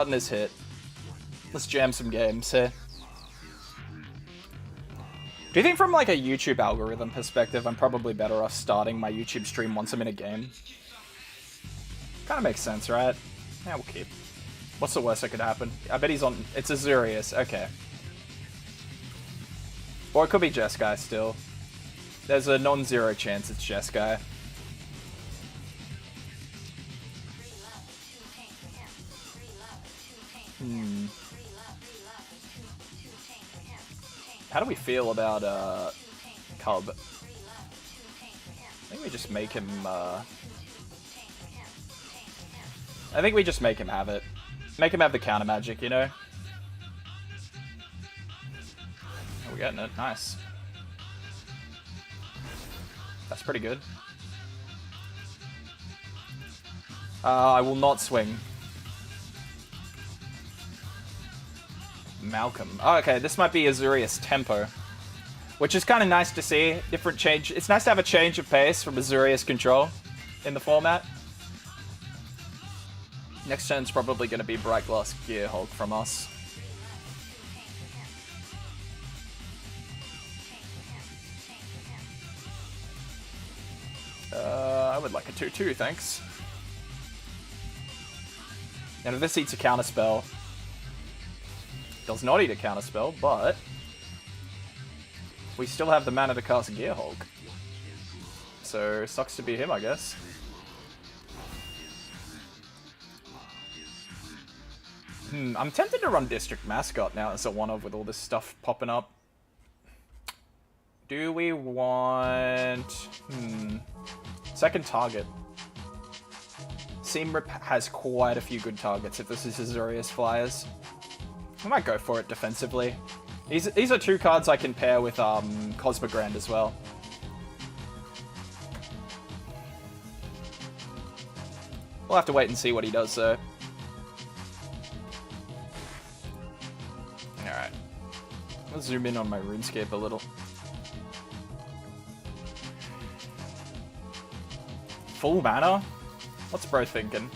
Button is hit. Let's jam some games here. Do you think from like a YouTube algorithm perspective, I'm probably better off starting my YouTube stream once I'm in a game? Kind of makes sense, right? Yeah, we'll keep. What's the worst that could happen? I bet he's on... It's Azurius. Okay. Or it could be Jeskai still. There's a non-zero chance it's Jeskai. How do we feel about Cub? I think we just make him I think we just make him have it. Make him have the counter magic, you know? Oh, we're getting it. Nice. That's pretty good. I will not swing. Malcolm. Oh, okay, this might be Azurius tempo, which is kind of nice to see. Different change. It's nice to have a change of pace from Azurius control in the format. Next turn's probably going to be Bright Glass Gear Hulk from us. I would like a 2-2, thanks. And if this eats a counterspell, does not eat a counterspell, but we still have the mana to cast Gear Hulk. So, sucks to be him, I guess. I'm tempted to run District Mascot now as a one-of with all this stuff popping up. Do we want... Second target. Seam Rip has quite a few good targets if this is Azurius Flyers. I might go for it defensively. These are two cards I can pair with Cosmogrand as well. We'll have to wait and see what he does though. Alright. I'll zoom in on my RuneScape a little. Full mana? What's bro thinking?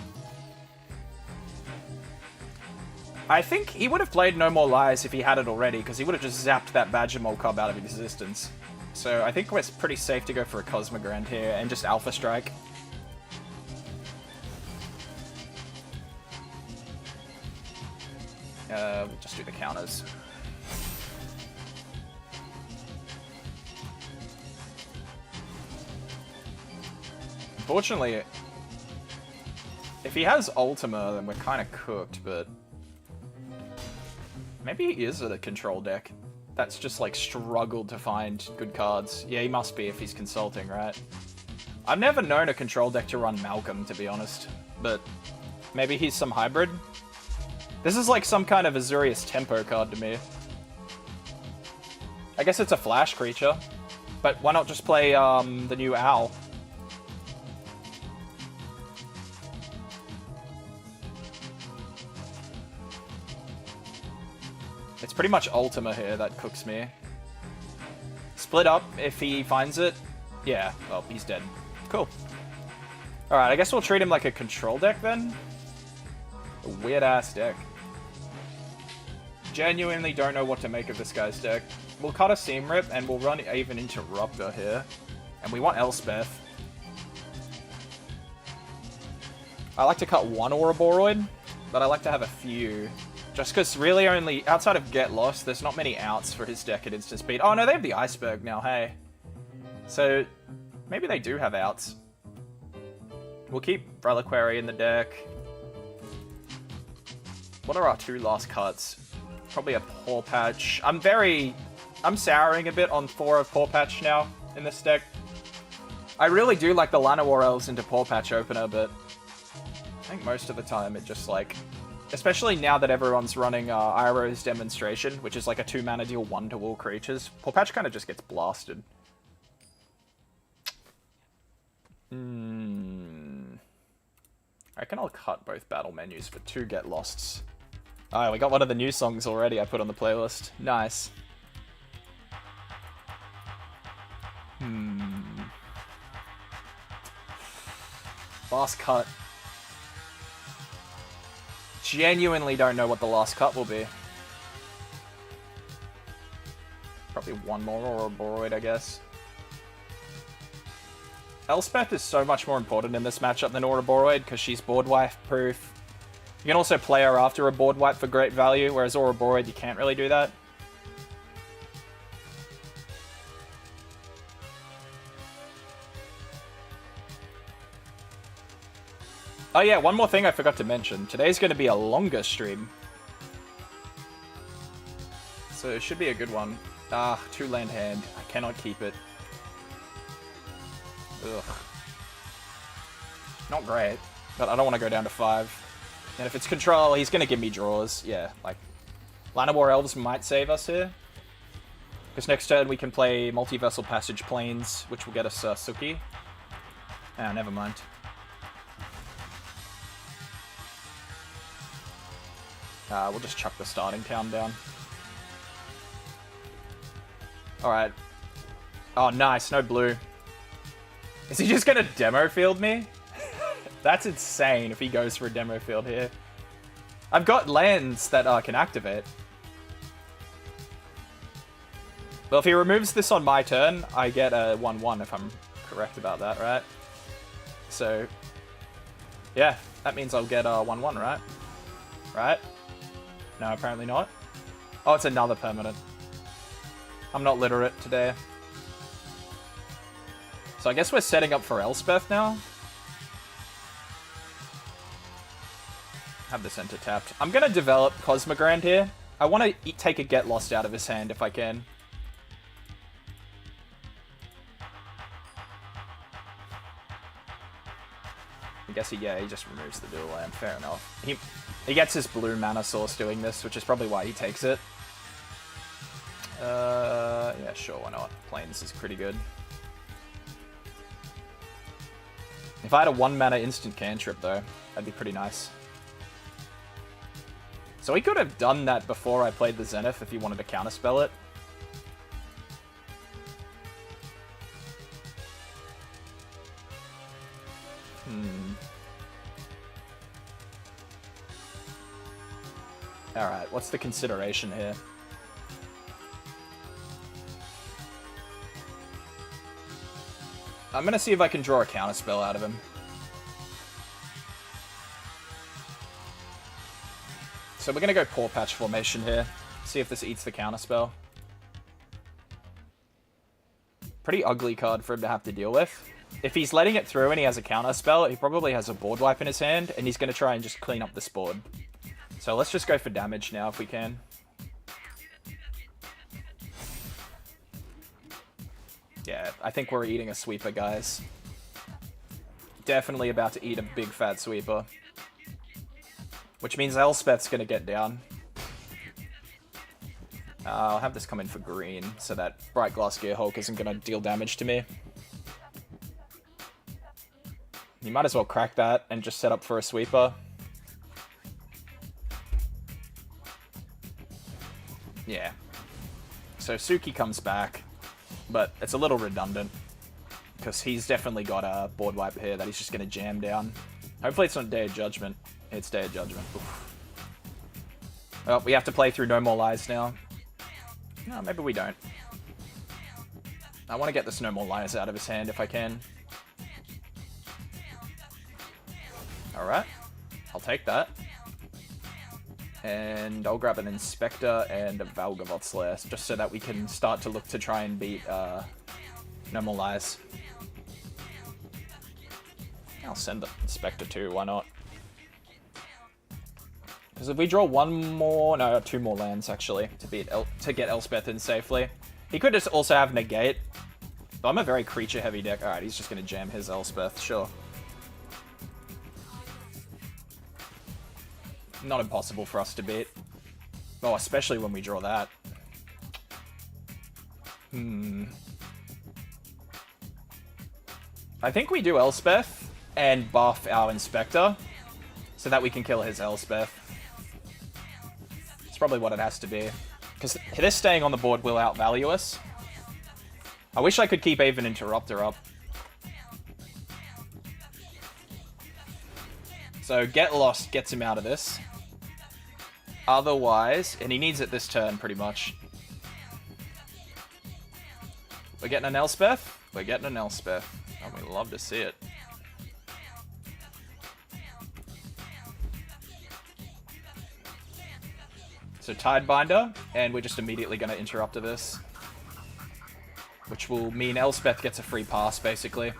I think he would have played No More Lies if he had it already, because he would have just zapped that Badger Mole Cub out of existence. So I think we're pretty safe to go for a Cosmogrand here, and just Alpha Strike. We'll just do the counters. Unfortunately, if he has Ultima, then we're kind of cooked, but... Maybe he is a control deck that's just, like, struggled to find good cards. Yeah, he must be if he's consulting, right? I've never known a control deck to run Malcolm, to be honest. But maybe he's some hybrid? This is like some kind of Azurius tempo card to me. I guess it's a flash creature. But why not just play the new Owl? It's pretty much Ultima here that cooks me. Split up if he finds it. Yeah, well, he's dead. Cool. Alright, I guess we'll treat him like a control deck then. A weird-ass deck. Genuinely don't know what to make of this guy's deck. We'll cut a Seam Rip and we'll run even Interrupter here. And we want Elspeth. I like to cut one Ouroboros, but I like to have a few. Just because really only, outside of Get Lost, there's not many outs for his deck at instant speed. Oh no, they have the Iceberg now, hey. So, maybe they do have outs. We'll keep Reliquary in the deck. What are our two last cuts? Probably a Paw Patch. I'm souring a bit on 4 of Paw Patch now in this deck. I really do like the Llanowar Elves into Paw Patch opener, but I think most of the time it just like... Especially now that everyone's running Iroh's Demonstration, which is like a 2-mana deal 1 to all creatures. Paw Patch kind of just gets blasted. I reckon I'll cut both battle menus for 2 Get Losts. Oh, we got one of the new songs already I put on the playlist. Nice. Last cut. genuinely don't know what the last cut will be. Probably one more Ouroboros, I guess. Elspeth is so much more important in this matchup than Ouroboros because she's board wipe proof. You can also play her after a board wipe for great value, whereas Ouroboros, you can't really do that. Oh yeah, one more thing I forgot to mention. Today's going to be a longer stream. So it should be a good one. Ah, 2-land hand. I cannot keep it. Ugh. Not great, but I don't want to go down to 5. And if it's control, he's going to give me draws. Yeah, like, Llanowar Elves might save us here. Because next turn we can play Multi-Vessel Passage Plains, which will get us Suki. Ah, never mind. We'll just chuck the starting town down. Alright. Oh, nice. No blue. Is he just going to demo field me? That's insane if he goes for a demo field here. I've got lands that can activate. Well, if he removes this on my turn, I get a 1-1 if I'm correct about that, right? So, yeah, that means I'll get a 1-1, right? Right? No, apparently not. Oh, it's another permanent. I'm not literate today. So I guess we're setting up for Elspeth now. Have this enter tapped. I'm going to develop Cosmogrand here. I want to take a Get Lost out of his hand if I can. I guess he just removes the dual land. Fair enough. He gets his blue mana source doing this, which is probably why he takes it. Yeah, sure, why not? Plains is pretty good. If I had a 1-mana instant cantrip, though, that'd be pretty nice. So he could have done that before I played the Zenith if he wanted to counterspell it. Alright, what's the consideration here? I'm going to see if I can draw a counterspell out of him. So we're going to go Paw Patch formation here. See if this eats the counterspell. Pretty ugly card for him to have to deal with. If he's letting it through and he has a counterspell, he probably has a board wipe in his hand, and he's going to try and just clean up this board. So let's just go for damage now if we can. Yeah, I think we're eating a sweeper, guys. Definitely about to eat a big fat sweeper. Which means Elspeth's going to get down. I'll have this come in for green, so that Bright Glass Gearhulk isn't going to deal damage to me. You might as well crack that and just set up for a sweeper. Yeah. So Suki comes back, but it's a little redundant, because he's definitely got a board wipe here that he's just going to jam down. Hopefully it's not Day of Judgment. It's Day of Judgment. Oof. Well, we have to play through No More Lies now. No, maybe we don't. I want to get this No More Lies out of his hand if I can. Alright. I'll take that. And I'll grab an Inspector and a Valgavoth Slayer, just so that we can start to look to try and beat No More Lies. I'll send the Inspector too, why not? Because if we draw two more lands actually to get Elspeth in safely. He could just also have Negate. But I'm a very creature heavy deck. Alright, he's just going to jam his Elspeth, sure. Not impossible for us to beat. Oh, especially when we draw that. I think we do Elspeth and buff our Inspector so that we can kill his Elspeth. It's probably what it has to be. Because this staying on the board will outvalue us. I wish I could keep even Interrupter up. So Get Lost gets him out of this. Otherwise, and he needs it this turn pretty much. We're getting an Elspeth. We're getting an Elspeth. And we love to see it. So Tidebinder, and we're just immediately going to interrupt this. Which will mean Elspeth gets a free pass, basically.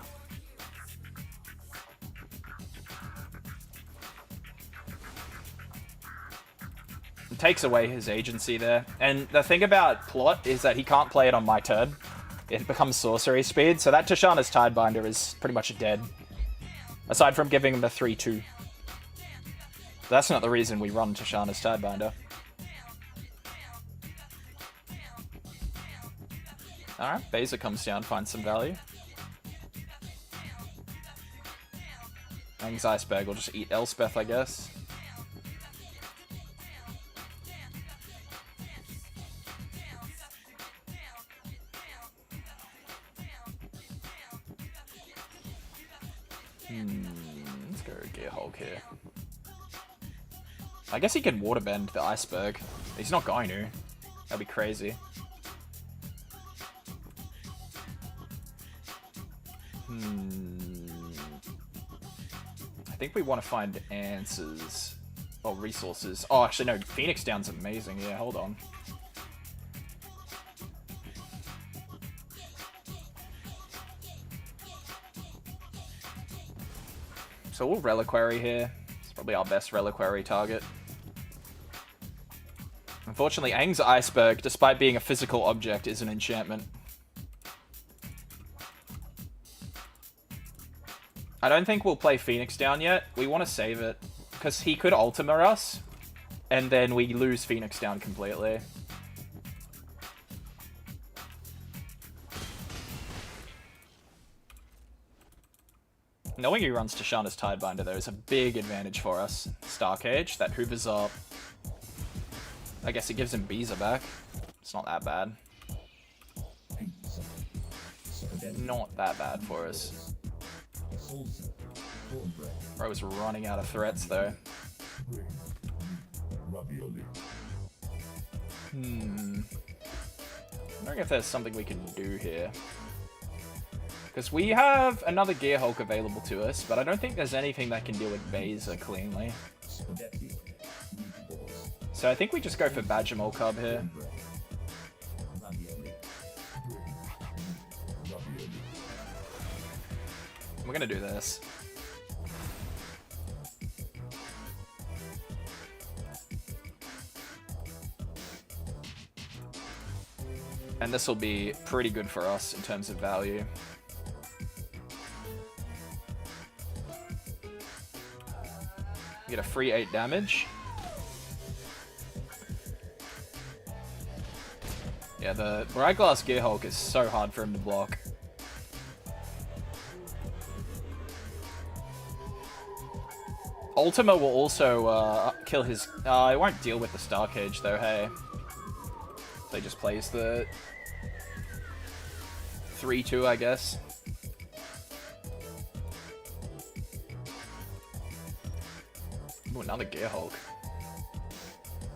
It takes away his agency there. And the thing about Plot is that he can't play it on my turn. It becomes sorcery speed, so that Tishana's Tidebinder is pretty much dead. Aside from giving him a 3-2. That's not the reason we run Tishana's Tidebinder. Alright, Beza comes down, finds some value. Ang's Iceberg will just eat Elspeth, I guess. Let's go Gearhulk here. I guess he can waterbend the Iceberg. He's not going to. That'd be crazy. I think we want to find answers. Or resources. Oh, actually, no. Phoenix Down's amazing. Yeah, hold on. So we'll Reliquary here. It's probably our best Reliquary target. Unfortunately, Aang's Iceberg, despite being a physical object, is an enchantment. I don't think we'll play Phoenix Down yet. We want to save it. Because he could Ultima us, and then we lose Phoenix Down completely. Knowing he runs Tishana's Tidebinder, though, is a big advantage for us. Starcage, that hoovers up. I guess it gives him Beezer back. It's not that bad. Not that bad for us. Bro was running out of threats, though. I'm wondering if there's something we can do here. Because we have another Gearhulk available to us, but I don't think there's anything that can deal with Beza cleanly. So I think we just go for Badgermole Cub here. We're gonna do this. And this will be pretty good for us in terms of value. Get a free 8 damage. Yeah, the Bright Glass Gearhulk is so hard for him to block. Ultima will also kill his... it won't deal with the Starcage though, hey. So he just plays the 3-2, I guess. Ooh, another Gearhulk.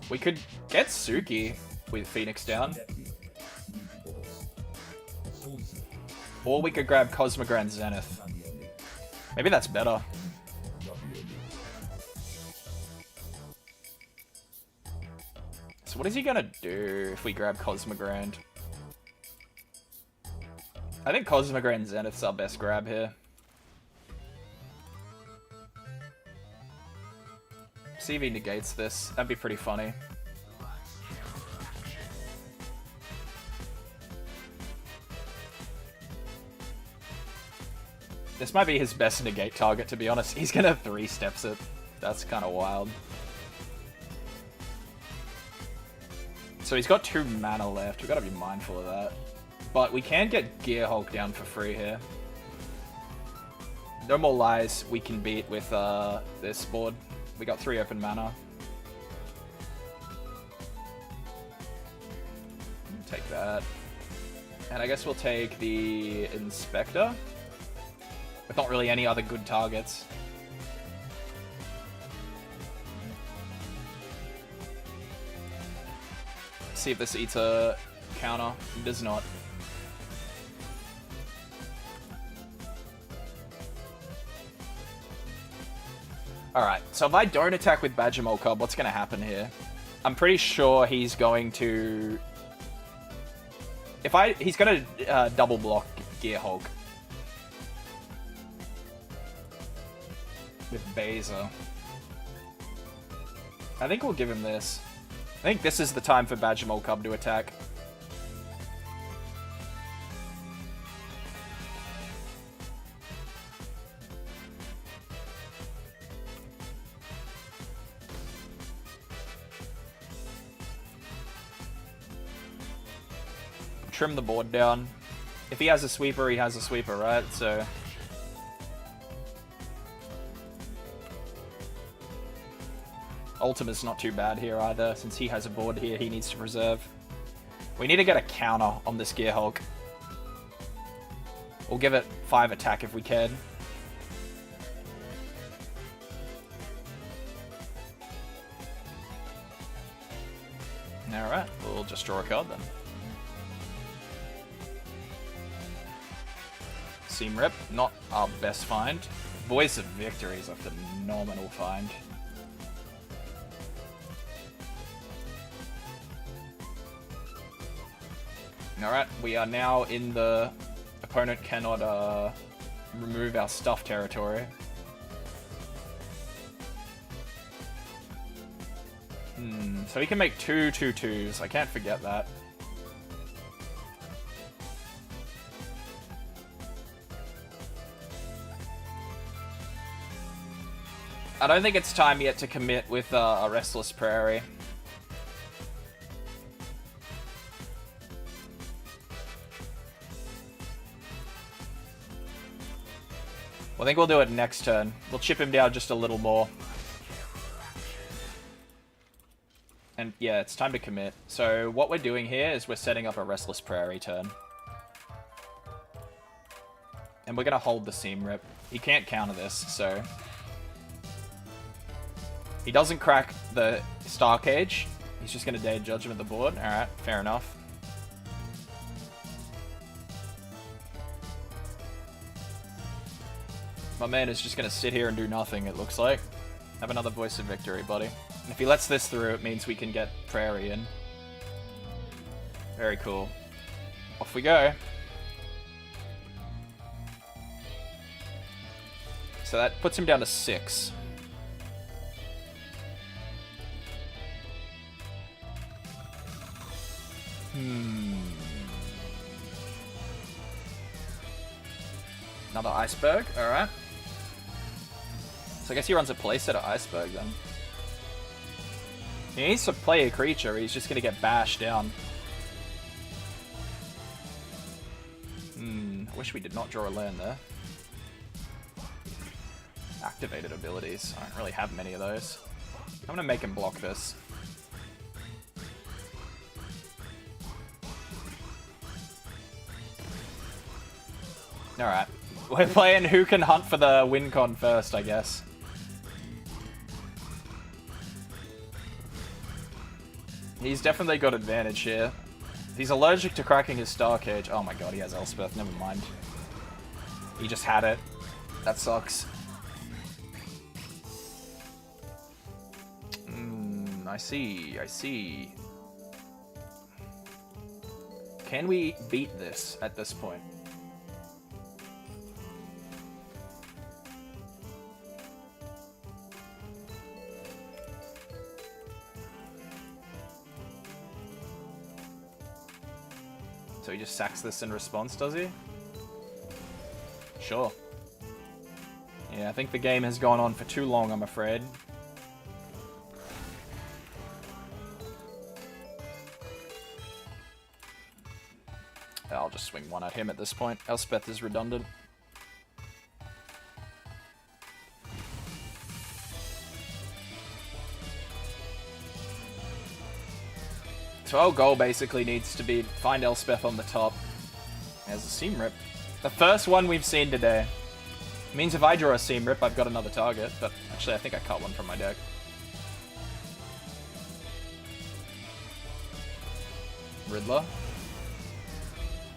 We could get Suki with Phoenix Down. Or we could grab Cosmogrand Zenith. Maybe that's better. So what is he gonna do if we grab Cosmogrand? I think Cosmogrand Zenith's our best grab here. See if he negates this. That'd be pretty funny. This might be his best negate target, to be honest. He's gonna 3-steps it. That's kind of wild. So he's got 2 mana left. We've got to be mindful of that. But we can get Gearhulk down for free here. No More Lies we can beat with this board. We got 3 open mana. Take that. And I guess we'll take the Inspector. With not really any other good targets. Let's see if this eats a counter. It does not. Alright, so if I don't attack with Badgermole Cub, what's going to happen here? I'm pretty sure he's going to... He's going to double block Gearhulk. With Baser. I think we'll give him this. I think this is the time for Badgermole Cub to attack. Trim the board down. If he has a sweeper, he has a sweeper, right? So... Ultimate's not too bad here either, since he has a board here he needs to preserve. We need to get a counter on this Gearhulk. We'll give it 5 attack if we can. Alright, we'll just draw a card then. Seam Rip, not our best find. Voice of Victory is a phenomenal find. Alright, we are now in the opponent cannot remove our stuff territory. So he can make 2/2/2s. I can't forget that. I don't think it's time yet to commit with a Restless Prairie. Well, I think we'll do it next turn. We'll chip him down just a little more. And yeah, it's time to commit. So what we're doing here is we're setting up a Restless Prairie turn. And we're going to hold the Seam Rip. He can't counter this, so... He doesn't crack the Star Cage. He's just going to Day Judgment the board. Alright, fair enough. My man is just going to sit here and do nothing, it looks like. Have another Voice of Victory, buddy. And if he lets this through, it means we can get Prairie in. Very cool. Off we go. So that puts him down to 6. Another Iceberg, alright. So I guess he runs a playset of Iceberg then. He needs to play a creature, or he's just gonna get bashed down. I wish we did not draw a land there. Activated abilities. I don't really have many of those. I'm gonna make him block this. Alright. We're playing who can hunt for the win con first, I guess. He's definitely got advantage here. He's allergic to cracking his Star Cage. Oh my god, he has Elspeth, never mind. He just had it. That sucks. I see. Can we beat this at this point? So he just sacks this in response, does he? Sure. Yeah, I think the game has gone on for too long, I'm afraid. I'll just swing one at him at this point. Elspeth is redundant. So our goal basically needs to be find Elspeth on the top. There's a Seam Rip. The first one we've seen today. Means if I draw a Seam Rip, I've got another target. But actually, I think I cut one from my deck. Riddler.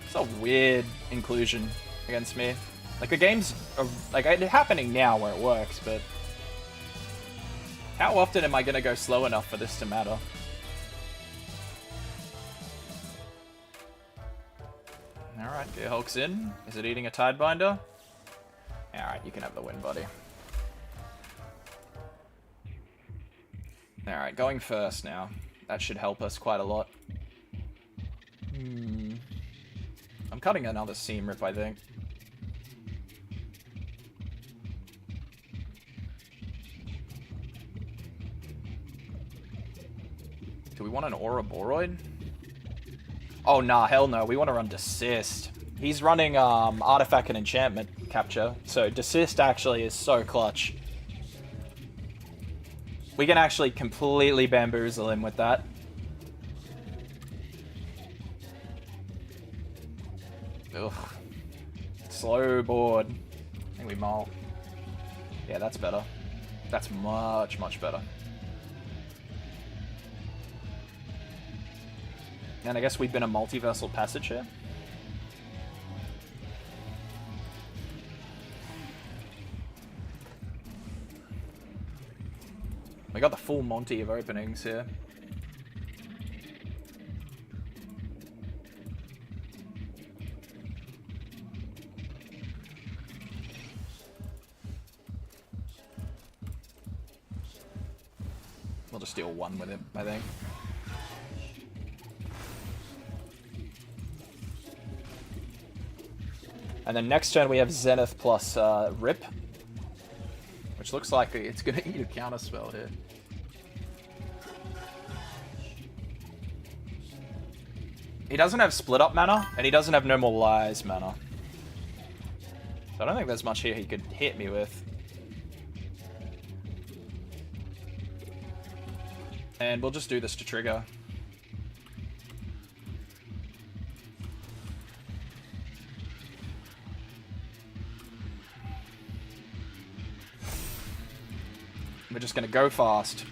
It's a weird inclusion against me. Like, the game's like it's happening now where it works, but how often am I gonna go slow enough for this to matter? Alright, Gearhulk's in. Is it eating a Tidebinder? Alright, you can have the win, buddy. Alright, going first now. That should help us quite a lot. I'm cutting another seam rip, I think. Do we want an Ouroboros? Oh, nah, hell no. We want to run Desist. He's running Artifact and Enchantment Capture, so Desist actually is so clutch. We can actually completely bamboozle him with that. Ugh. Slow board. I think we maul. Yeah, that's better. That's much, much better. And I guess we've been a multi-vessel passage here. We got the full Monty of openings here. We'll just deal one with him, I think. And then next turn we have Zenith plus Rip, which looks like it's going to eat a counterspell here. He doesn't have Split Up mana, and he doesn't have No More Lies mana. So I don't think there's much here he could hit me with. And we'll just do this to trigger. We're just going to go fast.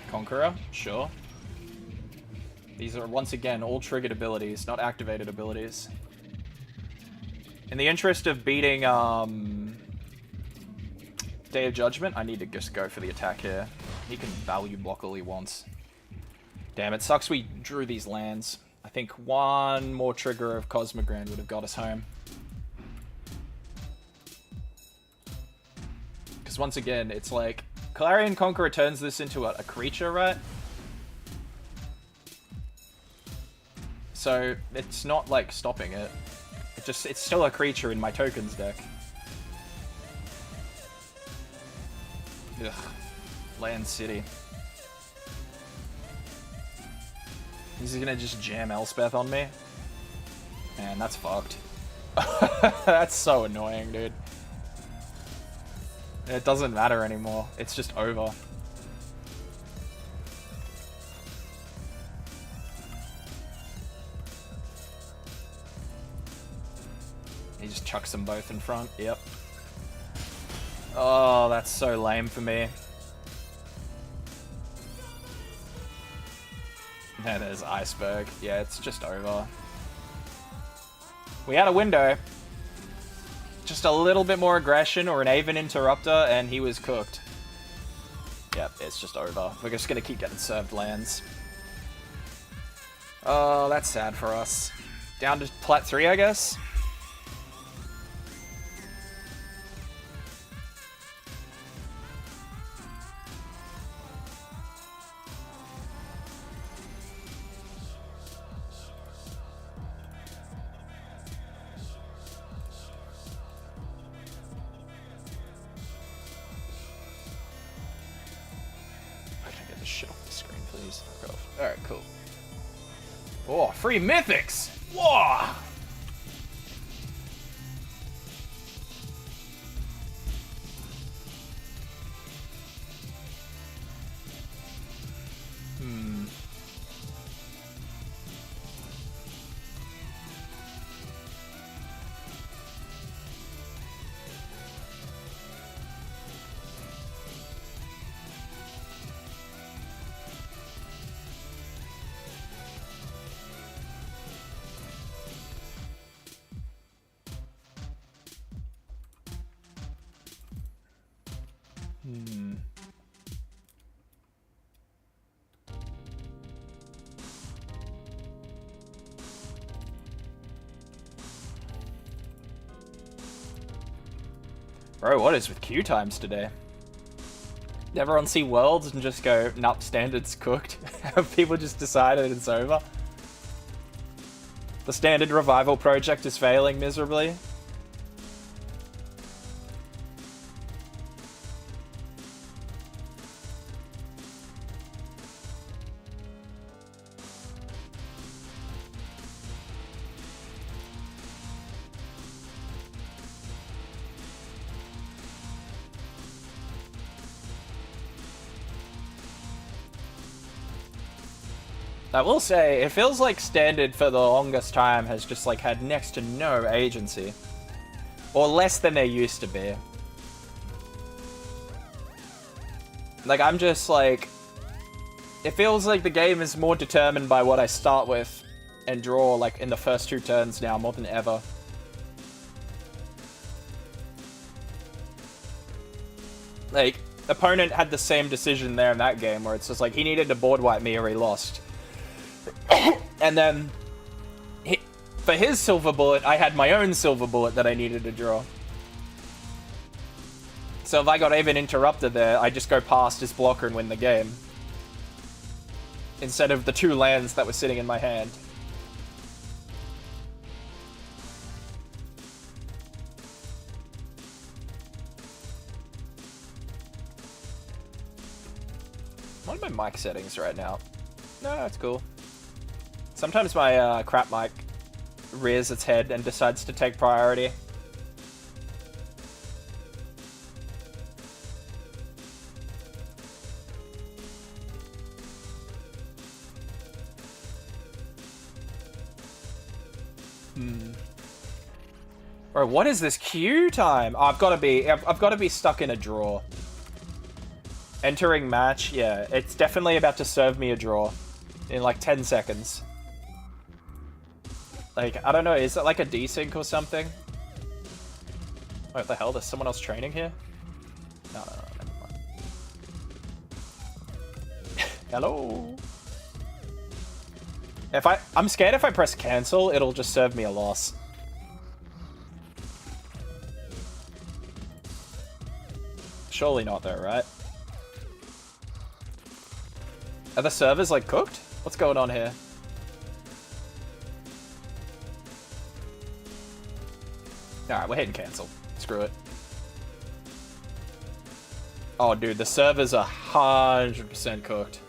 Conqueror, sure. These are, once again, all triggered abilities, not activated abilities. In the interest of beating Day of Judgment, I need to just go for the attack here. He can value block all he wants. Damn, it sucks we drew these lands. I think one more trigger of Cosmogrand would have got us home. Because once again, it's like, Clarion Conqueror turns this into a creature, right? So it's not like stopping it. It's still a creature in my tokens deck. Ugh. Land City. He's gonna just jam Elspeth on me. Man, that's fucked. That's so annoying, dude. It doesn't matter anymore. It's just over. He just chucks them both in front. Yep. Oh, that's so lame for me. Yeah, there's Iceberg. Yeah, it's just over. We had a window. Just a little bit more aggression or an Aven Interrupter, and he was cooked. Yep, it's just over. We're just gonna keep getting served lands. Oh, that's sad for us. Down to Plat 3, I guess? Alright, cool. Oh, free Mythics! Whoa! Bro, what is with queue times today? Everyone see Worlds and just go, nope, Standard's cooked. Have people just decided it's over? The Standard Revival project is failing miserably. I will say, it feels like Standard for the longest time has just like had next to no agency. Or less than there used to be. Like, I'm just like... It feels like the game is more determined by what I start with and draw, like, in the first 2 turns now, more than ever. Like, opponent had the same decision there in that game, where it's just like, he needed to board wipe me or he lost. And then, for his silver bullet, I had my own silver bullet that I needed to draw. So if I got even interrupted there, I just go past his blocker and win the game. Instead of the 2 lands that were sitting in my hand. What are my mic settings right now? No, that's cool. Sometimes my crap mic rears its head and decides to take priority. Bro, what is this queue time? Oh, I've got to be stuck in a draw. Entering match, yeah, it's definitely about to serve me a draw in like 10 seconds. Like, I don't know, is it like a desync or something? What the hell, there's someone else training here? No, never mind. Hello? I'm scared if I press cancel, it'll just serve me a loss. Surely not though, right? Are the servers like cooked? What's going on here? Alright, we're hitting cancel. Screw it. Oh, dude, the servers are 100% cooked.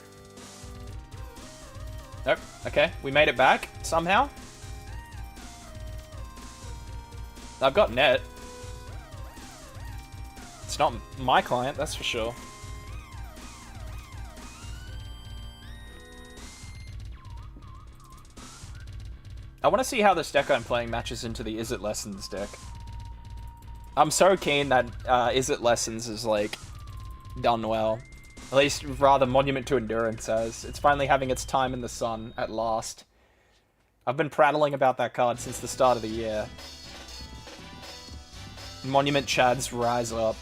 Nope. Okay, we made it back somehow. I've got net. It's not my client, that's for sure. I want to see how this deck I'm playing matches into the Is It Lessons deck. I'm so keen that Is It Lessons is, like, done well. At least, rather, Monument to Endurance has. It's finally having its time in the sun, at last. I've been prattling about that card since the start of the year. Monument Chads rise up.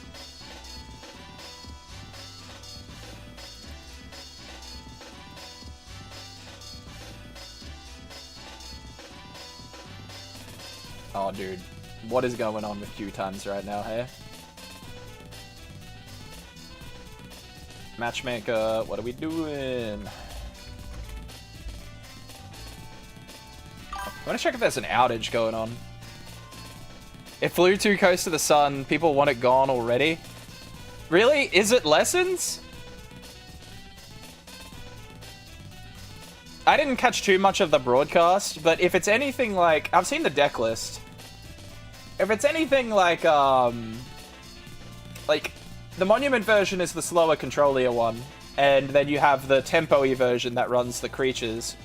Oh, dude. What is going on with queue times right now, hey? Matchmaker, what are we doing? I want to check if there's an outage going on. It flew too close to the sun. People want it gone already. Really? Is it Lessons? I didn't catch too much of the broadcast, but if it's anything like... I've seen the deck list. If it's anything like, like, the Monument version is the slower Controllia one, and then you have the Tempo-y version that runs the creatures.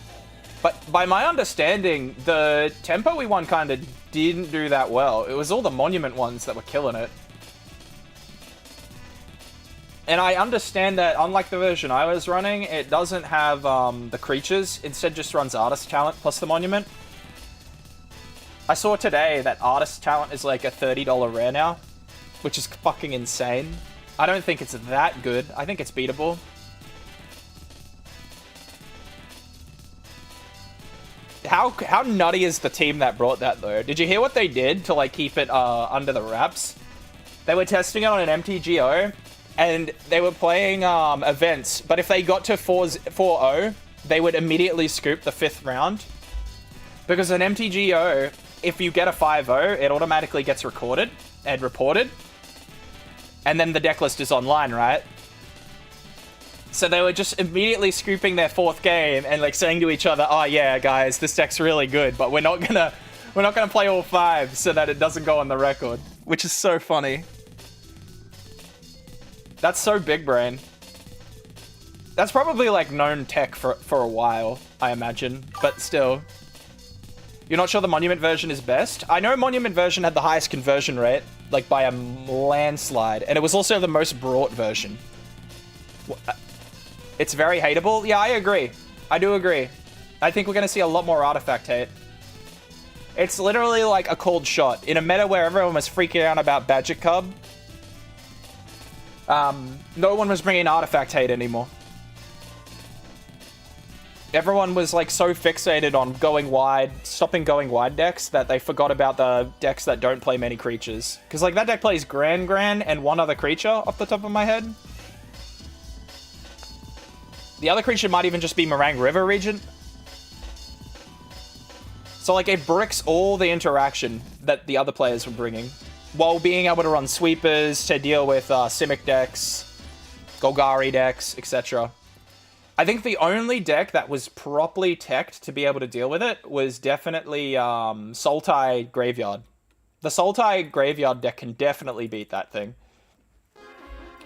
But by my understanding, the Tempo-y one kind of didn't do that well. It was all the Monument ones that were killing it. And I understand that, unlike the version I was running, it doesn't have the creatures. Instead, just runs Artist Talent plus the Monument. I saw today that Artist Talent is like a $30 rare now, which is fucking insane. I don't think it's that good. I think it's beatable. How nutty is the team that brought that, though? Did you hear what they did to, like, keep it under the wraps? They were testing it on an MTGO, and they were playing events. But if they got to 4-0, they would immediately scoop the 5th round. Because an MTGO, if you get a 5-0, it automatically gets recorded and reported. And then the deck list is online, right? So they were just immediately scooping their 4th game and like saying to each other, "Oh yeah, guys, this deck's really good, but we're not gonna play all 5 so that it doesn't go on the record," which is so funny. That's so big brain. That's probably like known tech for a while, I imagine, but still. You're not sure the Monument version is best? I know Monument version had the highest conversion rate, like by a landslide, and it was also the most brought version. It's very hateable? Yeah, I agree. I do agree. I think we're going to see a lot more artifact hate. It's literally like a cold shot. In a meta where everyone was freaking out about Badger Cub, no one was bringing artifact hate anymore. Everyone was like so fixated on going wide, stopping going wide decks that they forgot about the decks that don't play many creatures. Because like that deck plays Gran and one other creature off the top of my head. The other creature might even just be Meringue River Regent. So like it bricks all the interaction that the other players were bringing, while being able to run sweepers to deal with Simic decks, Golgari decks, etc. I think the only deck that was properly teched to be able to deal with it was definitely Sultai Graveyard. The Sultai Graveyard deck can definitely beat that thing.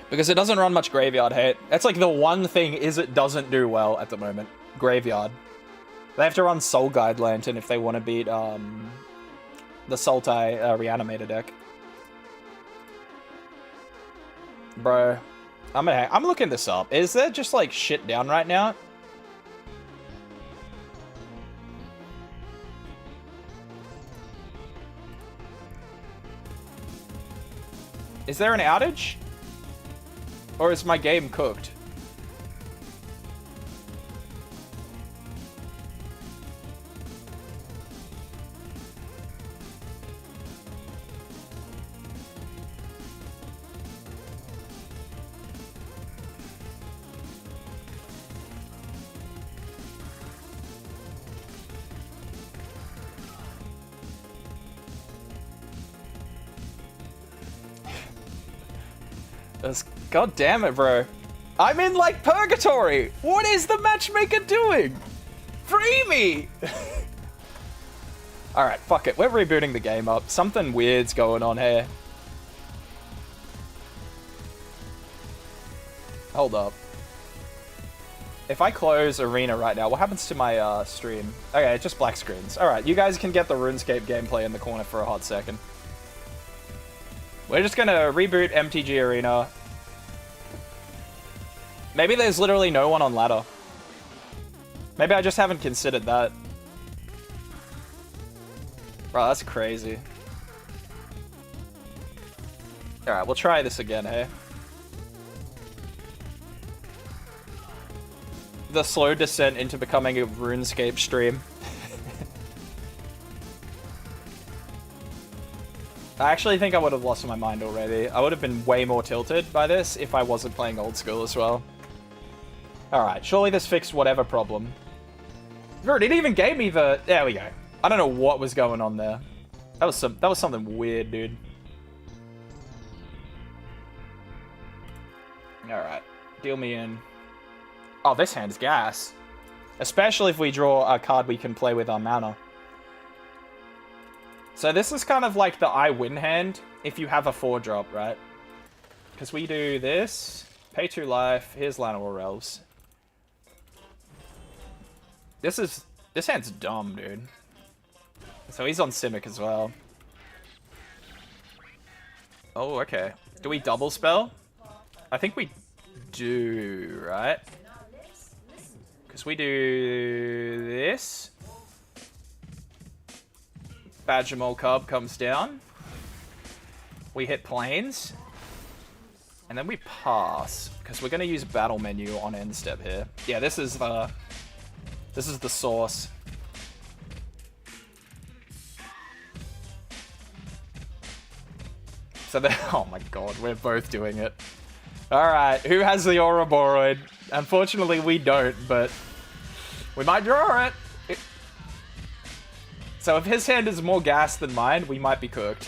Because it doesn't run much Graveyard hate. That's like the one thing it doesn't do well at the moment. Graveyard. They have to run Soul Guide Lantern if they want to beat the Sultai Reanimator deck. Bro. I'm looking this up. Is there just like shit down right now? Is there an outage? Or is my game cooked? God damn it, bro. I'm in, like, purgatory. What is the matchmaker doing? Free me! Alright, fuck it. We're rebooting the game up. Something weird's going on here. Hold up. If I close Arena right now, what happens to my stream? Okay, it's just black screens. Alright, you guys can get the RuneScape gameplay in the corner for a hot second. We're just gonna reboot MTG Arena. Maybe there's literally no one on ladder. Maybe I just haven't considered that. Bro, that's crazy. Alright, we'll try this again, hey? The slow descent into becoming a RuneScape stream. I actually think I would have lost my mind already. I would have been way more tilted by this if I wasn't playing old school as well. Alright, surely this fixed whatever problem. Bro, it even gave me the... There we go. I don't know what was going on there. That was something weird, dude. Alright. Deal me in. Oh, this hand's gas. Especially if we draw a card we can play with our mana. So this is kind of like the I win hand if you have a 4-drop, right? Because we do this. Pay 2 life. Here's Llanowar Elves. This hand's dumb, dude. So he's on Simic as well. Oh, okay. Do we double spell? I think we do, right? Because we do this. Badgermole Cub comes down. We hit Plains. And then we pass. Because we're going to use Battle Menu on end step here. Yeah, this is the source. So they oh my god, we're both doing it. Alright, who has the Ouroboros? Unfortunately, we don't, but we might draw it. So if his hand is more gas than mine, we might be cooked.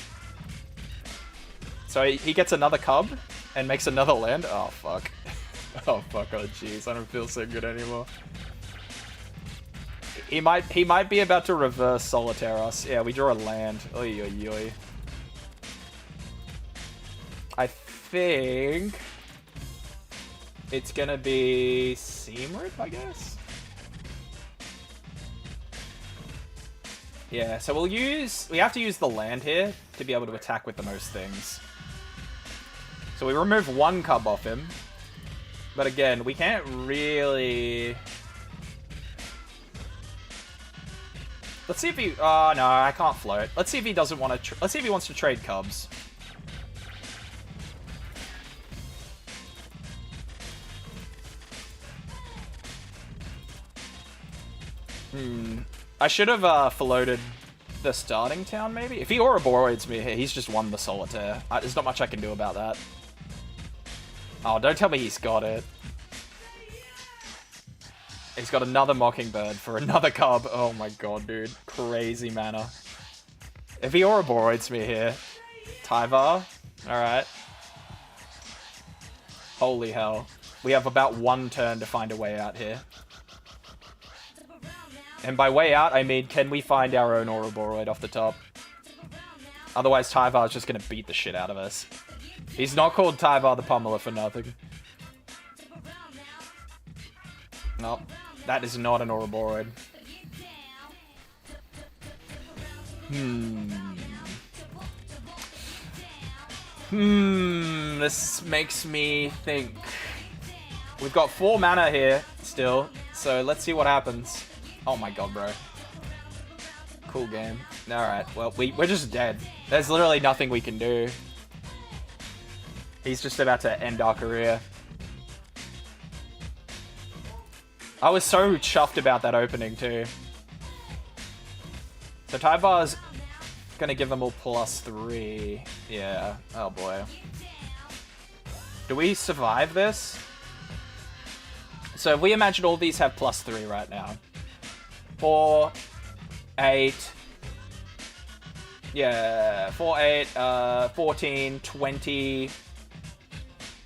So he gets another cub and makes another land. Oh, fuck. Oh, fuck. Oh, jeez. I don't feel so good anymore. He might be about to reverse solitaire us. Yeah, we draw a land. Oy, oy, oy. I think it's gonna be Seam Rip, I guess. Yeah, so we have to use the land here to be able to attack with the most things. So we remove one cub off him. But again, we can't really... Let's see if he... Oh, no, I can't float. Let's see if he doesn't want to... Let's see if he wants to trade cubs. I should have floated the starting town, maybe? If he Ouroboros me here, he's just won the solitaire. There's not much I can do about that. Oh, don't tell me he's got it. He's got another Mockingbird for another cub. Oh my god, dude. Crazy mana. If he Ouroboros me here... Tyvar? Alright. Holy hell. We have about one turn to find a way out here. And by way out, I mean, can we find our own Ouroboros off the top? Otherwise, Tyvar's just gonna beat the shit out of us. He's not called Tyvar the Pummeler for nothing. Nope. That is not an Ouroboros. This makes me think. We've got 4 mana here still, so let's see what happens. Oh my god, bro. Cool game. Alright, well, we're just dead. There's literally nothing we can do. He's just about to end our career. I was so chuffed about that opening, too. So Tyvar's gonna give them all +3. Yeah. Oh, boy. Do we survive this? So if we imagine all these have +3 right now. 4, 8... Yeah, 4, 8, 14, 20,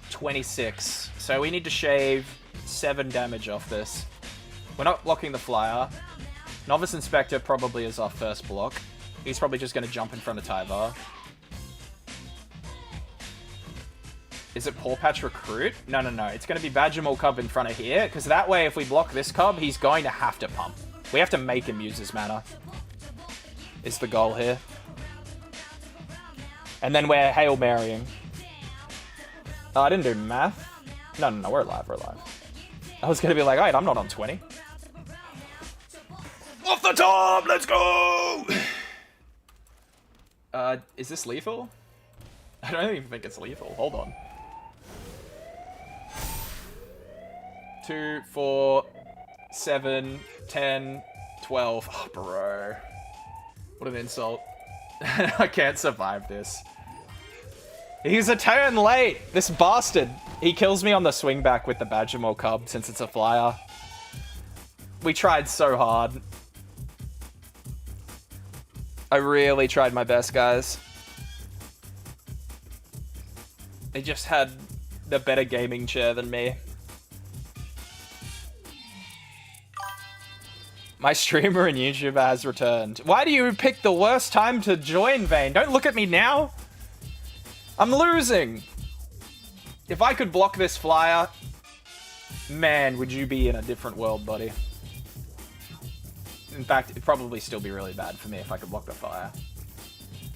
26. So we need to shave 7 damage off this. We're not blocking the flyer. Novice Inspector probably is our first block. He's probably just going to jump in front of Tyvar. Is it Paw Patch Recruit? No, no, no. It's going to be Badgermole Cub in front of here, because that way if we block this cub, he's going to have to pump. We have to make him use his mana. Is the goal here. And then we're Hail Marying. Oh, I didn't do math. No, no, no, we're alive, we're alive. I was gonna be like, alright, I'm not on 20. Off the top, let's go! Is this lethal? I don't even think it's lethal. Hold on. 2, 4, 7, 10, 12. Oh, bro. What an insult. I can't survive this. He's a turn late! This bastard! He kills me on the swing back with the Badgermole Cub since it's a flyer. We tried so hard. I really tried my best, guys. They just had the better gaming chair than me. My streamer and YouTuber has returned. Why do you pick the worst time to join, Vayne? Don't look at me now! I'm losing! If I could block this flyer, man, would you be in a different world, buddy. In fact, it'd probably still be really bad for me if I could block the flyer.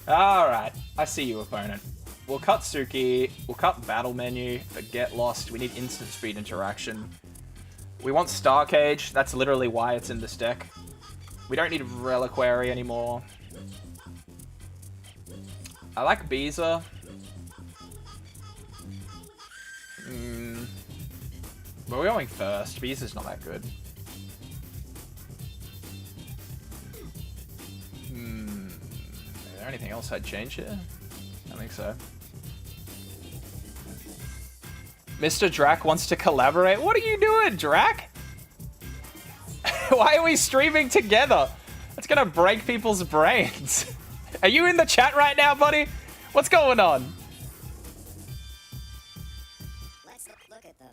Alright, I see you, opponent. We'll cut Suki, we'll cut Battle Menu, but Get Lost. We need instant speed interaction. We want Star Cage, that's literally why it's in this deck. We don't need Reliquary anymore. I like Beezer. But we're going first. Beezer's not that good. Is there anything else I'd change here? I don't think so. Mr. Drac wants to collaborate. What are you doing, Drac? Why are we streaming together? That's gonna break people's brains. Are you in the chat right now, buddy? What's going on? Let's look at the...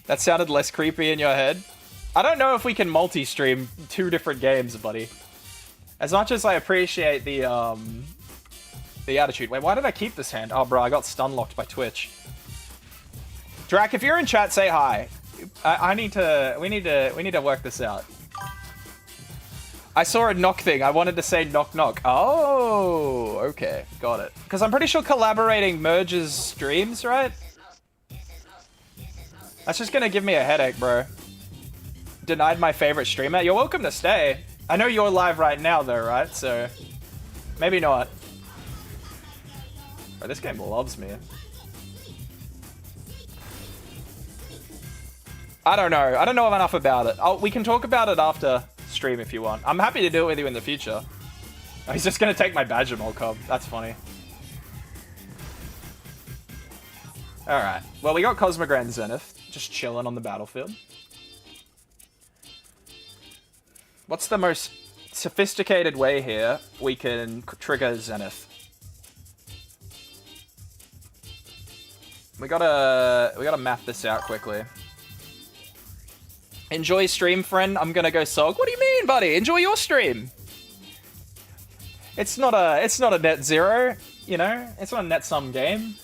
That sounded less creepy in your head. I don't know if we can multi-stream 2 different games, buddy. As much as I appreciate the attitude. Wait, why did I keep this hand? Oh, bro, I got stun locked by Twitch. Drac, if you're in chat, say hi. We need to work this out. I saw a knock thing. I wanted to say knock knock. Oh, okay, got it. Because I'm pretty sure collaborating merges streams, right? That's just gonna give me a headache, bro. Denied my favorite streamer. You're welcome to stay. I know you're live right now, though, right? So maybe not. Bro, this game loves me. I don't know. I don't know enough about it. We can talk about it after stream if you want. I'm happy to do it with you in the future. Oh, he's just gonna take my badger mold cob. That's funny. Alright. Well, we got Cosmogran Zenith. Just chilling on the battlefield. What's the most sophisticated way here we can trigger Zenith? We gotta map this out quickly. Enjoy stream, friend. I'm gonna go Sog. What do you mean, buddy? Enjoy your stream. It's not a net zero, you know? It's not a net sum game.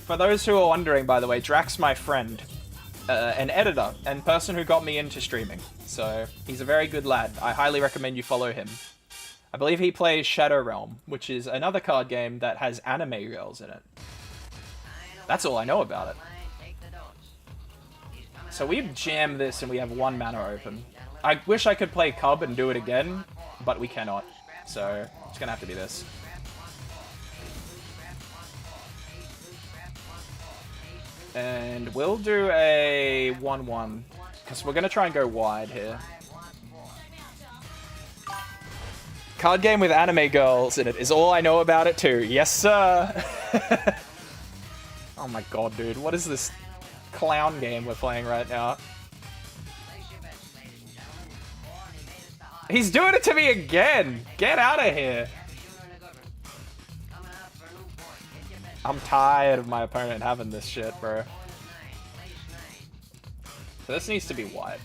For those who are wondering, by the way, Drac's my friend, an editor, and person who got me into streaming. So, he's a very good lad. I highly recommend you follow him. I believe he plays Shadow Realm, which is another card game that has anime girls in it. That's all I know about it. So we jam this and we have 1 mana open. I wish I could play Cub and do it again, but we cannot. So, it's gonna have to be this. And we'll do a 1-1, because we're going to try and go wide here. Card game with anime girls in it is all I know about it too. Yes, sir! Oh my god, dude. What is this clown game we're playing right now? He's doing it to me again! Get out of here! I'm tired of my opponent having this shit, bro. So this needs to be white.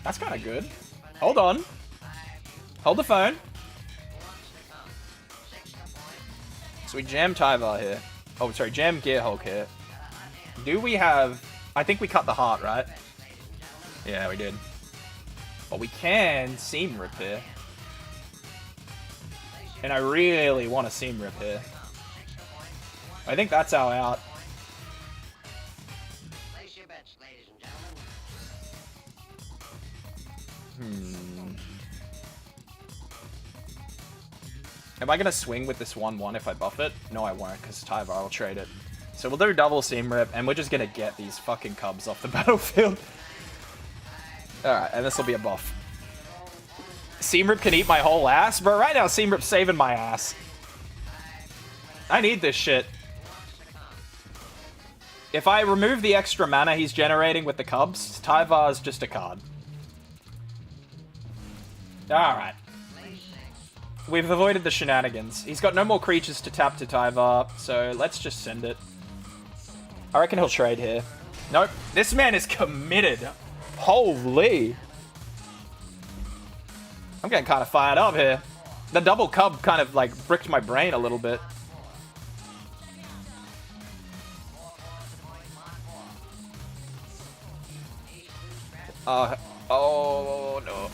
That's kind of good. Hold on. Hold the phone. So we jam Tyvar here. Oh, sorry, jam Gearhulk here. Do we have... I think we cut the heart, right? Yeah, we did. But we can Seam Rip here. And I really want to Seam Rip here. I think that's our out. Am I going to swing with this 1-1 if I buff it? No, I won't, because Tyvar will trade it. So we'll do double Seam Rip, and we're just going to get these fucking Cubs off the battlefield. Alright, and this will be a buff. Seam Rip can eat my whole ass? Bro, right now Seam Rip's saving my ass. I need this shit. If I remove the extra mana he's generating with the Cubs, Tyvar's just a card. Alright. We've avoided the shenanigans. He's got no more creatures to tap to Tyvar, so let's just send it. I reckon he'll trade here. Nope. This man is committed. Holy. I'm getting kind of fired up here. The double Cub kind of like bricked my brain a little bit. Oh no.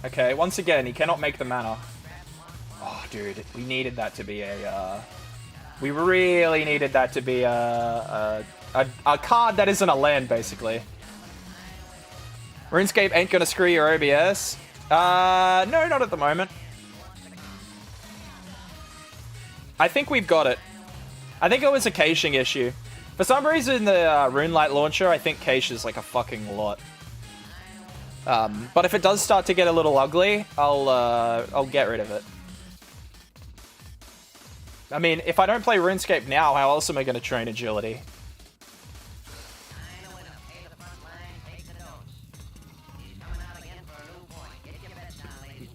Okay, once again, he cannot make the mana. Oh, dude, we needed that to be a, we really needed that to be a card that isn't a land, basically. RuneScape ain't gonna screw your OBS. No, not at the moment. I think we've got it. I think it was a caching issue. For some reason, the Runelight launcher, I think Cache is like a fucking lot. But if it does start to get a little ugly, I'll get rid of it. I mean, if I don't play RuneScape now, how else am I going to train agility?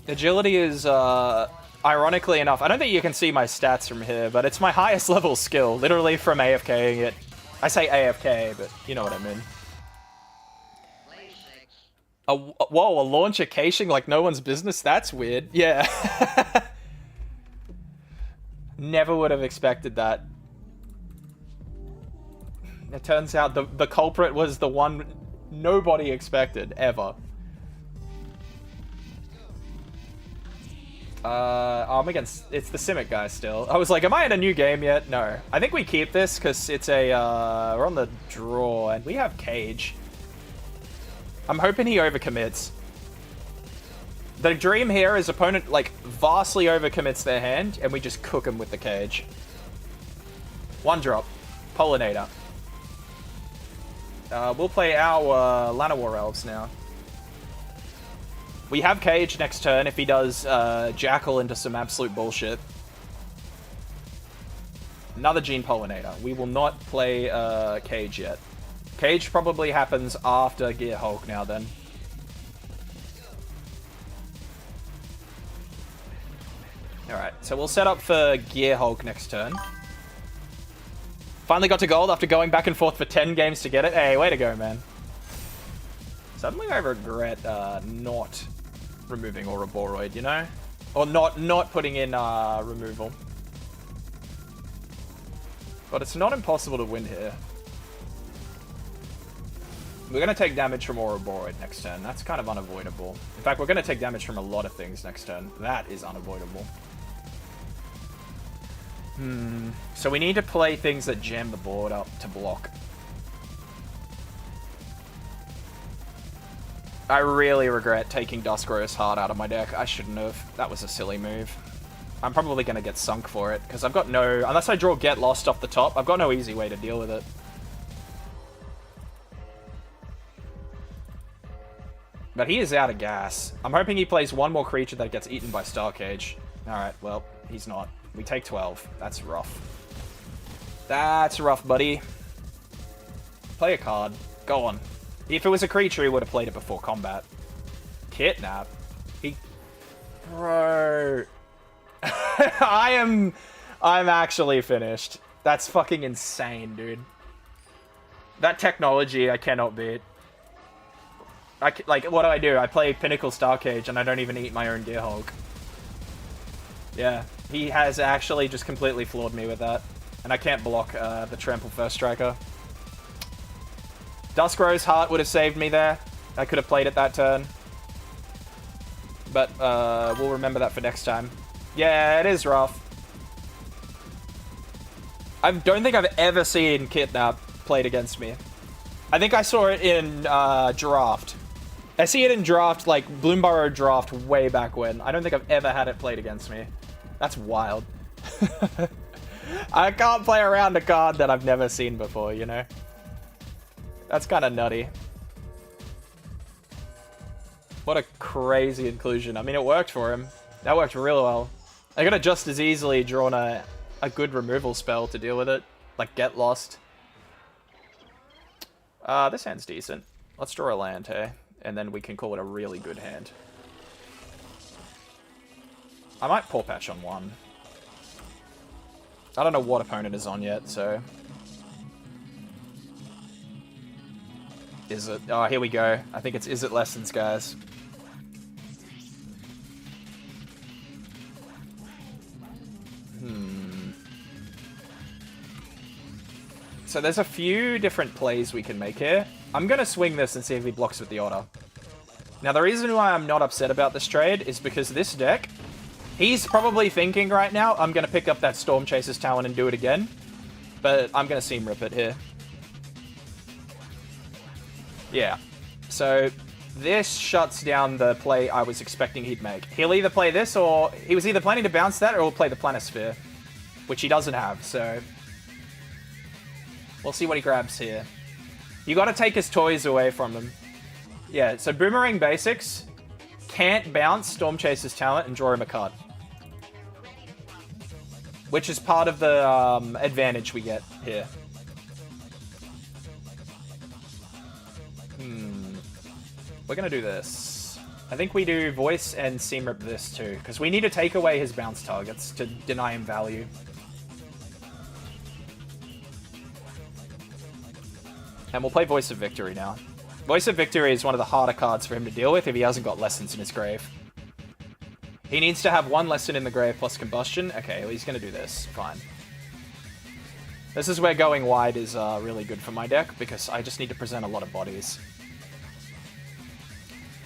Agility is, ironically enough, I don't think you can see my stats from here, but it's my highest level skill, literally from AFKing it. I say AFK, but you know what I mean. Whoa, a launcher caching like no one's business? That's weird. Yeah. Never would have expected that. It turns out the culprit was the one nobody expected, ever. I'm against... It's the Simic guy still. I was like, am I in a new game yet? No. I think we keep this, because it's a... we're on the draw, and we have Cage. I'm hoping he overcommits. The dream here is opponent, like, vastly overcommits their hand, and we just cook him with the Cage. One drop. Pollinator. We'll play our Llanowar Elves now. We have Cage next turn if he does Jackal into some absolute bullshit. Another Gene Pollinator. We will not play Cage yet. Cage probably happens after Gear Hulk now then. Alright, so we'll set up for Gear Hulk next turn. Finally got to gold after going back and forth for 10 games to get it. Hey, way to go, man. Suddenly I regret not removing Ouroboros, you know? Or not putting in removal. But it's not impossible to win here. We're going to take damage from Ouroboros next turn. That's kind of unavoidable. In fact, we're going to take damage from a lot of things next turn. That is unavoidable. So we need to play things that jam the board up to block. I really regret taking Duskro's Heart out of my deck. I shouldn't have. That was a silly move. I'm probably going to get sunk for it, because I've got no... Unless I draw Get Lost off the top, I've got no easy way to deal with it. But he is out of gas. I'm hoping he plays one more creature that gets eaten by Starcage. Alright, well, he's not. We take 12. That's rough. That's rough, buddy. Play a card. Go on. If it was a creature, he would have played it before combat. Kidnap? Bro... I'm actually finished. That's fucking insane, dude. That technology I cannot beat. Like, what do? I play Pinnacle Starcage and I don't even eat my own Gear Hulk. Yeah, he has actually just completely floored me with that. And I can't block the Trample First Striker. Duskro's Heart would have saved me there. I could have played it that turn. But we'll remember that for next time. Yeah, it is rough. I don't think I've ever seen Kidnap played against me. I think I saw it in Draft. I see it in Draft, like Bloomburrow Draft way back when. I don't think I've ever had it played against me. That's wild. I can't play around a card that I've never seen before, you know? That's kind of nutty. What a crazy inclusion. I mean, it worked for him. That worked really well. I could have just as easily drawn a good removal spell to deal with it. Like, Get Lost. This hand's decent. Let's draw a land here, and then we can call it a really good hand. I might Paw Patch on one. I don't know what opponent is on yet, so... Is it? Oh, here we go. I think it's Is It Lessons, guys. So there's a few different plays we can make here. I'm going to swing this and see if he blocks with the Otter. Now, the reason why I'm not upset about this trade is because this deck, he's probably thinking right now, I'm going to pick up that Storm Chaser's Talon and do it again. But I'm going to Seam Rip it here. Yeah. So this shuts down the play I was expecting he'd make. He'll either play this, or he was either planning to bounce that, or he'll play the Planisphere, which he doesn't have, so... We'll see what he grabs here. You gotta take his toys away from him. Yeah, so Boomerang Basics can't bounce Storm Chaser's talent and draw him a card. Which is part of the advantage we get here. We're gonna do this. I think we do Voice and Seam Rip this too, because we need to take away his bounce targets to deny him value. And we'll play Voice of Victory now. Voice of Victory is one of the harder cards for him to deal with if he hasn't got lessons in his grave. He needs to have one lesson in the grave plus combustion. Okay, well, he's gonna do this. Fine. This is where going wide is really good for my deck, because I just need to present a lot of bodies.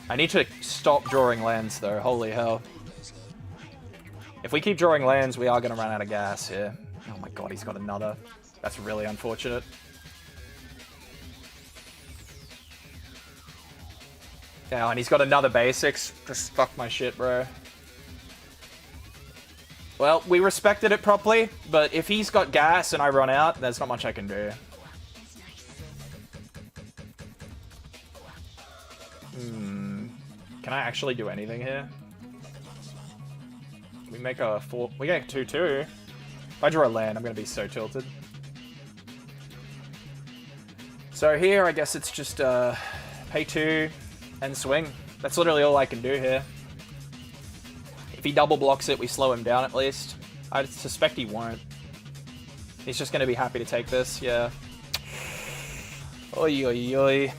I need to stop drawing lands, though. Holy hell. If we keep drawing lands, we are going to run out of gas here. Oh my god, he's got another. That's really unfortunate. Yeah, and he's got another basics. Just fuck my shit, bro. Well, we respected it properly, but if he's got gas and I run out, there's not much I can do. Can I actually do anything here? We make a 4... We get a 2-2. If I draw a land, I'm going to be so tilted. So here, I guess it's just pay 2 and swing. That's literally all I can do here. If he double blocks it, we slow him down at least. I suspect he won't. He's just going to be happy to take this, yeah. Oi, oi, oi.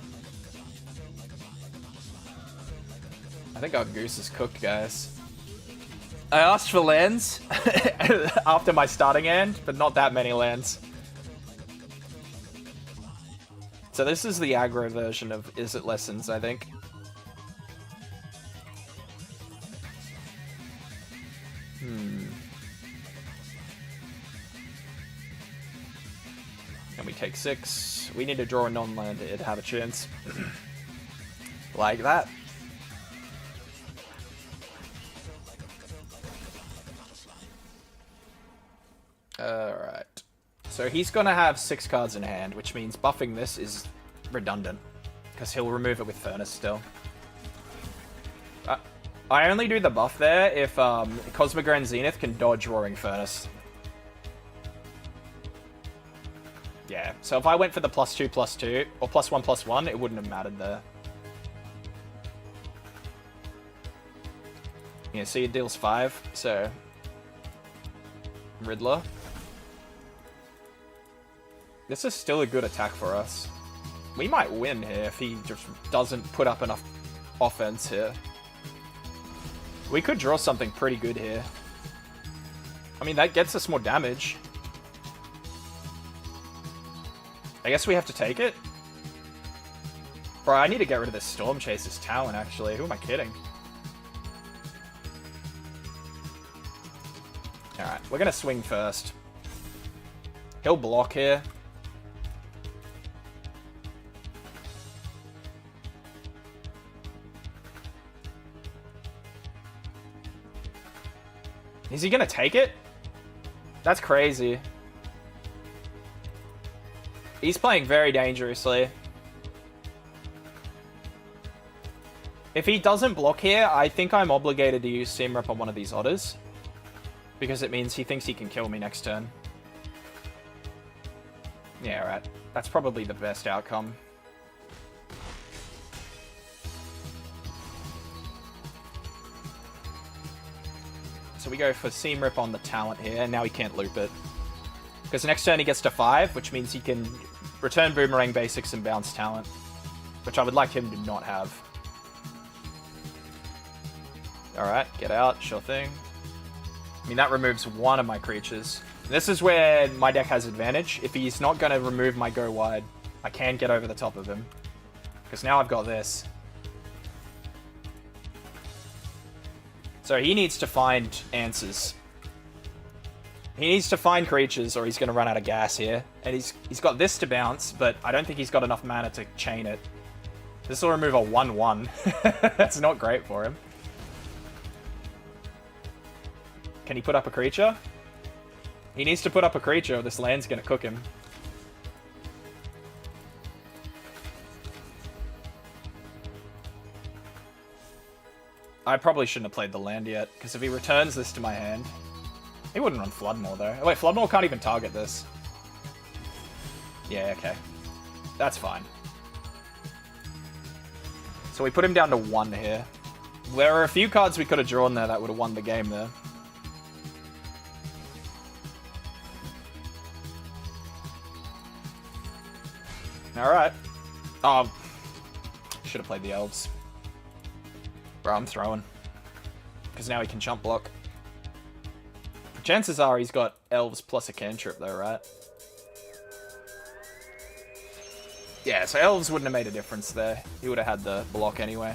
I think our goose is cooked, guys. I asked for lands after my starting hand, but not that many lands. So this is the aggro version of Is It Lessons, I think. And we take 6. We need to draw a non-land to have a chance. Like that. Alright. So he's gonna have 6 cards in hand, which means buffing this is redundant. Because he'll remove it with Furnace still. I only do the buff there if Cosmic Grand Zenith can dodge Roaring Furnace. Yeah, so if I went for the +2/+2, or +1/+1, it wouldn't have mattered there. Yeah, see, it deals 5, so... Riddler. This is still a good attack for us. We might win here if he just doesn't put up enough offense here. We could draw something pretty good here. I mean, that gets us more damage. I guess we have to take it? Bro, I need to get rid of this Storm Chaser's talent, actually. Who am I kidding? Alright, we're gonna swing first. He'll block here. Is he gonna take it? That's crazy. He's playing very dangerously. If he doesn't block here, I think I'm obligated to use Seam Rip on one of these otters. Because it means he thinks he can kill me next turn. Yeah, right. That's probably the best outcome. So we go for Seam Rip on the talent here, and now he can't loop it. Because next turn he gets to 5, which means he can return Boomerang Basics and bounce talent. Which I would like him to not have. Alright, get out, sure thing. I mean, that removes one of my creatures. This is where my deck has advantage. If he's not going to remove my go wide, I can get over the top of him. Because now I've got this. So he needs to find answers. He needs to find creatures or he's going to run out of gas here. And he's got this to bounce, but I don't think he's got enough mana to chain it. This will remove a 1/1. That's not great for him. Can he put up a creature? He needs to put up a creature or this land's going to cook him. I probably shouldn't have played the land yet, because if he returns this to my hand... He wouldn't run Floodmore, though. Oh, wait, Floodmore can't even target this. Yeah, okay. That's fine. So we put him down to 1 here. There are a few cards we could have drawn there that would have won the game there. Alright. Oh, should have played the elves. Bro, I'm throwing. Because now he can jump block. Chances are he's got elves plus a cantrip though, right? Yeah, so elves wouldn't have made a difference there. He would have had the block anyway.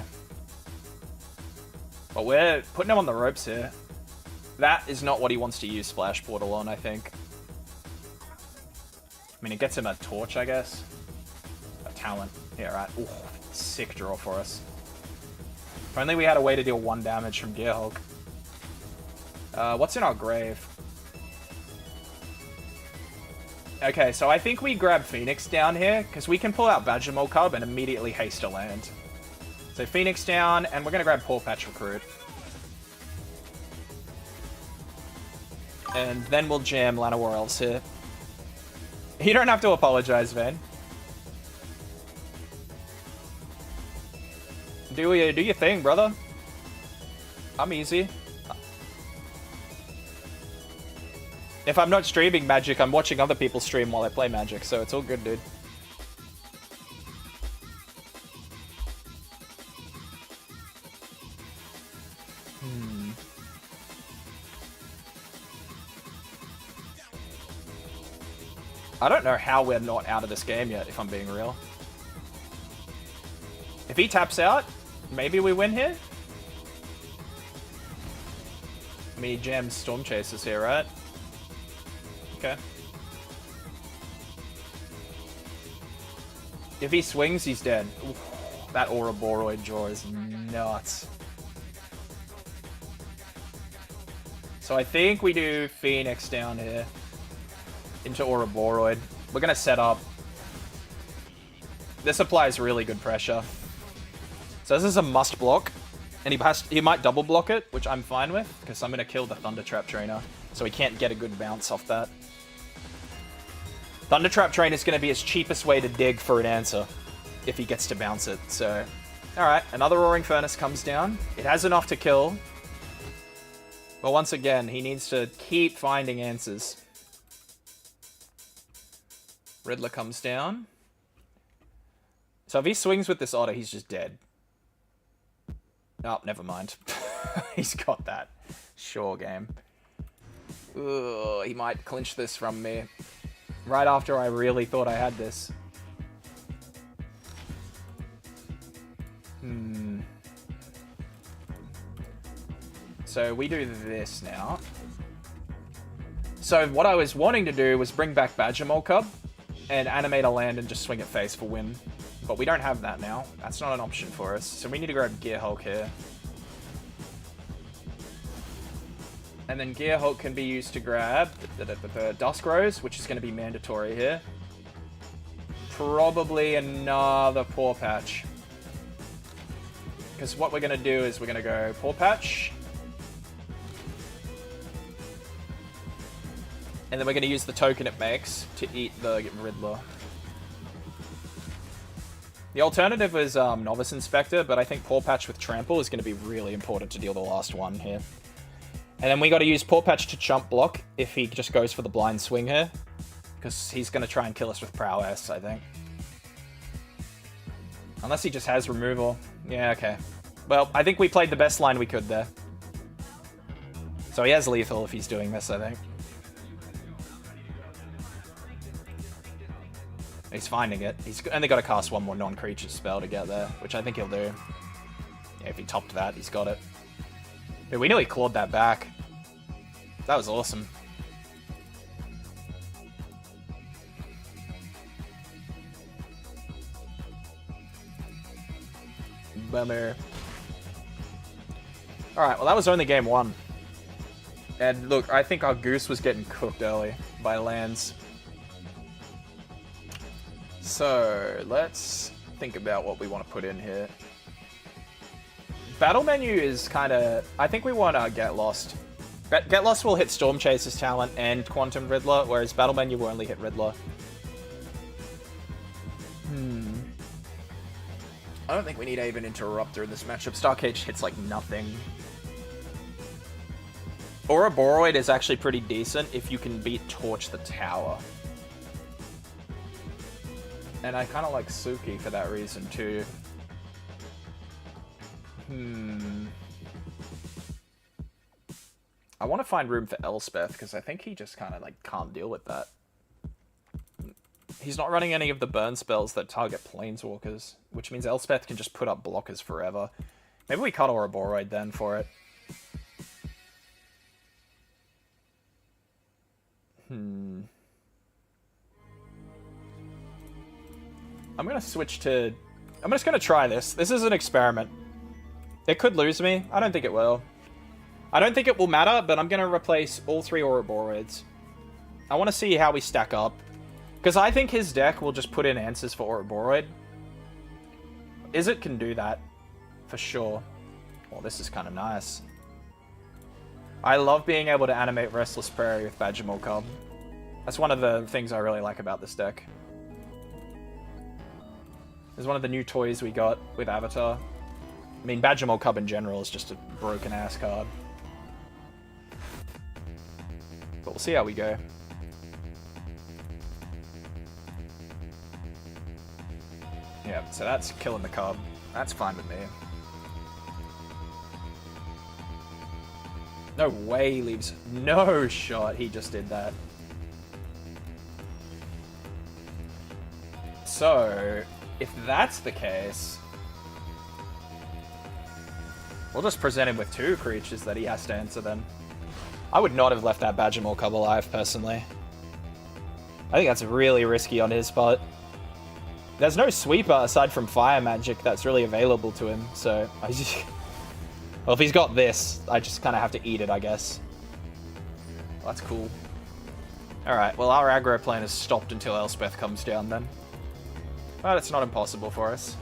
But we're putting him on the ropes here. That is not what he wants to use Splash Portal on, I think. I mean, it gets him a torch, I guess. A talent. Yeah, right. Ooh, sick draw for us. If only we had a way to deal 1 damage from Gearhulk. What's in our grave? Okay, so I think we grab Phoenix down here, because we can pull out Badgermole Cub and immediately haste a land. So Phoenix down, and we're going to grab Paw Patch Recruit. And then we'll jam Llanowar Elves here. You don't have to apologize, Vayne. Do your thing, brother. I'm easy. If I'm not streaming Magic, I'm watching other people stream while I play Magic, so it's all good, dude. I don't know how we're not out of this game yet, if I'm being real. If he taps out, maybe we win here? I mean, he jams Storm Chasers here, right? Okay. If he swings, he's dead. Ooh, that Ouroboros draw is nuts. So I think we do Phoenix down here into Ouroboros. We're going to set up. This applies really good pressure. So this is a must block. And he might double block it, which I'm fine with, because I'm going to kill the Thunder Trap Trainer. So he can't get a good bounce off that. Thunder Trap Trainer is going to be his cheapest way to dig for an answer, if he gets to bounce it. So, alright, another Roaring Furnace comes down. It has enough to kill. But once again, he needs to keep finding answers. Riddler comes down. So if he swings with this Otter, he's just dead. Oh, never mind. He's got that. Sure game. Ugh, he might clinch this from me. Right after I really thought I had this. So we do this now. So what I was wanting to do was bring back Badgermole Cub and animate a land and just swing it face for win. But we don't have that now. That's not an option for us. So we need to grab Gearhulk here. And then Gearhulk can be used to grab Dusk Rose, which is going to be mandatory here. Probably another Paw Patch. Because what we're going to do is we're going to go Paw Patch. And then we're going to use the token it makes to eat the Riddler. The alternative is Novice Inspector, but I think Paw Patch with Trample is going to be really important to deal the last one here. And then we got to use Paw Patch to chump block if he just goes for the blind swing here. Because he's going to try and kill us with Prowess, I think. Unless he just has removal. Yeah, okay. Well, I think we played the best line we could there. So he has lethal if he's doing this, I think. He's finding it. He's only got to cast one more non-creature spell to get there, which I think he'll do. Yeah, if he topped that, he's got it. Dude, we nearly clawed that back. That was awesome. Bummer. Alright, well that was only game 1. And look, I think our goose was getting cooked early by lands. So, let's think about what we want to put in here. Battle menu is kind of... I think we want to Get Lost. Get Lost will hit Storm Chaser's talent and Quantum Riddler, whereas Battle menu will only hit Riddler. I don't think we need Aven Interrupter in this matchup. Starcage hits like nothing. Ouroboros is actually pretty decent if you can beat Torch the Tower. And I kind of like Suki for that reason too. I want to find room for Elspeth because I think he just kind of like can't deal with that. He's not running any of the burn spells that target Planeswalkers, which means Elspeth can just put up blockers forever. Maybe we cut Ouroboros then for it. I'm gonna switch to... I'm just gonna try this. This is an experiment. It could lose me. I don't think it will. I don't think it will matter, but I'm gonna replace all 3 Ouroboros. I want to see how we stack up. Because I think his deck will just put in answers for Ouroboros. Izzet can do that. For sure. Well, this is kind of nice. I love being able to animate Restless Prairie with Badgermore Cub. That's one of the things I really like about this deck. It's one of the new toys we got with Avatar. I mean, Badgermore Cub in general is just a broken-ass card. But we'll see how we go. Yeah, so that's killing the Cub. That's fine with me. No way he leaves. No shot. He just did that. So, if that's the case, we'll just present him with 2 creatures that he has to answer then. I would not have left that Badgermore Cub alive, personally. I think that's really risky on his part. There's no sweeper aside from Fire Magic that's really available to him, so I just... Well, if he's got this, I just kind of have to eat it, I guess. Well, that's cool. Alright, well, our aggro plan is stopped until Elspeth comes down then. But it's not impossible for us.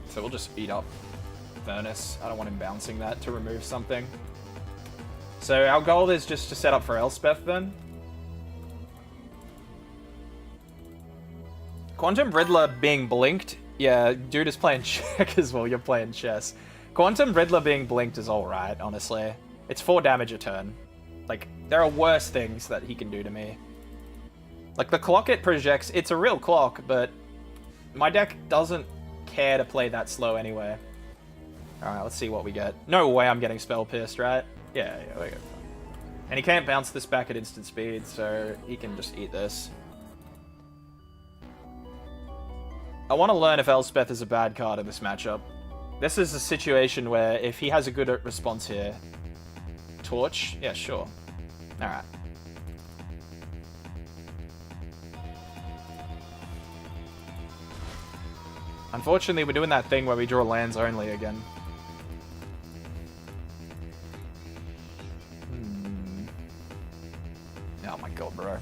So we'll just eat up Furnace. I don't want him bouncing that to remove something. So our goal is just to set up for Elspeth then. Quantum Riddler being blinked. Yeah, dude is playing checkers while you're playing chess. Quantum Riddler being blinked is alright, honestly. It's 4 damage a turn. Like, there are worse things that he can do to me. Like, the clock it projects, it's a real clock, but my deck doesn't care to play that slow anyway. Alright, let's see what we get. No way I'm getting Spell Pierced, right? Yeah, we go. And he can't bounce this back at instant speed, so he can just eat this. I want to learn if Elspeth is a bad card in this matchup. This is a situation where if he has a good response here... Torch? Yeah, sure. Alright. Unfortunately, we're doing that thing where we draw lands only again. Oh my god, bro.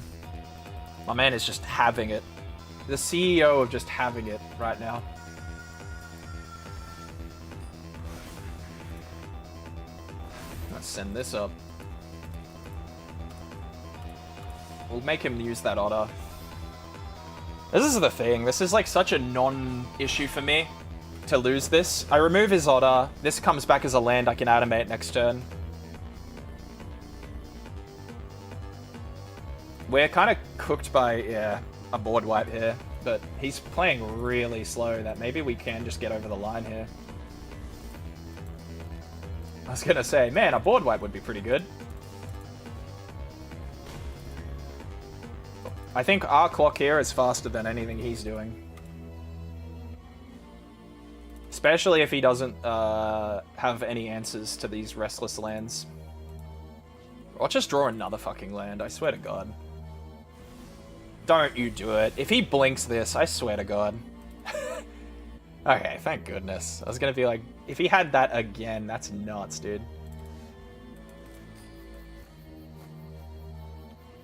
My man is just having it. The CEO of just having it right now. Let's send this up. We'll make him use that Otter. This is the thing. This is like such a non-issue for me to lose this. I remove his Otter. This comes back as a land I can animate next turn. We're kind of cooked by, yeah, a board wipe here. But he's playing really slow that maybe we can just get over the line here. I was gonna say, man, a board wipe would be pretty good. I think our clock here is faster than anything he's doing. Especially if he doesn't have any answers to these restless lands. Watch us draw another fucking land, I swear to God. Don't you do it. If he blinks this, I swear to God. Okay, thank goodness. I was gonna be like, if he had that again, that's nuts, dude.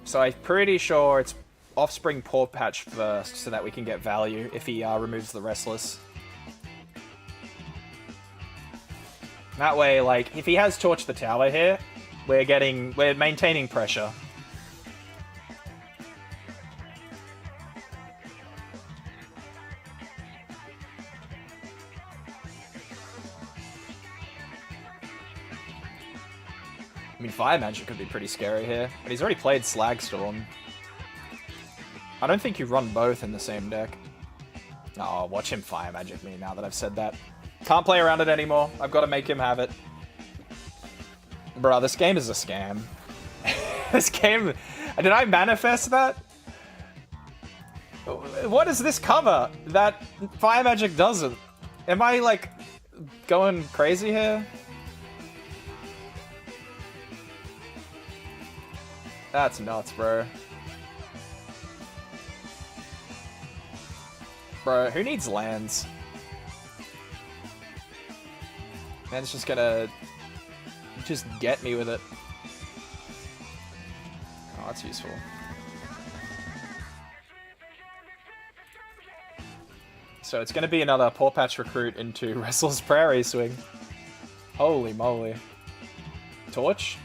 So I'm pretty sure it's Offspring Paw Patch first so that we can get value if he removes the Restless. That way, like, if he has Torch the Tower here, we're maintaining pressure. I mean, Fire Magic could be pretty scary here, but he's already played Slagstorm. I don't think you run both in the same deck. Oh, watch him Fire Magic me now that I've said that. Can't play around it anymore. I've got to make him have it. Bruh, this game is a scam. This game... Did I manifest that? What is this cover that Fire Magic doesn't? Am I, like, going crazy here? That's nuts, bro. Bro, who needs lands? Man's just gonna... just get me with it. Oh, that's useful. So it's gonna be another Paw Patch recruit into Restless Prairie swing. Holy moly. Torch?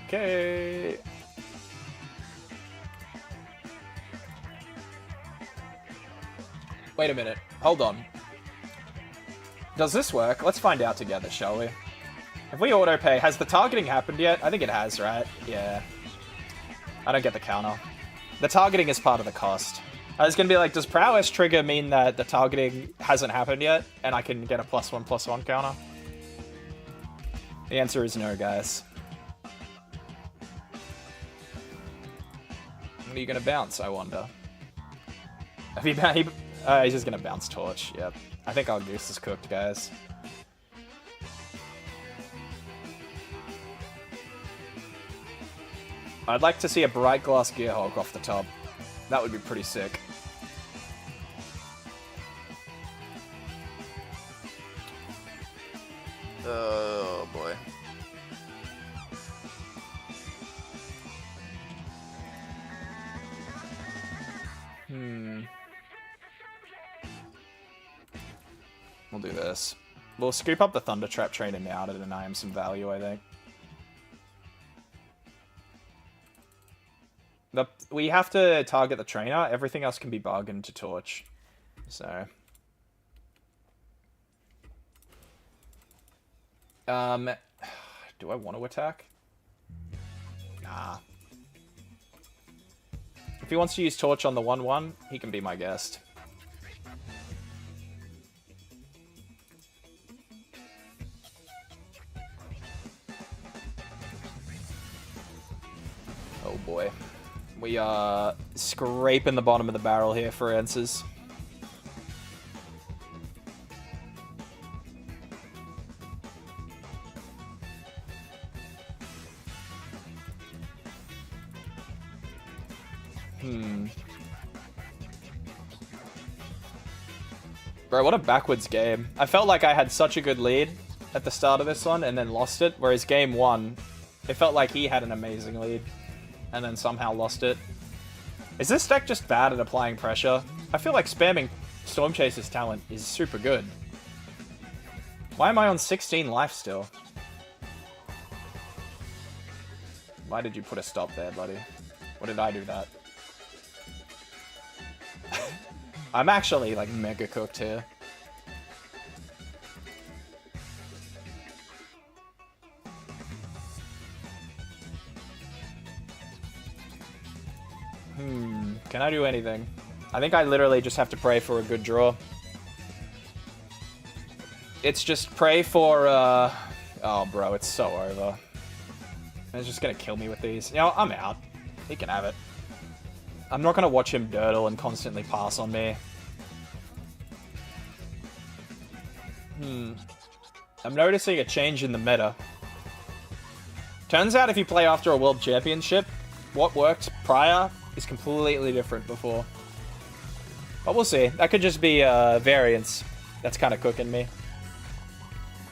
Okay. Wait a minute. Hold on. Does this work? Let's find out together, shall we? If we auto-pay, has the targeting happened yet? I think it has, right? Yeah. I don't get the counter. The targeting is part of the cost. I was gonna be like, does Prowess trigger mean that the targeting hasn't happened yet, and I can get a +1/+1 counter? The answer is no, guys. When are you gonna bounce, I wonder? He's just gonna bounce Torch, yep. I think our goose is cooked, guys. I'd like to see a Bright Glass Gearhulk off the top. That would be pretty sick. Oh boy. We'll do this. We'll scoop up the Thunder Trap Trainer now to deny him some value, I think. We have to target the trainer. Everything else can be bargained to Torch. So... do I want to attack? Nah. If he wants to use Torch on the 1/1, he can be my guest. Oh boy. We are scraping the bottom of the barrel here for answers. Bro, what a backwards game. I felt like I had such a good lead at the start of this one and then lost it, whereas game 1, it felt like he had an amazing lead and then somehow lost it. Is this deck just bad at applying pressure? I feel like spamming Storm Chaser's talent is super good. Why am I on 16 life still? Why did you put a stop there, buddy? What did I do that? I'm actually, like, mega cooked here. Can I do anything? I think I literally just have to pray for a good draw. It's just pray for, oh, bro, it's so over. It's just gonna kill me with these. You know, I'm out. He can have it. I'm not gonna watch him dirtle and constantly pass on me. I'm noticing a change in the meta. Turns out if you play after a world championship, what worked prior is completely different before. But we'll see. That could just be variance that's kind of cooking me.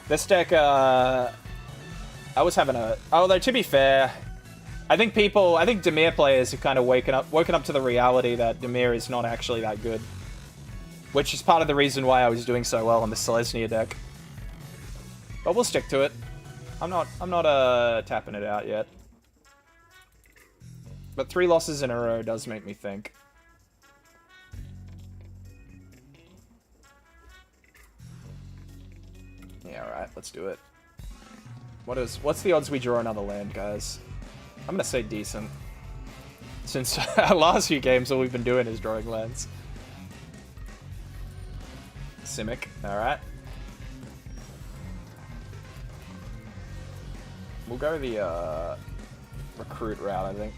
This deck, I was having a... Although, to be fair, I think Dimir players have kind of woken up to the reality that Dimir is not actually that good. Which is part of the reason why I was doing so well on the Selesnya deck. But we'll stick to it. I'm not tapping it out yet. But 3 losses in a row does make me think. Yeah, alright, let's do it. What's the odds we draw another land, guys? I'm gonna say decent. Since our last few games, all we've been doing is drawing lands. Simic, alright. We'll go the recruit route, I think.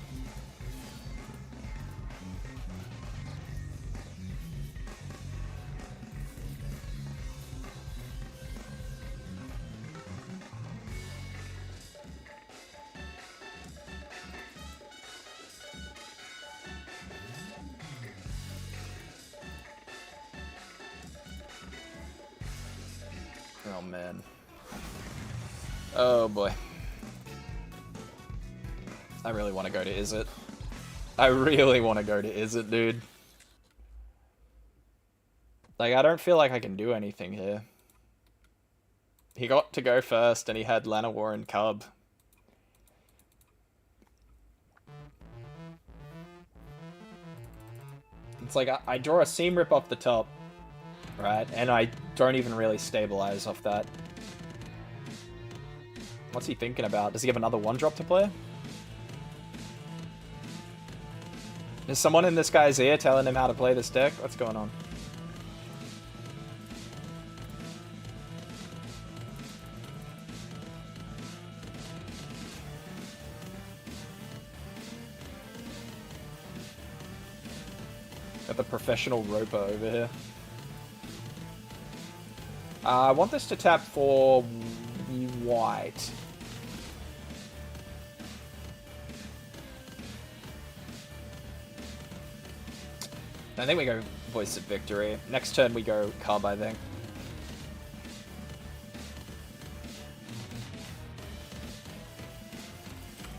Oh man. Oh boy. I really want to go to Izzet. I really want to go to Izzet, dude. Like, I don't feel like I can do anything here. He got to go first, and he had Llanowar and Cub. It's like, I draw a Seam Rip off the top, right? And I don't even really stabilize off that. What's he thinking about? Does he have another 1-drop to play? Is someone in this guy's ear telling him how to play this deck? What's going on? Got the professional roper over here. I want this to tap for white. I think we go Voice of Victory. Next turn we go Cub, I think.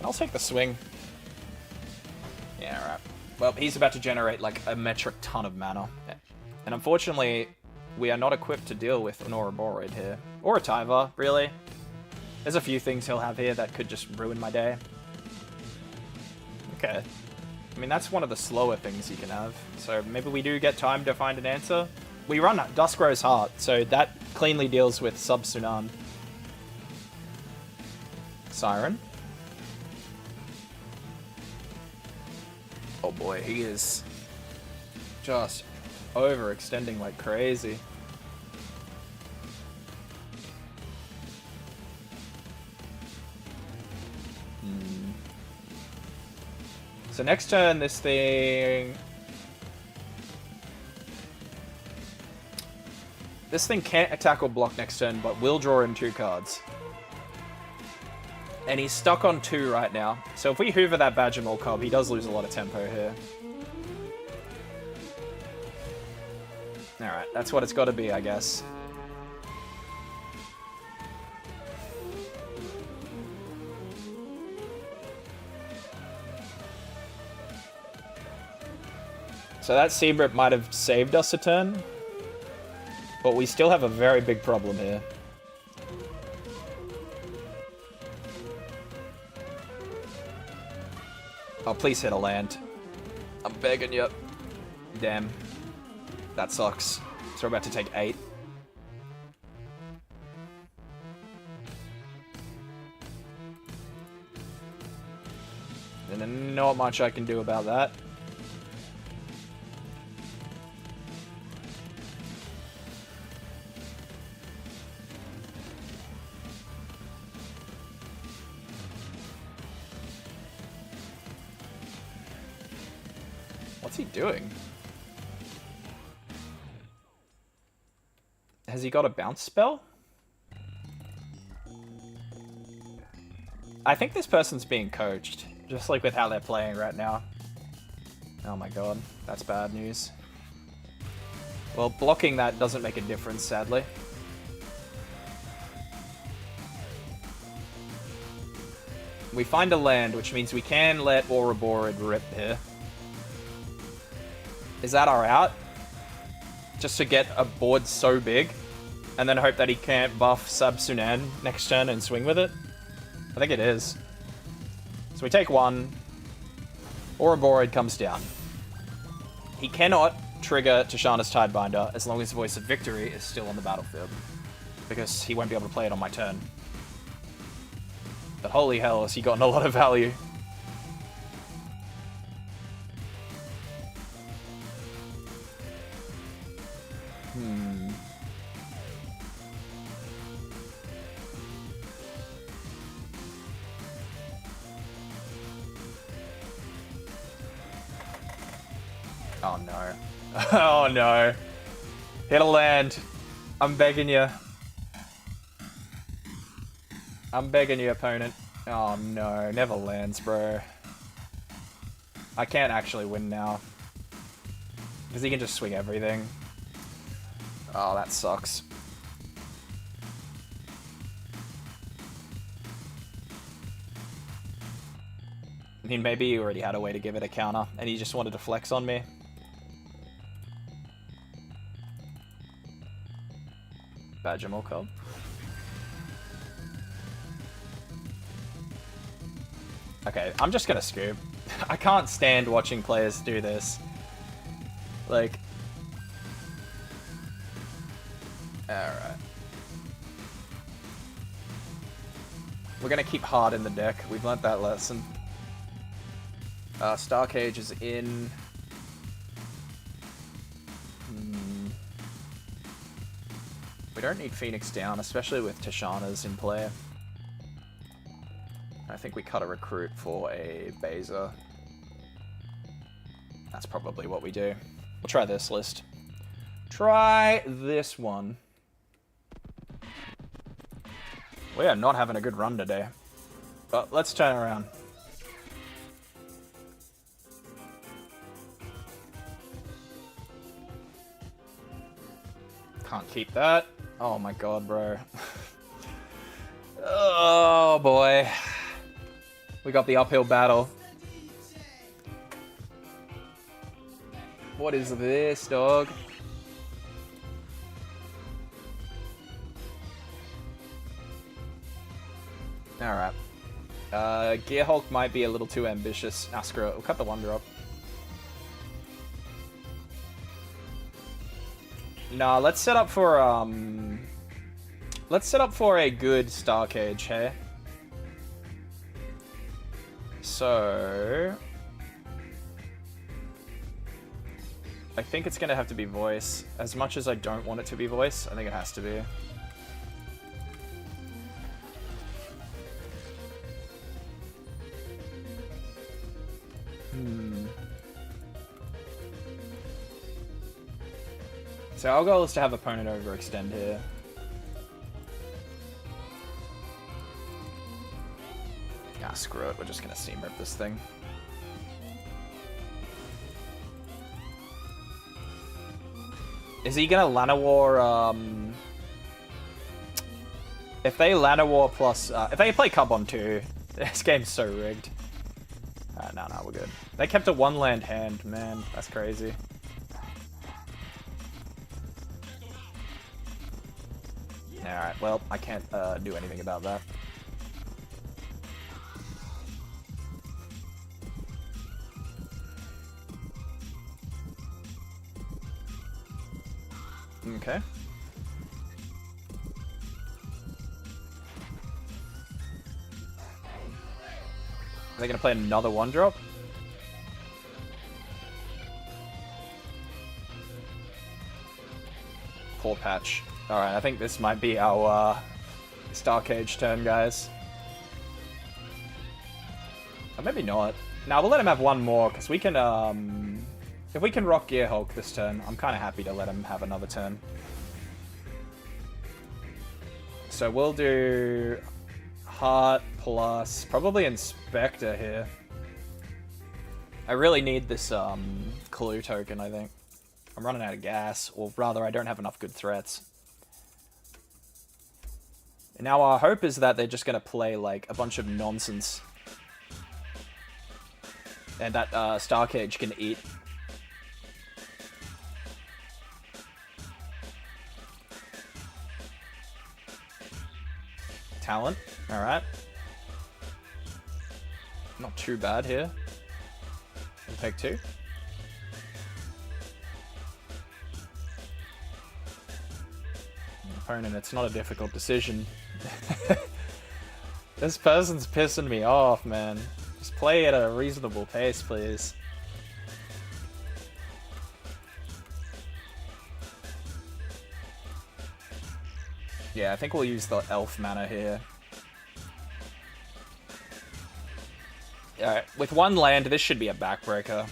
I'll take the swing. Yeah, alright. Well, he's about to generate like a metric ton of mana. And unfortunately, we are not equipped to deal with an Ouroboros here. Or a Tyvar, really. There's a few things he'll have here that could just ruin my day. Okay. I mean, that's one of the slower things you can have. So maybe we do get time to find an answer. We run Duskrow's Heart, so that cleanly deals with Sub-Sunan. Siren. Oh boy, he is just overextending like crazy. So next turn, this thing can't attack or block next turn, but will draw in 2 cards. And he's stuck on 2 right now. So if we hoover that Badger Maul Cob, he does lose a lot of tempo here. Alright, that's what it's got to be, I guess. So that Seam Rip might have saved us a turn, but we still have a very big problem here. Oh, please hit a land. I'm begging you. Damn. That sucks. So we're about to take 8. And then not much I can do about that. What's he doing? Has he got a bounce spell? I think this person's being coached, just like with how they're playing right now. Oh my god, that's bad news. Well, blocking that doesn't make a difference, sadly. We find a land, which means we can let Ouroboros rip here. Is that our out? Just to get a board so big, and then hope that he can't buff Sub-Sunan next turn and swing with it? I think it is. So we take one. Ouroboros comes down. He cannot trigger Tishana's Tidebinder as long as Voice of Victory is still on the battlefield, because he won't be able to play it on my turn. But holy hell, has he gotten a lot of value. Oh no. Oh no. Hit a land. I'm begging you. I'm begging you, opponent. Oh no, never lands, bro. I can't actually win now. Because he can just swing everything. Oh, that sucks. I mean, maybe he already had a way to give it a counter, and he just wanted to flex on me. Badger more cold. Okay, I'm just gonna scoop. I can't stand watching players do this. Like... Alright. We're gonna keep hard in the deck. We've learnt that lesson. Star Cage is in. We don't need Phoenix down, especially with Tishana's in play. I think we cut a recruit for a Baser. That's probably what we do. We'll try this list. Try this one. We are not having a good run today. But let's turn around. Can't keep that. Oh my god, bro. Oh boy. We got the uphill battle. What is this, dog? Alright. Gearhulk might be a little too ambitious. Ah, screw it. We'll cut the one drop. Nah, let's set up for, let's set up for a good Star Cage, hey? So... I think it's gonna have to be voice. As much as I don't want it to be voice, I think it has to be. So our goal is to have opponent overextend here. Ah, screw it. We're just gonna seam rip this thing. Is he gonna Llanowar, if they Llanowar plus, if they play Carbon 2, this game's so rigged. No, we're good. They kept a one-land hand, man. That's crazy. Alright, well, I can't do anything about that. Okay. Are they gonna play another one drop? Poor patch. Alright, I think this might be our Star Cage turn, guys. Or maybe not. Now we'll let him have one more, because we can, if we can rock Gearhulk this turn, I'm kind of happy to let him have another turn. So we'll do Heart plus probably Inspector here. I really need this Clue token, I think. I'm running out of gas, or rather I don't have enough good threats. Now our hope is that they're just going to play like a bunch of nonsense And that Star Cage can eat. Talent. Alright. Not too bad here. We'll take 2. Opponent, it's not a difficult decision. This person's pissing me off, man. Just play at a reasonable pace, please. Yeah, I think we'll use the elf mana here. Alright, with 1 land, this should be a backbreaker.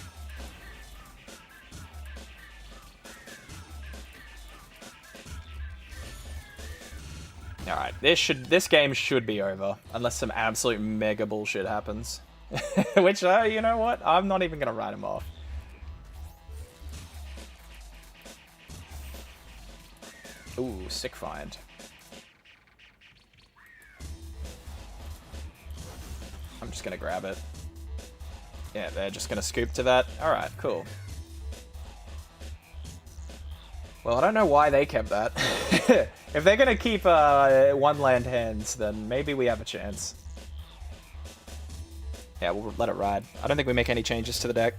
Alright, this game should be over. Unless some absolute mega bullshit happens. Which, you know what? I'm not even gonna write him off. Ooh, sick find. I'm just gonna grab it. Yeah, they're just gonna scoop to that. Alright, cool. Well, I don't know why they kept that. If they're gonna keep 1 land hands, then maybe we have a chance. Yeah, we'll let it ride. I don't think we make any changes to the deck.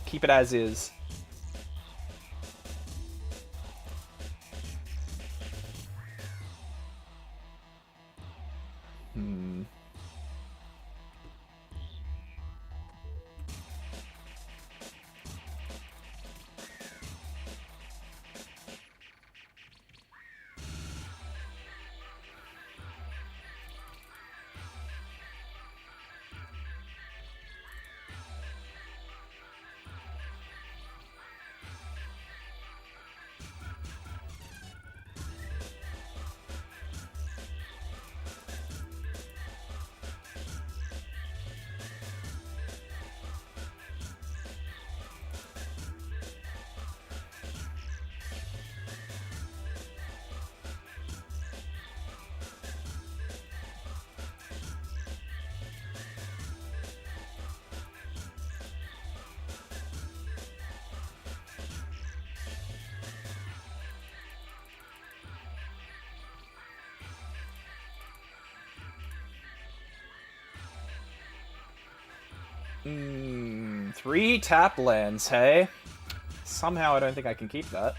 Keep it as is. Three tap lands, hey? Somehow I don't think I can keep that.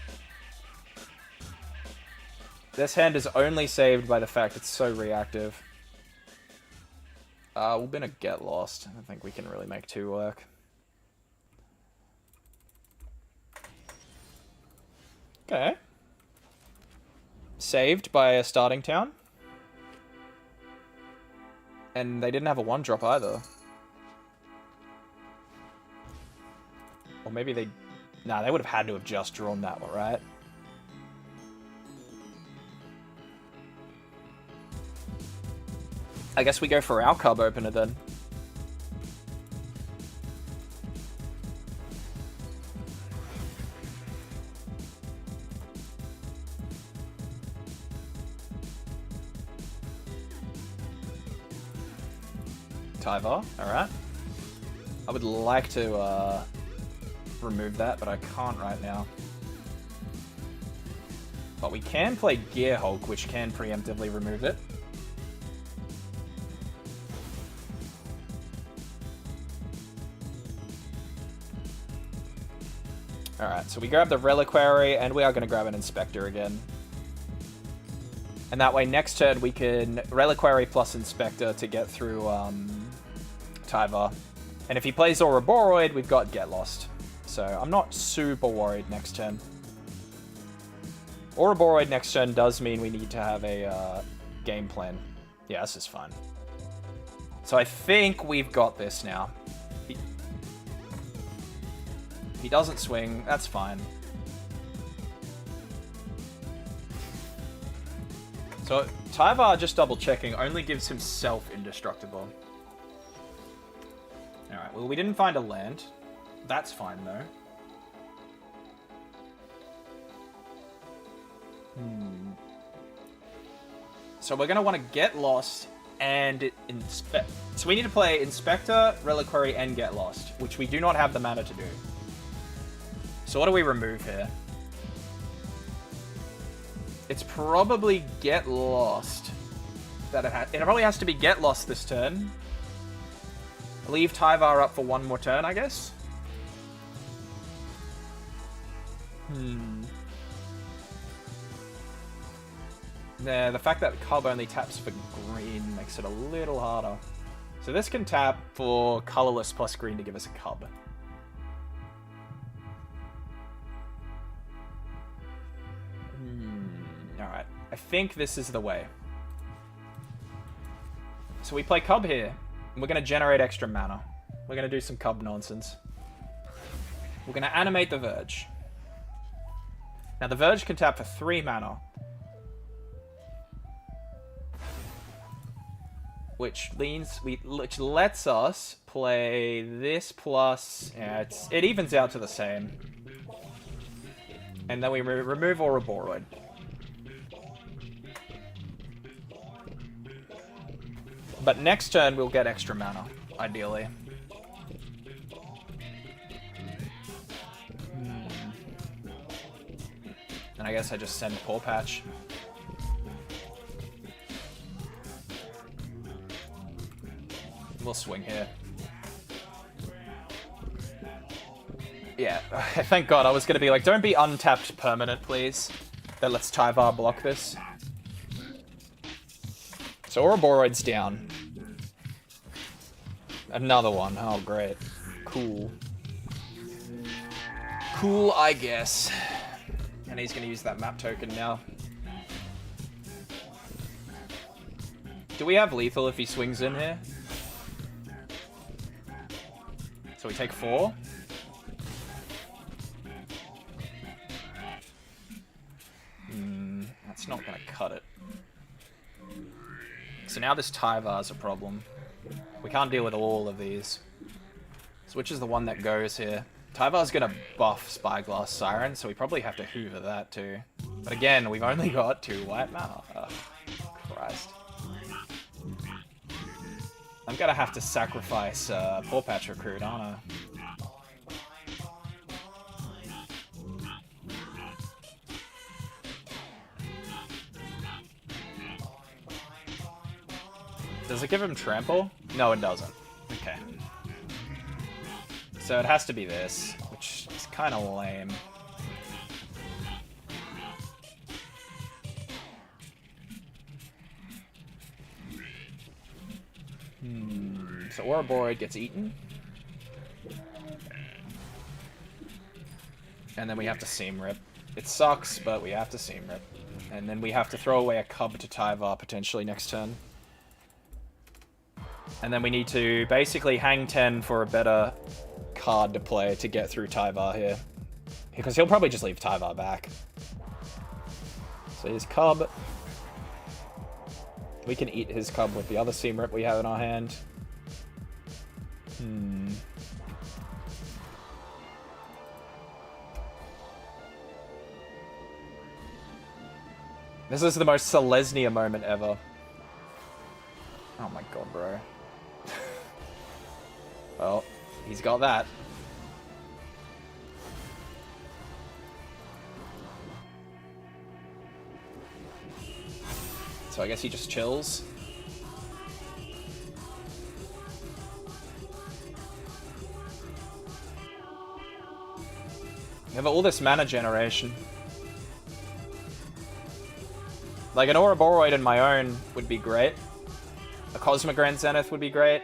This hand is only saved by the fact it's so reactive. We're gonna get lost. I don't think we can really make 2 work. Okay. Saved by a starting town. And they didn't have a 1-drop either. Or maybe they... Nah, they would have had to have just drawn that one, right? I guess we go for our cub opener then. Tyvar, alright. I would like to remove that, but I can't right now. But we can play Gear Hulk, which can preemptively remove it. Alright, so we grab the Reliquary, and we are going to grab an Inspector again. And that way, next turn, we can Reliquary plus Inspector to get through Tyvar. And if he plays Ouroboros, we've got Get Lost. So I'm not super worried next turn. Ouroboros next turn does mean we need to have a game plan. Yeah, this is fine. So I think we've got this now. He doesn't swing, that's fine. So Tyvar, just double checking, only gives himself indestructible. Alright, well we didn't find a land. That's fine though. So we're going to want to get lost and so we need to play Inspector, Reliquary, and Get Lost, which we do not have the mana to do. So what do we remove here? It's probably Get Lost. It probably has to be Get Lost this turn. Leave Tyvar up for one more turn, I guess. Yeah, the fact that Cub only taps for green makes it a little harder. So this can tap for colorless plus green to give us a Cub. Alright, I think this is the way. So we play Cub here, and we're going to generate extra mana. We're going to do some Cub nonsense. We're going to animate the Verge. Now the Verge can tap for 3 mana. Which lets us play this plus... Yeah, it evens out to the same. And then we remove Ouroboros. But next turn we'll get extra mana, ideally. And I guess I just send Paw Patch. We'll swing here. Yeah, thank God. I was going to be like, don't be untapped permanent, please. That lets Tyvar block this. So Ouroboros down. Another one. Oh, great. Cool. Cool, I guess. And he's going to use that map token now. Do we have lethal if he swings in here? So we take 4. That's not going to cut it. So now this Tyvar's a problem. We can't deal with all of these. So which is the one that goes here? Tyvar's going to buff Spyglass Siren, so we probably have to hoover that too. But again, we've only got 2 white mana. Oh, Christ. I'm going to have to sacrifice Paw Patch Recruit, aren't I? Does it give him Trample? No, it doesn't. Okay. So it has to be this, which is kind of lame. So Ouroboros gets eaten. And then we have to Seam Rip. It sucks, but we have to Seam Rip. And then we have to throw away a Cub to Tyvar potentially next turn. And then we need to basically hang 10 for a better card to play to get through Tyvar here. Because he'll probably just leave Tyvar back. So here's Cub. We can eat his Cub with the other Seam Rip we have in our hand. This is the most Selesnya moment ever. Oh my god, bro. Well, he's got that. So I guess he just chills. We have all this mana generation. Like an Ouroboros in my own would be great. A Cosmogrand Zenith would be great.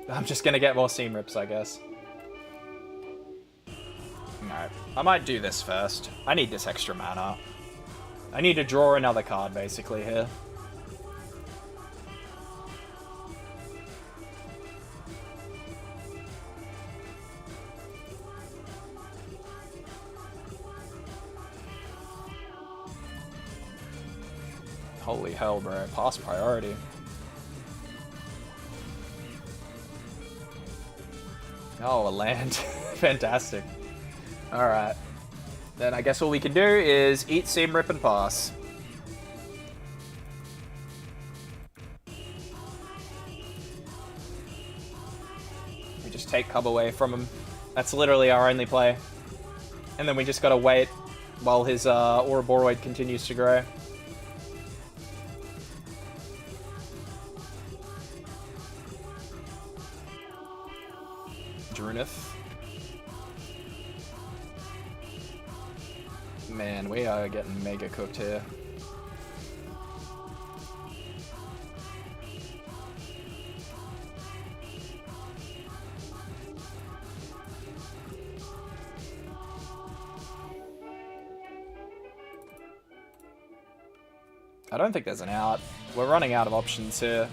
I'm just gonna get more Seam Rips, I guess. No, I might do this first. I need this extra mana. I need to draw another card, basically, here. Holy hell, bro. Pass priority. Oh, a land. Fantastic. Alright. Then I guess all we can do is eat, Seam Rip, and pass. take cover away from him. That's literally our only play. And then we just gotta wait while his Ouroboros continues to grow. Drunith. Man, we are getting mega cooked here. I don't think there's an out. We're running out of options here.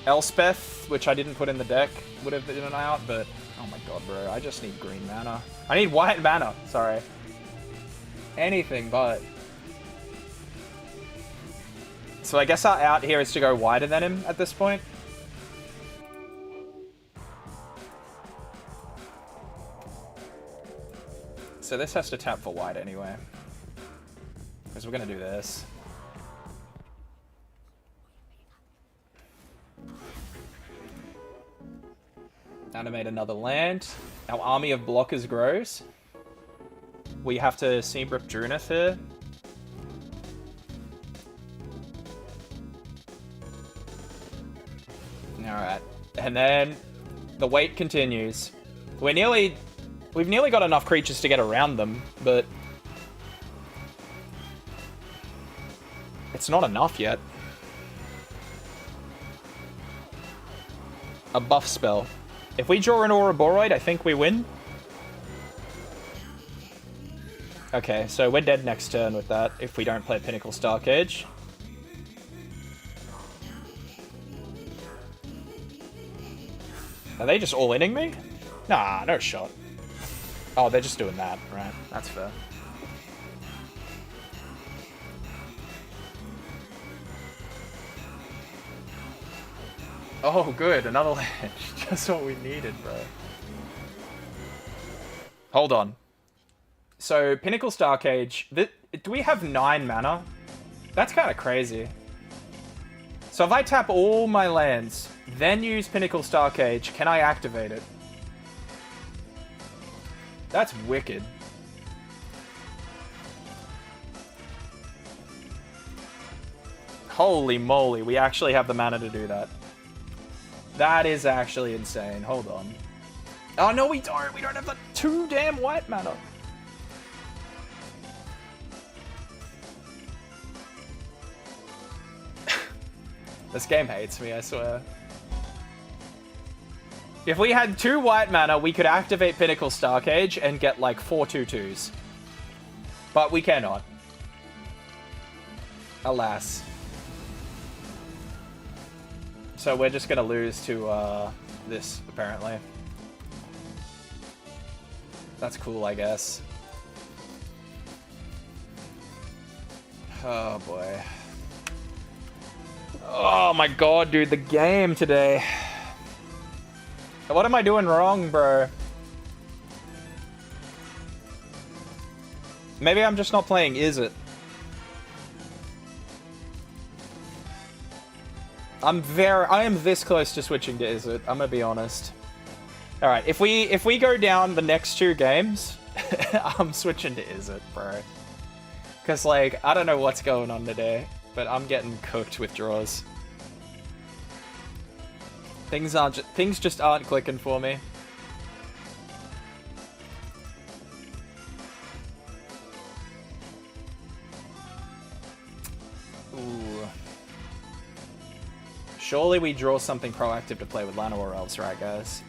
Elspeth, which I didn't put in the deck, would have been an out, but oh my god, bro, I just need green mana. I need white mana, sorry. Anything but. So I guess our out here is to go wider than him at this point. So this has to tap for white anyway. Because we're going to do this. Animate another land. Our army of blockers grows. We have to Seabrip Drunith here. Alright. And then the wait continues. We've nearly got enough creatures to get around them, but it's not enough yet. A buff spell. If we draw an Ouroboros, I think we win. Okay, so we're dead next turn with that if we don't play Pinnacle Starcage. Are they just all-inning me? Nah, no shot. Oh, they're just doing that, right? That's fair. Oh, good, another land. Just what we needed, bro. Hold on. So, Pinnacle Starcage, do we have 9 mana? That's kind of crazy. So if I tap all my lands, then use Pinnacle Starcage, can I activate it? That's wicked. Holy moly, we actually have the mana to do that. That is actually insane. Hold on. Oh, no, we don't. We don't have the 2 damn white mana. This game hates me, I swear. If we had 2 white mana, we could activate Pinnacle Starcage and get like 4 2/2s. But we cannot. Alas. So we're just gonna lose to this, apparently. That's cool, I guess. Oh boy. Oh my god, dude, the game today. What am I doing wrong, bro? Maybe I'm just not playing Is It? I am this close to switching to Is It, I'm gonna be honest. Alright, if we go down the next 2 games, I'm switching to Is It, bro. Cause like, I don't know what's going on today, but I'm getting cooked with draws. Things just aren't clicking for me. Ooh. Surely we draw something proactive to play with Llanowar Elves, right, guys?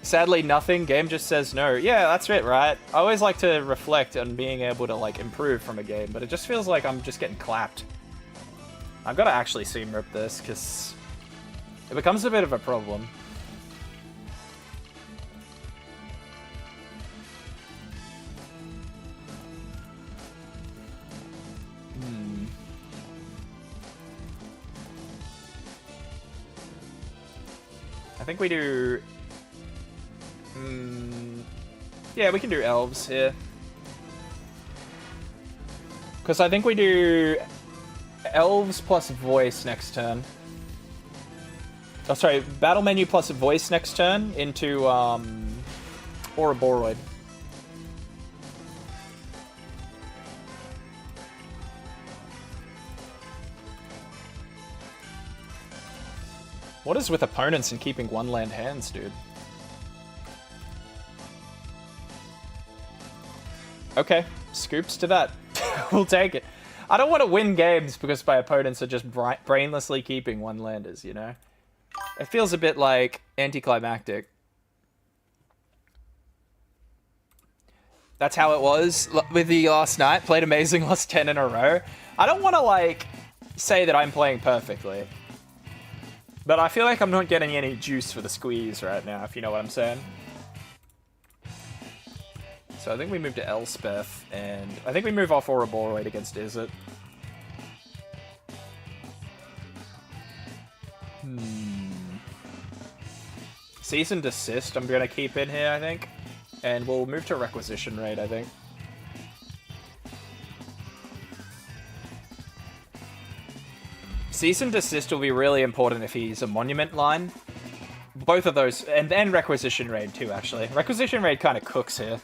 Sadly, nothing. Game just says no. Yeah, that's it, right? I always like to reflect on being able to, like, improve from a game, but it just feels like I'm just getting clapped. I've got to actually seam rip this, because it becomes a bit of a problem. I think we do... yeah, we can do elves here. Because I think we do elves plus voice next turn. Oh, sorry, battle menu plus voice next turn into Ouroboros. What is with opponents and keeping one land hands, dude? Okay, scoops to that. We'll take it. I don't want to win games because my opponents are just brainlessly keeping one landers, you know? It feels a bit like anticlimactic. That's how it was with the last night. Played amazing, lost 10 in a row. I don't want to, like, say that I'm playing perfectly. But I feel like I'm not getting any juice for the squeeze right now, if you know what I'm saying. So I think we move to Elspeth, and I think we move off Ouroboros against Izzet. Cease and Desist I'm going to keep in here, I think. And we'll move to Requisition Raid, I think. Cease and Desist will be really important if he's a Monument line. Both of those, and then Requisition Raid too, actually. Requisition Raid kind of cooks here.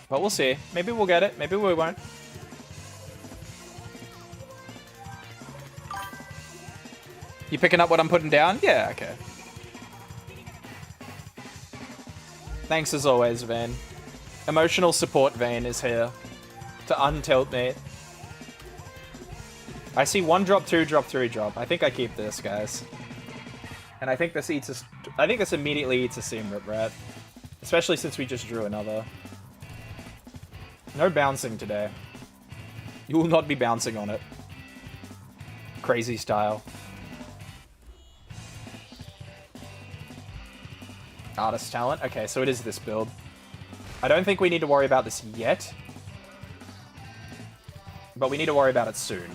But we'll see. Maybe we'll get it, maybe we won't. You picking up what I'm putting down? Yeah, okay. Thanks as always, Vane. Emotional support Vane is here to untilt me. I see 1 drop, 2 drop, 3 drop. I think I keep this, guys. And I think this eats a... I think this immediately eats a Seam Rip Rat. Especially since we just drew another. No bouncing today. You will not be bouncing on it. Crazy style. Artist talent. Okay, so it is this build. I don't think we need to worry about this yet. But we need to worry about it soon.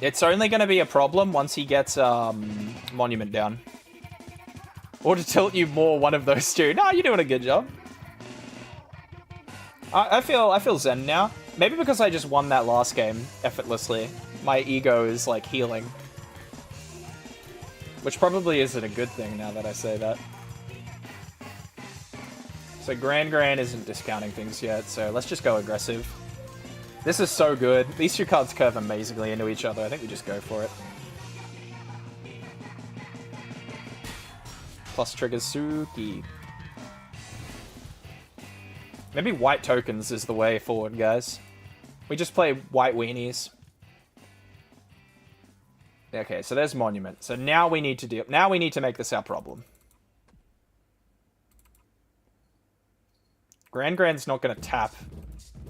It's only going to be a problem once he gets Monument down. Or to tilt you more one of those two. No, you're doing a good job. I feel zen now. Maybe because I just won that last game effortlessly. My ego is like healing. Which probably isn't a good thing now that I say that. So Grand isn't discounting things yet, so let's just go aggressive. This is so good. These two cards curve amazingly into each other. I think we just go for it. Plus triggers Suki. Maybe white tokens is the way forward, guys. We just play white weenies. Okay, so there's Monument. So now we need to deal. Now we need to make this our problem. Grand's not going to tap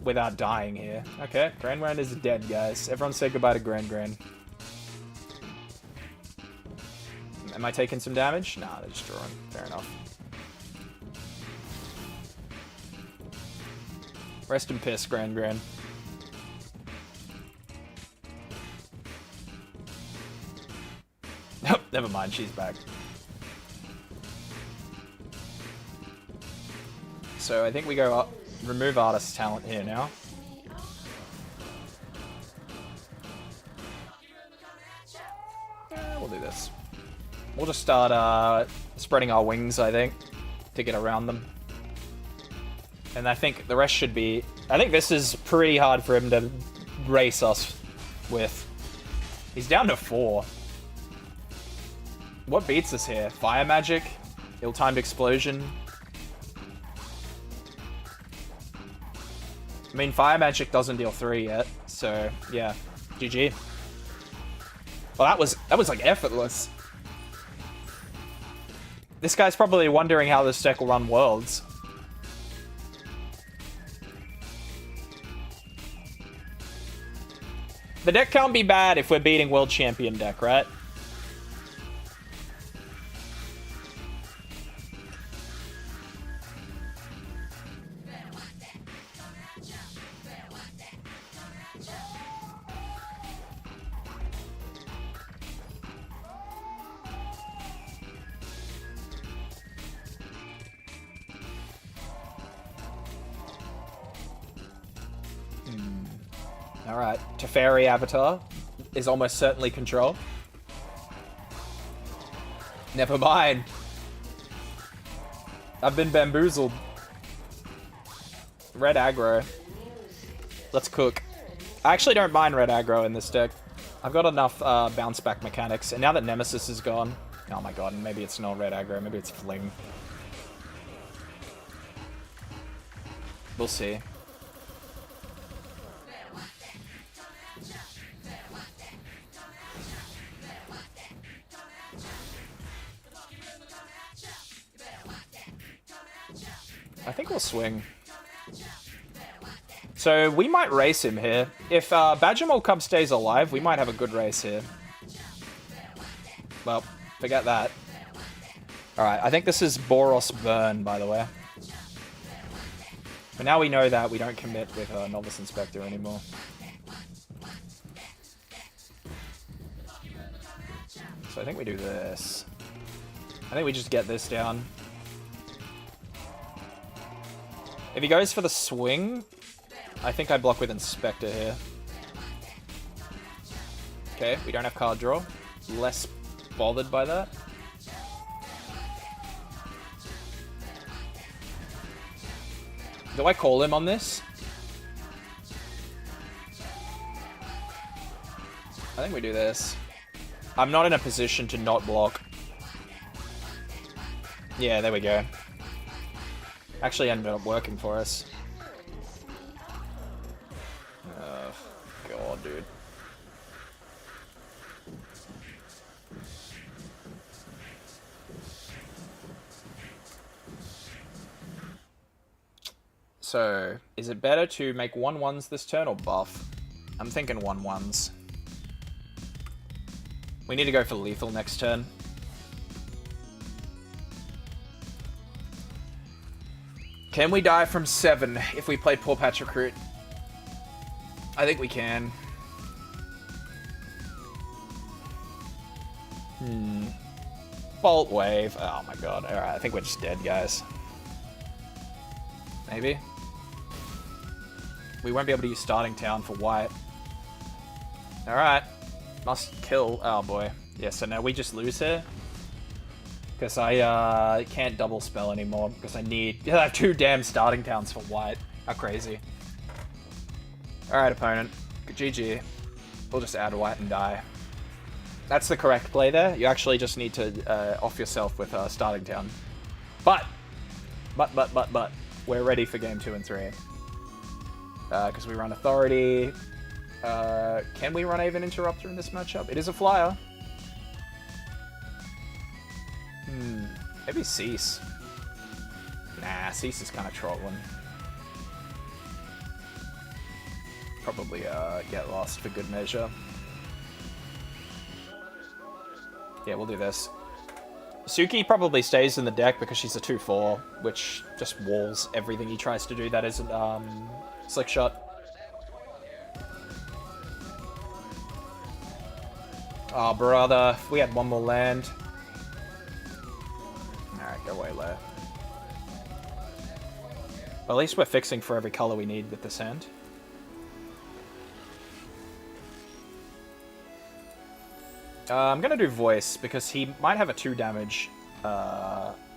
without dying here. Okay, Grand is dead, guys. Everyone say goodbye to Grand. Am I taking some damage? Nah, they're just drawing. Fair enough. Rest in piss, Grand. Nope, never mind, she's back. So I think we go up, remove artist talent here now. We'll do this. We'll just start spreading our wings, I think, to get around them. And I think the rest should be... I think this is pretty hard for him to race us with. He's down to 4. What beats us here? Fire Magic? Ill-timed Explosion? I mean, Fire Magic doesn't deal 3 yet, so yeah, GG. Well, that was like effortless. This guy's probably wondering how this deck will run Worlds. The deck can't be bad if we're beating World Champion deck, right? Alright, Teferi Avatar is almost certainly control. Never mind. I've been bamboozled. Red aggro. Let's cook. I actually don't mind red aggro in this deck. I've got enough bounce back mechanics, and now that Nemesis is gone... Oh my god, maybe it's not red aggro, maybe it's Fling. We'll see. I think we'll swing. So we might race him here. If Badgermole Cub stays alive, we might have a good race here. Well, forget that. Alright, I think this is Boros Burn, by the way. But now we know that we don't commit with Novice Inspector anymore. So I think we do this. I think we just get this down. If he goes for the swing, I think I block with Inspector here. Okay, we don't have card draw. Less bothered by that. Do I call him on this? I think we do this. I'm not in a position to not block. Yeah, there we go. Actually ended up working for us. Oh, God, dude. So, is it better to make 1/1s this turn or buff? I'm thinking 1/1s. We need to go for lethal next turn. Can we die from 7 if we play Poor Patch Recruit? I think we can. Bolt Wave. Oh my god. Alright, I think we're just dead, guys. Maybe. We won't be able to use Starting Town for white. Alright. Must kill. Oh boy. Yeah, so now we just lose here. Because I can't double spell anymore. Because I have 2 damn Starting Towns for white. How crazy. Alright, opponent. GG. We'll just add white and die. That's the correct play there. You actually just need to off yourself with Starting Town. But. We're ready for game 2 and 3. Because we run Authority. Can we run Aven Interrupter in this matchup? It is a flyer. Maybe Cease. Nah, Cease is kind of trolling. Probably get lost for good measure. Yeah, we'll do this. Suki probably stays in the deck because she's a 2/4, which just walls everything he tries to do that isn't Slick Shot. Oh, brother. If we had one more land. Alright, go away, Lair. Well, at least we're fixing for every color we need with this hand. I'm gonna do Voice, because he might have a 2 damage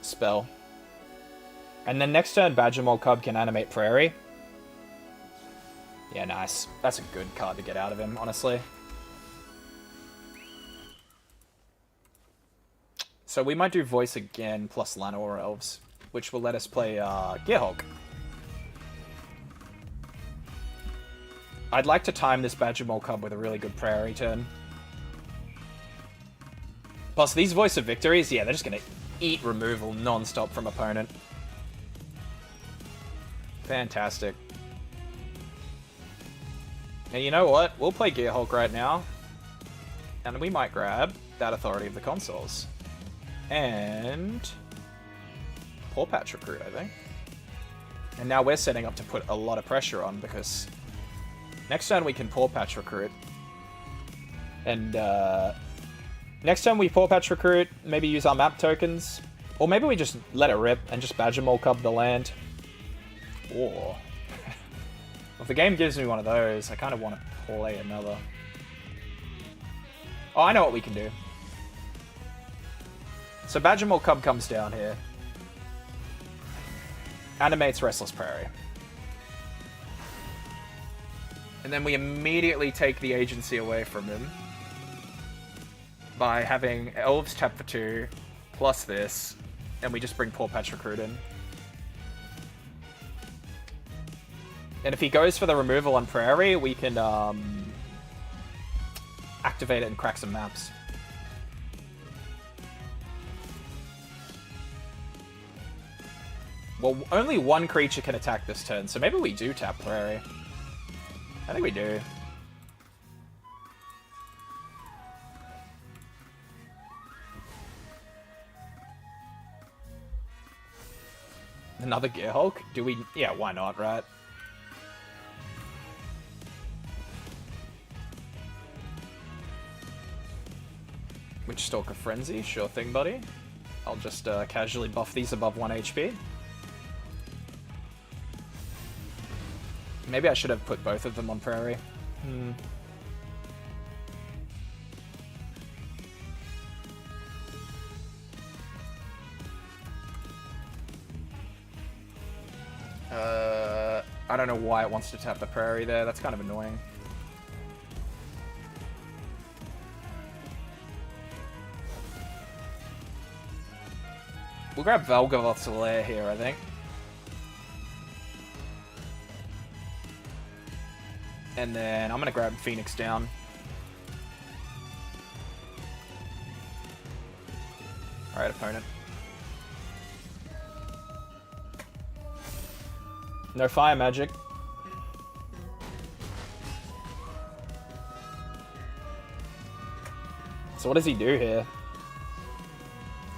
spell. And then next turn, Badgermole Cub can animate Prairie. Yeah, nice. That's a good card to get out of him, honestly. So we might do Voice again, plus Llanowar Elves, which will let us play Gearhulk. I'd like to time this Badgermole Cub with a really good Prairie turn. Plus, these Voice of Victories, yeah, they're just going to eat removal non-stop from opponent. Fantastic. Now, you know what? We'll play Gearhulk right now. And we might grab that Authority of the Consoles. And Poor Patch Recruit, I think. And now we're setting up to put a lot of pressure on, because next turn we can Poor Patch Recruit. And, next time we Poor Patch Recruit, maybe use our map tokens. Or maybe we just let it rip and just Badgermole Cub the land. Or... well, if the game gives me one of those, I kind of want to play another. Oh, I know what we can do. So Badgermore Cub comes down here. Animates Restless Prairie. And then we immediately take the agency away from him by having Elves tap for 2, plus this, and we just bring Poor Patch Recruit in. And if he goes for the removal on Prairie, we can activate it and crack some maps. Well, only one creature can attack this turn, so maybe we do tap Prairie. I think we do. Another Gearhulk? Do we... Yeah, why not, right? Witchstalker Frenzy? Sure thing, buddy. I'll just casually buff these above 1 HP. Maybe I should have put both of them on Prairie. I don't know why it wants to tap the Prairie there. That's kind of annoying. We'll grab Velgavoth's Lair here, I think. And then I'm going to grab Phoenix down. Alright, opponent. No fire magic. So what does he do here?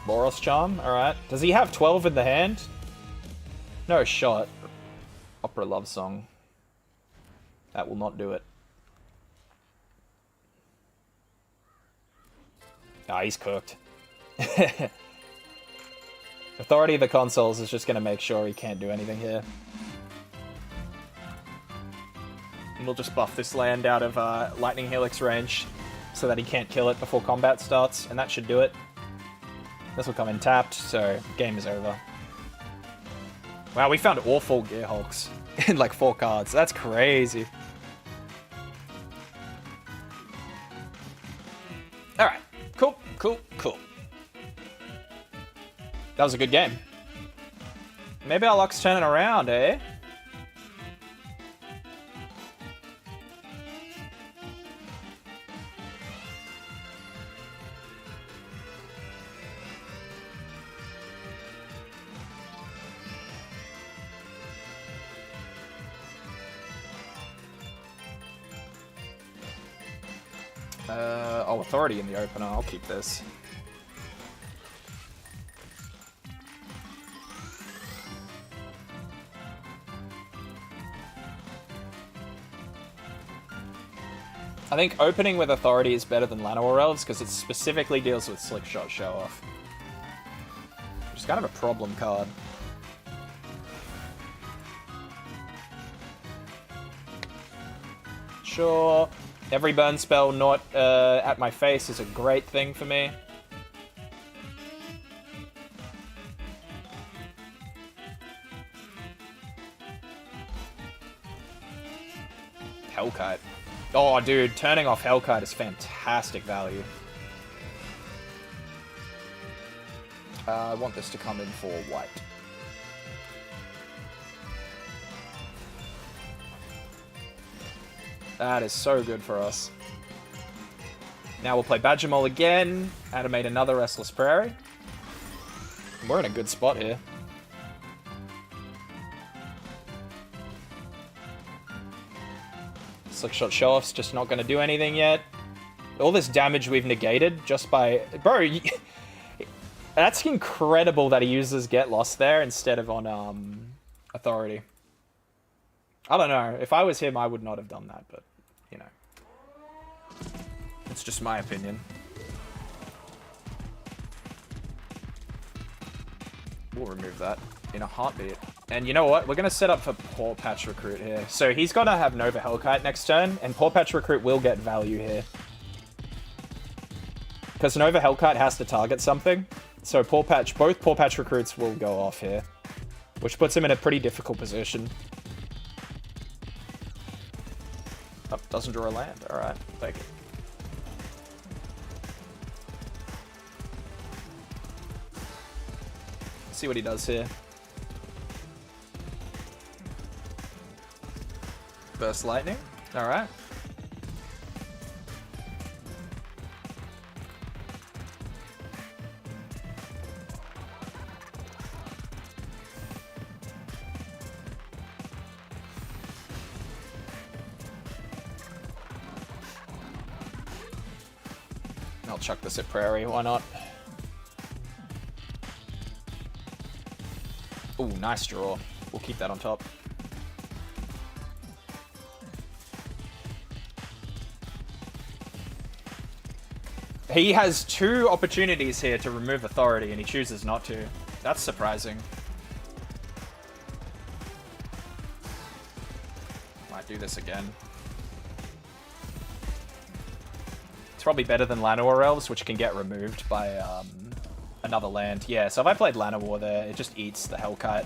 Boros Charm? Alright. Does he have 12 in the hand? No shot. Opera Love Song. That will not do it. Ah, he's cooked. Authority of the Consoles is just going to make sure he can't do anything here. And we'll just buff this land out of Lightning Helix range so that he can't kill it before combat starts, and that should do it. This will come in tapped, so game is over. Wow, we found all 4 Gearhulks in like 4 cards. That's crazy. Alright, cool. That was a good game. Maybe our luck's turning around, eh? Oh, Authority in the opener. I'll keep this. I think opening with Authority is better than Llanowar Elves because it specifically deals with Slick Shot Show Off. Which is kind of a problem card. Sure. Every burn spell not at my face is a great thing for me. Hellkite. Oh, dude, turning off Hellkite is fantastic value. I want this to come in for white. That is so good for us. Now we'll play Badgermole again, animate another Restless Prairie. We're in a good spot here. Slickshot Show-Off's just not going to do anything yet. All this damage we've negated just by... Bro, that's incredible that he uses Get Lost there instead of on Authority. I don't know. If I was him, I would not have done that, but, you know. It's just my opinion. We'll remove that. in a heartbeat. And you know what? We're going to set up for Paw Patch Recruit here. So he's going to have Nova Hellkite next turn, and Paw Patch Recruit will get value here. Because Nova Hellkite has to target something. So both Paw Patch Recruits will go off here. Which puts him in a pretty difficult position. Oh, doesn't draw a land. Alright, take it. See what he does here. Burst Lightning. Alright. I'll chuck this at Prairie, why not? Ooh, nice draw. We'll keep that on top. He has 2 opportunities here to remove Authority, and he chooses not to. That's surprising. Might do this again. It's probably better than Llanowar Elves, which can get removed by another land. Yeah, so if I played Llanowar there, it just eats the Hellkite.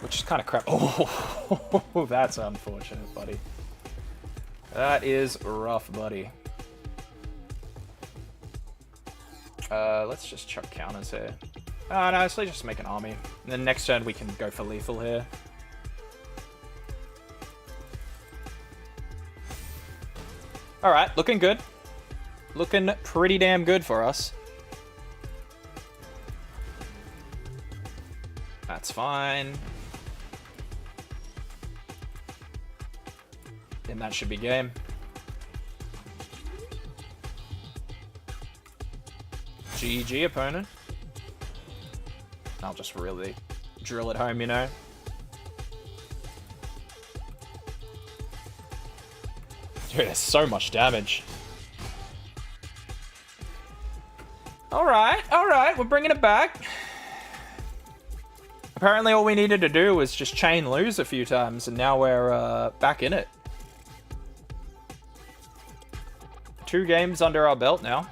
Which is kind of crap. Oh, that's unfortunate, buddy. That is rough, buddy. Let's just chuck counters here. Oh, no, let's just make an army. And then next turn we can go for lethal here. Alright, looking good. Looking pretty damn good for us. That's fine. And that should be game. GG, opponent. I'll just really drill it home, you know. Dude, there's so much damage. Alright, we're bringing it back. Apparently all we needed to do was just chain lose a few times, and now we're back in it. 2 games under our belt now.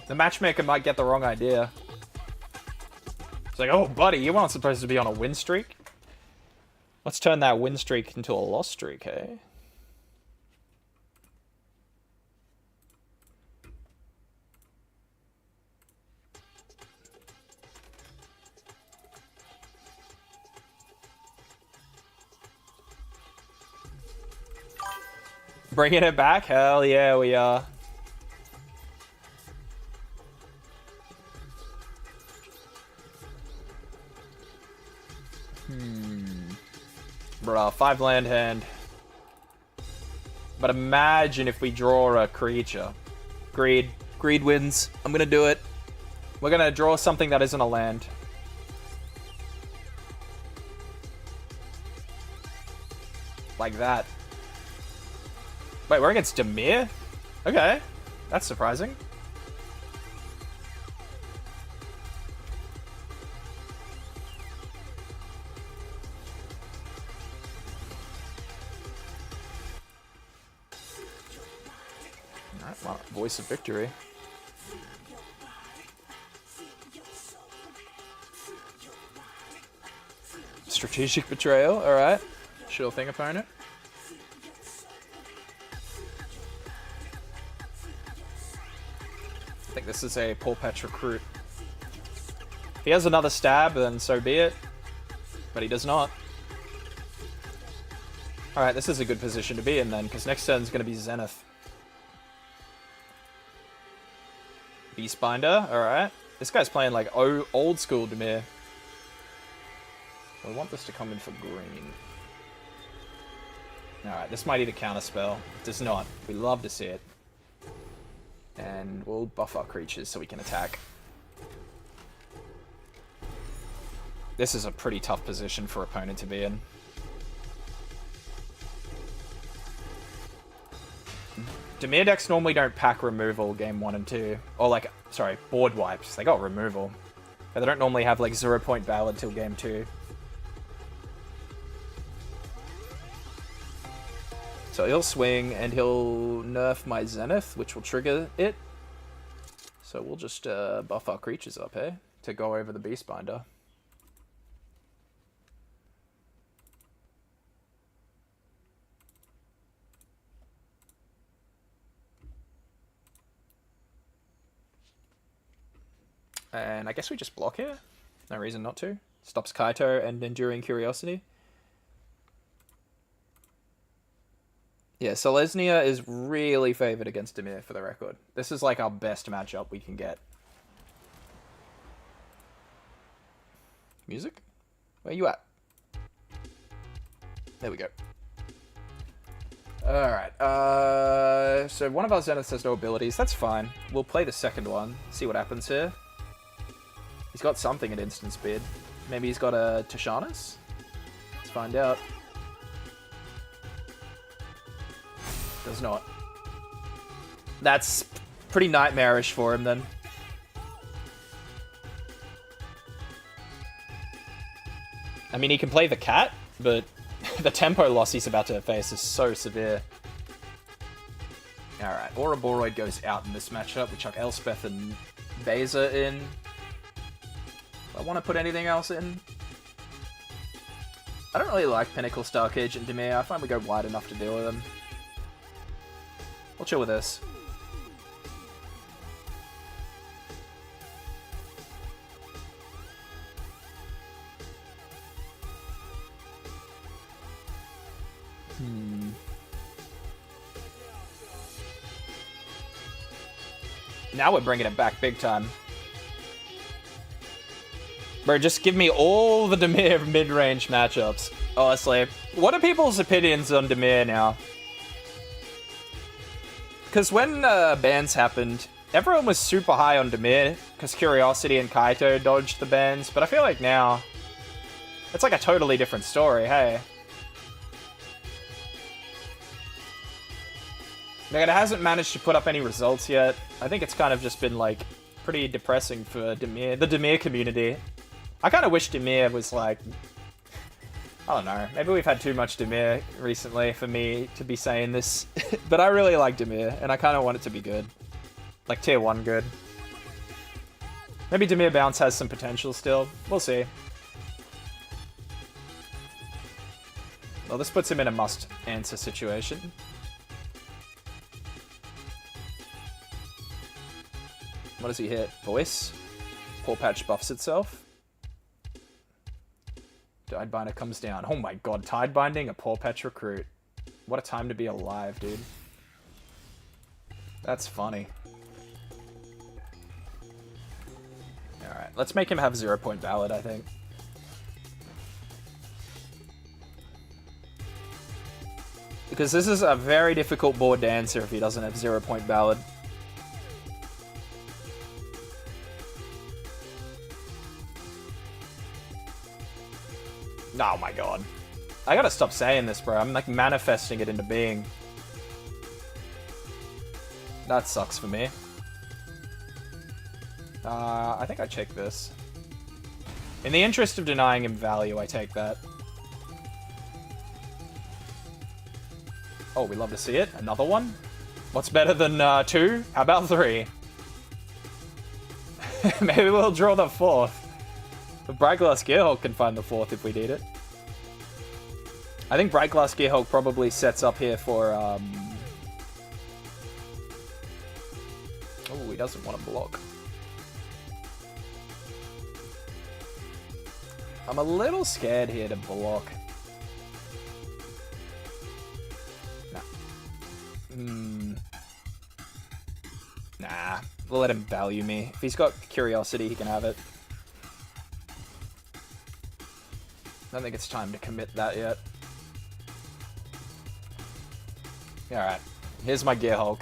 The matchmaker might get the wrong idea. It's like, oh, buddy, you weren't supposed to be on a win streak. Let's turn that win streak into a loss streak, hey? Bringing it back? Hell yeah, we are. Bruh, 5 land hand. But imagine if we draw a creature. Greed. Greed wins. I'm gonna do it. We're gonna draw something that isn't a land. Like that. Wait, we're against Dimir? Okay. That's surprising. Alright, well, Voice of Victory. Strategic Betrayal, alright. Sure thing, opponent. I think this is a Paw Patch Recruit. If he has another stab, then so be it. But he does not. Alright, this is a good position to be in then, because next turn's going to be Zenith. Beastbinder, alright. This guy's playing like old school Dimir. We want this to come in for green. Alright, this might need a counterspell. It does not. We love to see it. And we'll buff our creatures so we can attack. This is a pretty tough position for opponent to be in. Dimir decks normally don't pack removal game 1 and 2. Or like, sorry, board wipes. They got removal. But they don't normally have like 0-point Ballad till game 2. So he'll swing and he'll nerf my Zenith, which will trigger it. So we'll just buff our creatures up, eh? To go over the Beastbinder. And I guess we just block here. No reason not to. Stops Kaito and Enduring Curiosity. Yeah, Selesnya is really favored against Dimir, for the record. This is like our best matchup we can get. Music? Where you at? There we go. Alright, so one of our Zeniths has no abilities. That's fine. We'll play the second one, see what happens here. He's got something at instant speed. Maybe he's got a Tashanis? Let's find out. Does not. That's pretty nightmarish for him then. I mean, he can play the cat, but the tempo loss he's about to face is so severe. Alright, Ouroboros goes out in this matchup. We chuck Elspeth and Beza in. Do I want to put anything else in? I don't really like Pinnacle, Starcage, and Dimir. I find we go wide enough to deal with them. We'll chill with this. Now we're bringing it back big time. Bro, just give me all the Dimir mid-range matchups. Honestly, what are people's opinions on Dimir now? Because when bans happened, everyone was super high on Dimir, because Curiosity and Kaito dodged the bans, but I feel like now, it's like a totally different story, hey? Like, it hasn't managed to put up any results yet. I think it's kind of just been, like, pretty depressing for Dimir, the Dimir community. I kind of wish Dimir was, like... I don't know. Maybe we've had too much Dimir recently for me to be saying this. But I really like Dimir, and I kind of want it to be good. Like, tier 1 good. Maybe Dimir Bounce has some potential still. We'll see. Well, this puts him in a must-answer situation. What does he hit? Voice. Paw Patch buffs itself. Tidebinder comes down. Oh my god, Tidebinding, a Paw Patch recruit. What a time to be alive, dude. That's funny. Alright, let's make him have 0-point Ballad, I think. Because this is a very difficult board to answer if he doesn't have 0-point Ballad. Oh my god. I gotta stop saying this, bro. I'm like manifesting it into being. That sucks for me. I think I check this. In the interest of denying him value, I take that. Oh, we love to see it. Another one? What's better than 2? How about 3? Maybe we'll draw the 4th. The Brightglass Gearhulk can find the 4th if we need it. I think Brightglass Gearhulk probably sets up here for, Oh, he doesn't want to block. I'm a little scared here to block. Nah. Nah. We'll let him value me. If he's got Curiosity, he can have it. I don't think it's time to commit that yet. Alright. Here's my Gearhulk.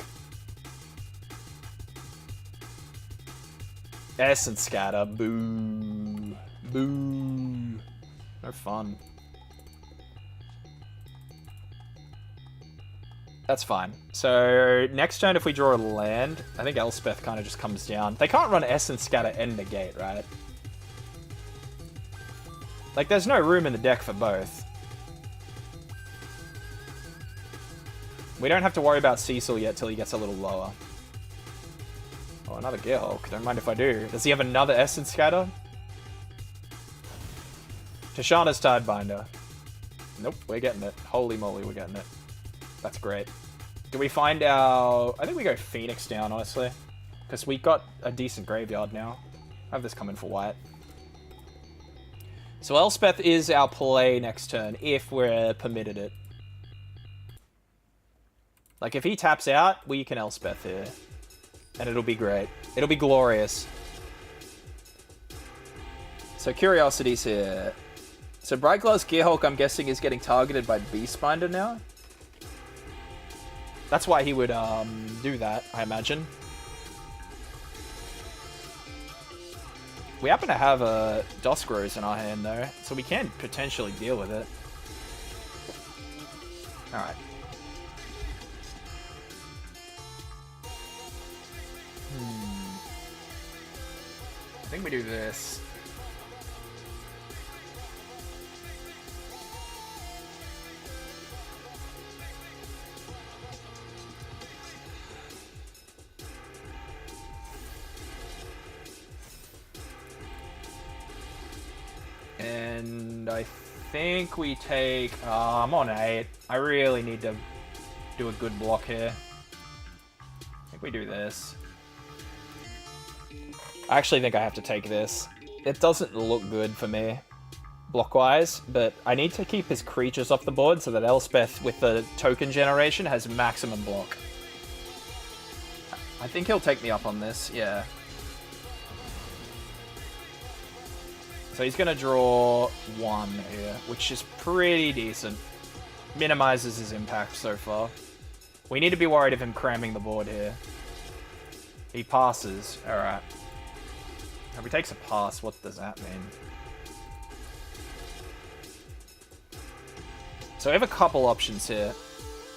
Essence Scatter. Boo. Boo. No fun. That's fine. So, next turn if we draw a land, I think Elspeth kind of just comes down. They can't run Essence Scatter and Negate, right? Like, there's no room in the deck for both. We don't have to worry about Cecil yet till he gets a little lower. Oh, another Gearhulk. Don't mind if I do. Does he have another Essence Scatter? Tishana's Tidebinder. Nope, we're getting it. Holy moly, we're getting it. That's great. Do we find our... I think we go Phoenix down, honestly. Because we got a decent graveyard now. I have this coming for white. So Elspeth is our play next turn, if we're permitted it. Like, if he taps out, we can Elspeth here. And it'll be great. It'll be glorious. So Curiosity's here. So Brightglow's Gearhulk, I'm guessing, is getting targeted by Beastbinder now. That's why he would do that, I imagine. We happen to have a Dusk in our hand, though, so we can potentially deal with it. Alright. I think we do this. And I think we take... I'm on 8. I really need to do a good block here. I think we do this. I actually think I have to take this. It doesn't look good for me, block-wise, but I need to keep his creatures off the board so that Elspeth, with the token generation, has maximum block. I think he'll take me up on this, yeah. So he's going to draw 1 here, which is pretty decent. Minimizes his impact so far. We need to be worried of him cramming the board here. He passes. Alright. If he takes a pass, what does that mean? So we have a couple options here.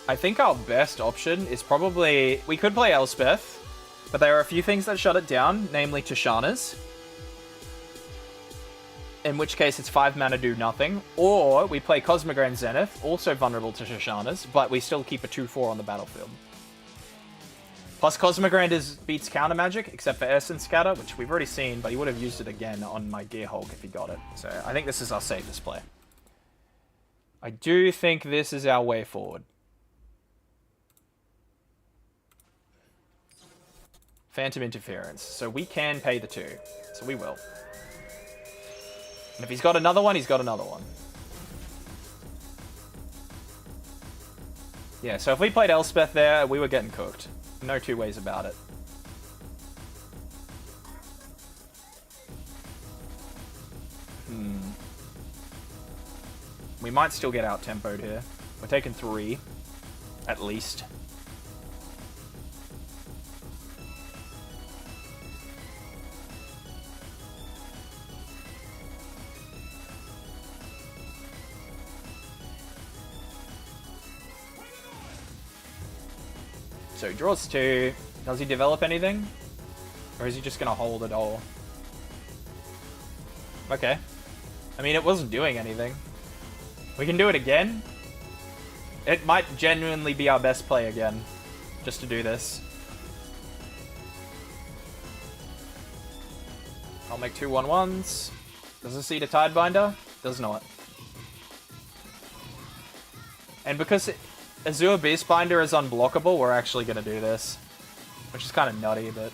I think our best option is probably... We could play Elspeth, but there are a few things that shut it down, namely Tishana's. In which case it's 5 mana, do nothing. Or we play Cosmograin Zenith, also vulnerable to Shoshana's, but we still keep a 2/4 on the battlefield. Plus Cosmograin beats counter magic, except for Essence Scatter, which we've already seen, but he would have used it again on my Gearhulk if he got it. So I think this is our safest play. I do think this is our way forward. Phantom Interference. So we can pay the 2. So we will. And if he's got another one, he's got another one. Yeah, so if we played Elspeth there, we were getting cooked. No two ways about it. We might still get out-tempoed here. We're taking 3, at least. So he draws 2. Does he develop anything? Or is he just going to hold it all? Okay. I mean, it wasn't doing anything. We can do it again. It might genuinely be our best play again. Just to do this. I'll make 2 1/1s. Does this see the Tidebinder? Does not. And because Azure Beastbinder is unblockable, we're actually going to do this. Which is kind of nutty, but...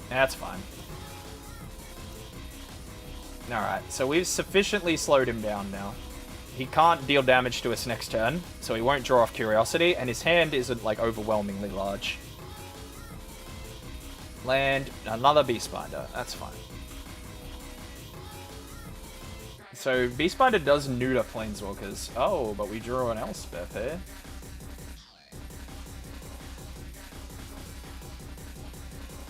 That's fine. Alright, so we've sufficiently slowed him down now. He can't deal damage to us next turn, so he won't draw off Curiosity, and his hand isn't, like, overwhelmingly large. Land, another Beastbinder. That's fine. So, Beastbinder does neuter Planeswalkers. Oh, but we drew an Elspeth here.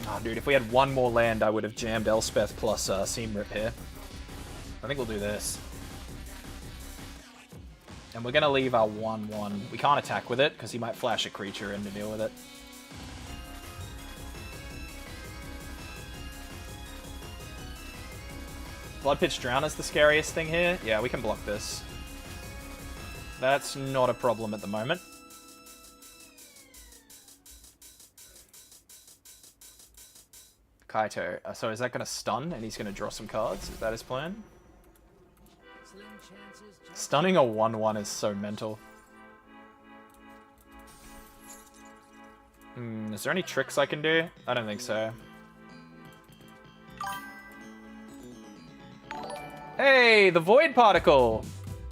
Oh, dude, if we had one more land, I would have jammed Elspeth plus Seam Rip here. I think we'll do this. And we're going to leave our 1/1. We can't attack with it, because he might flash a creature in to deal with it. Blood Pitch Drown is the scariest thing here. Yeah, we can block this. That's not a problem at the moment. Kaito. So is that going to stun and he's going to draw some cards? Is that his plan? Stunning a 1-1 is so mental. Is there any tricks I can do? I don't think so. Hey, the Void Particle!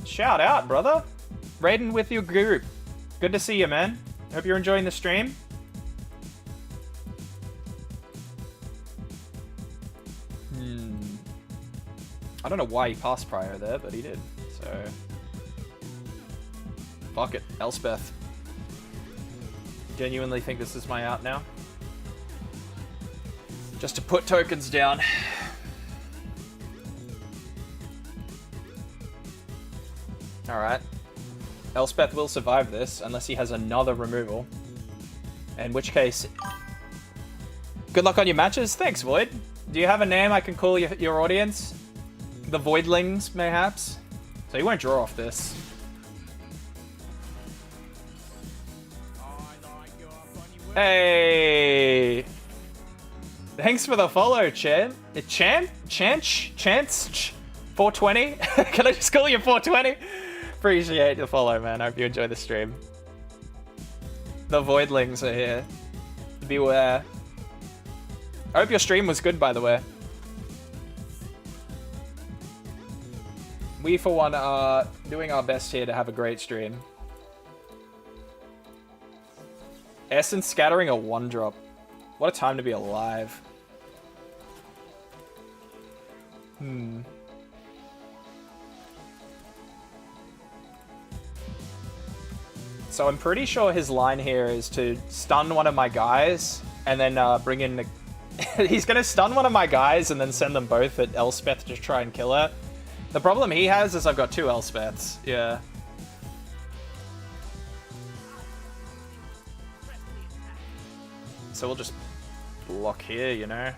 Shout out, brother! Raiding with your group. Good to see you, man. Hope you're enjoying the stream. I don't know why he passed prior there, but he did. So, fuck it, Elspeth. Genuinely think this is my out now. Just to put tokens down. Alright. Elspeth will survive this, unless he has another removal. In which case... Good luck on your matches. Thanks, Void. Do you have a name I can call your audience? The Voidlings, mayhaps? So you won't draw off this. Hey! Thanks for the follow, Chan. Chance? 420? Can I just call you 420? Appreciate the follow, man. I hope you enjoy the stream. The Voidlings are here. Beware. I hope your stream was good, by the way. We, for one, are doing our best here to have a great stream. Essence scattering a 1-drop. What a time to be alive. So I'm pretty sure his line here is to stun one of my guys and then bring in the... He's going to stun one of my guys and then send them both at Elspeth to try and kill her. The problem he has is I've got 2 Elspeths. Yeah. So we'll just block here, you know.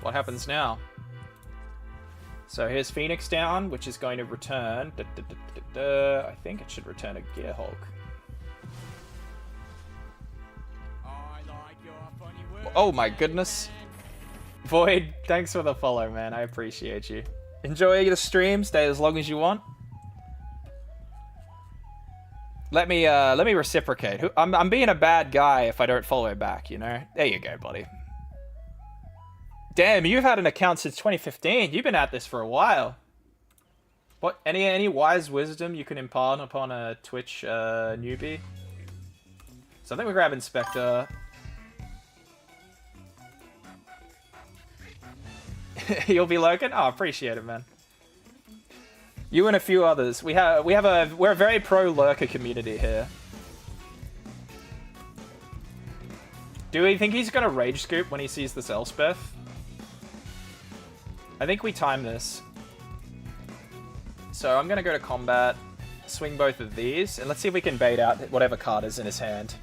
What happens now? So here's Phoenix down, which is going to return. I think it should return a Gearhulk. Oh my goodness. Void, thanks for the follow, man. I appreciate you. Enjoy the stream. Stay as long as you want. Let me reciprocate. I'm being a bad guy if I don't follow back, you know? There you go, buddy. Damn, you've had an account since 2015. You've been at this for a while. What? Any wise wisdom you can impart upon a Twitch newbie? So I think we're grabbing Spectre. You'll be lurking? Oh, appreciate it, man. You and a few others. We're a very pro lurker community here. Do we think he's gonna rage scoop when he sees this Elspeth? I think we time this. So I'm gonna go to combat, swing both of these, and let's see if we can bait out whatever card is in his hand.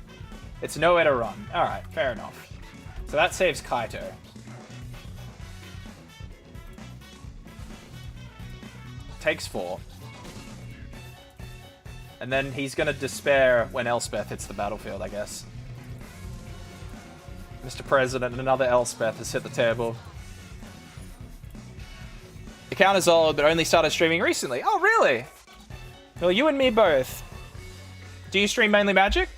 It's nowhere to run. Alright, fair enough. So that saves Kaito. Takes 4. And then he's gonna despair when Elspeth hits the battlefield, I guess. Mr. President, another Elspeth has hit the table. The account is old, but only started streaming recently. Oh, really? Well, you and me both. Do you stream mainly Magic?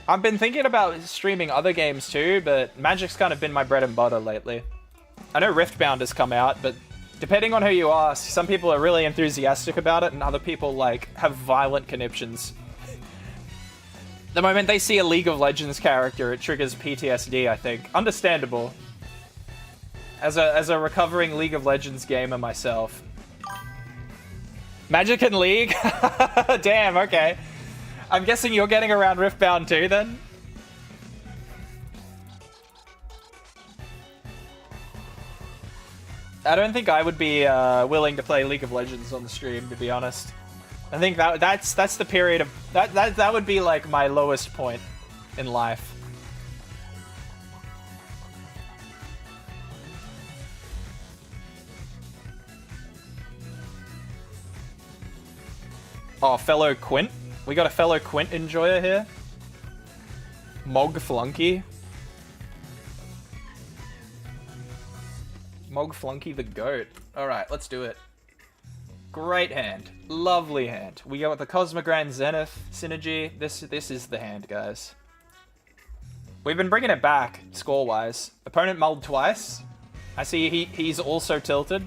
I've been thinking about streaming other games too, but Magic's kind of been my bread and butter lately. I know Riftbound has come out, but depending on who you ask, some people are really enthusiastic about it, and other people, like, have violent conniptions. The moment they see a League of Legends character, it triggers PTSD, I think. Understandable. As a recovering League of Legends gamer myself. Magic and League? Damn, okay. I'm guessing you're getting around Riftbound too, then? I don't think I would be willing to play League of Legends on the stream, to be honest. I think that's the period of that would be like my lowest point in life. Oh, fellow Quint. We got a fellow Quint enjoyer here. Mog Flunky. Mog Flunky the GOAT. Alright, let's do it. Great hand. Lovely hand. We go with the Cosmogrand Zenith synergy. This is the hand, guys. We've been bringing it back, score-wise. Opponent mulled twice. I see he's also tilted.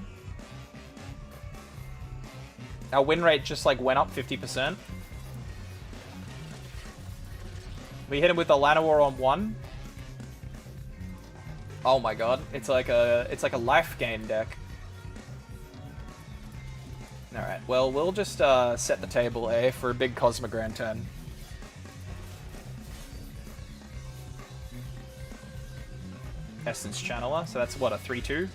Our win rate just like went up 50%. We hit him with the Llanowar on 1. Oh my god, it's like a life gain deck. Alright, well, we'll just set the table A for a big Cosmogrand turn. Essence Channeler, so that's what, a 3-2?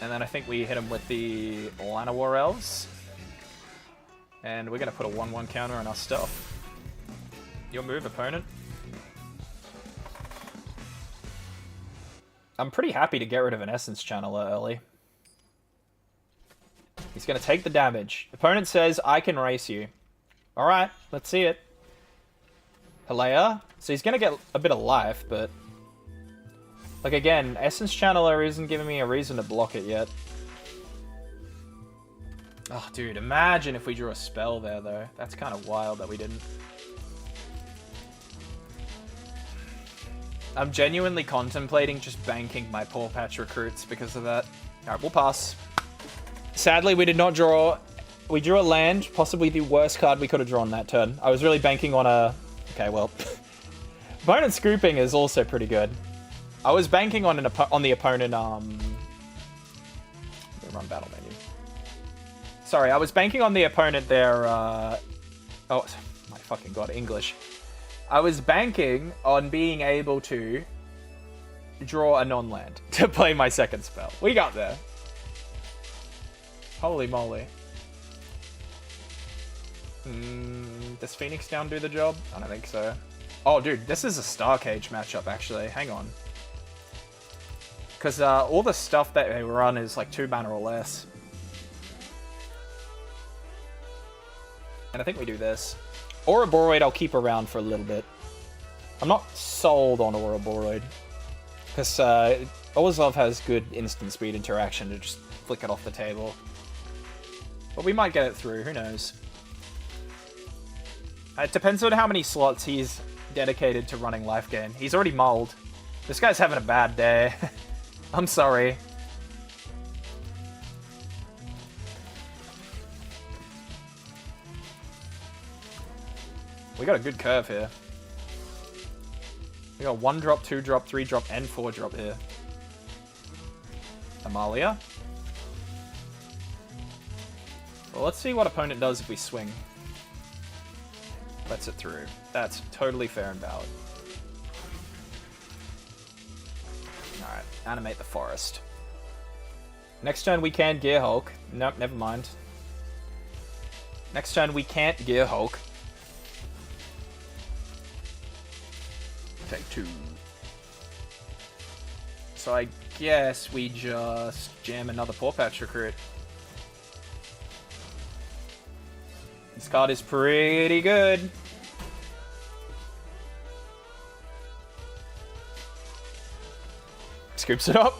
And then I think we hit him with the Llanowar Elves. And we're going to put a 1-1 counter on our stuff. Your move, opponent. I'm pretty happy to get rid of an Essence Channeler early. He's going to take the damage. Opponent says, I can race you. Alright, let's see it. Halea. So he's going to get a bit of life, but... Like, again, Essence Channeler isn't giving me a reason to block it yet. Oh, dude, imagine if we drew a spell there, though. That's kind of wild that we didn't. I'm genuinely contemplating just banking my Paw Patch recruits because of that. Alright, we'll pass. Sadly, we did not draw... We drew a land, possibly the worst card we could have drawn that turn. I was really banking on a... Okay, well... Opponent Scooping is also pretty good. I was banking on the opponent, Let me run battle menu. Sorry, I was banking on the opponent there, Oh, my fucking god, English. I was banking on being able to draw a non-land to play my second spell. We got there. Holy moly. Does Phoenix Down do the job? I don't think so. Oh, dude, this is a Star Cage matchup, actually. Hang on. Because all the stuff that they run is like 2 mana or less. And I think we do this. Ouroboros I'll keep around for a little bit. I'm not sold on Ouroboros. Because Orzhov has good instant speed interaction to just flick it off the table. But we might get it through, who knows. It depends on how many slots he's dedicated to running life gain. He's already mulled. This guy's having a bad day. I'm sorry. We got a good curve here. We got 1-drop, 2-drop, 3-drop, and 4-drop here. Amalia. Well, let's see what opponent does if we swing. Lets it through. That's totally fair and valid. Alright, animate the forest. Next turn we can Gear Hulk. Nope, never mind. Next turn we can't Gear Hulk. Take 2. So I guess we just jam another Paw Patch recruit. This card is pretty good. Scoops it up.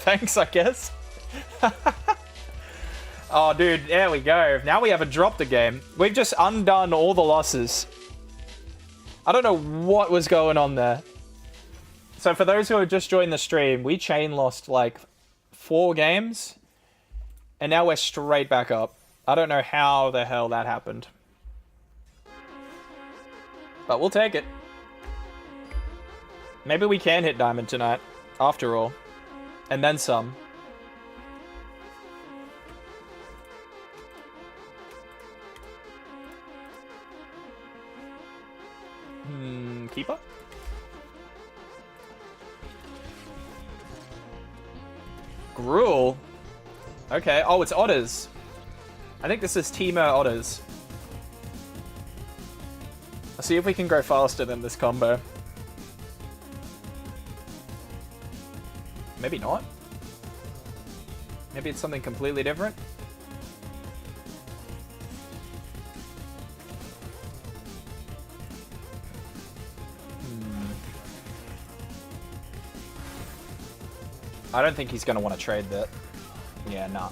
Thanks, I guess. Oh, dude, there we go. Now we have a drop the game. We've just undone all the losses. I don't know what was going on there. So for those who have just joined the stream, we chain lost like 4 games. And now we're straight back up. I don't know how the hell that happened. But we'll take it. Maybe we can hit Diamond tonight, after all. And then some. keeper. Gruul. Okay. Oh, it's otters. I think this is Teemo otters. Let's see if we can go faster than this combo. Maybe not. Maybe it's something completely different. I don't think he's going to want to trade that. Yeah, nah.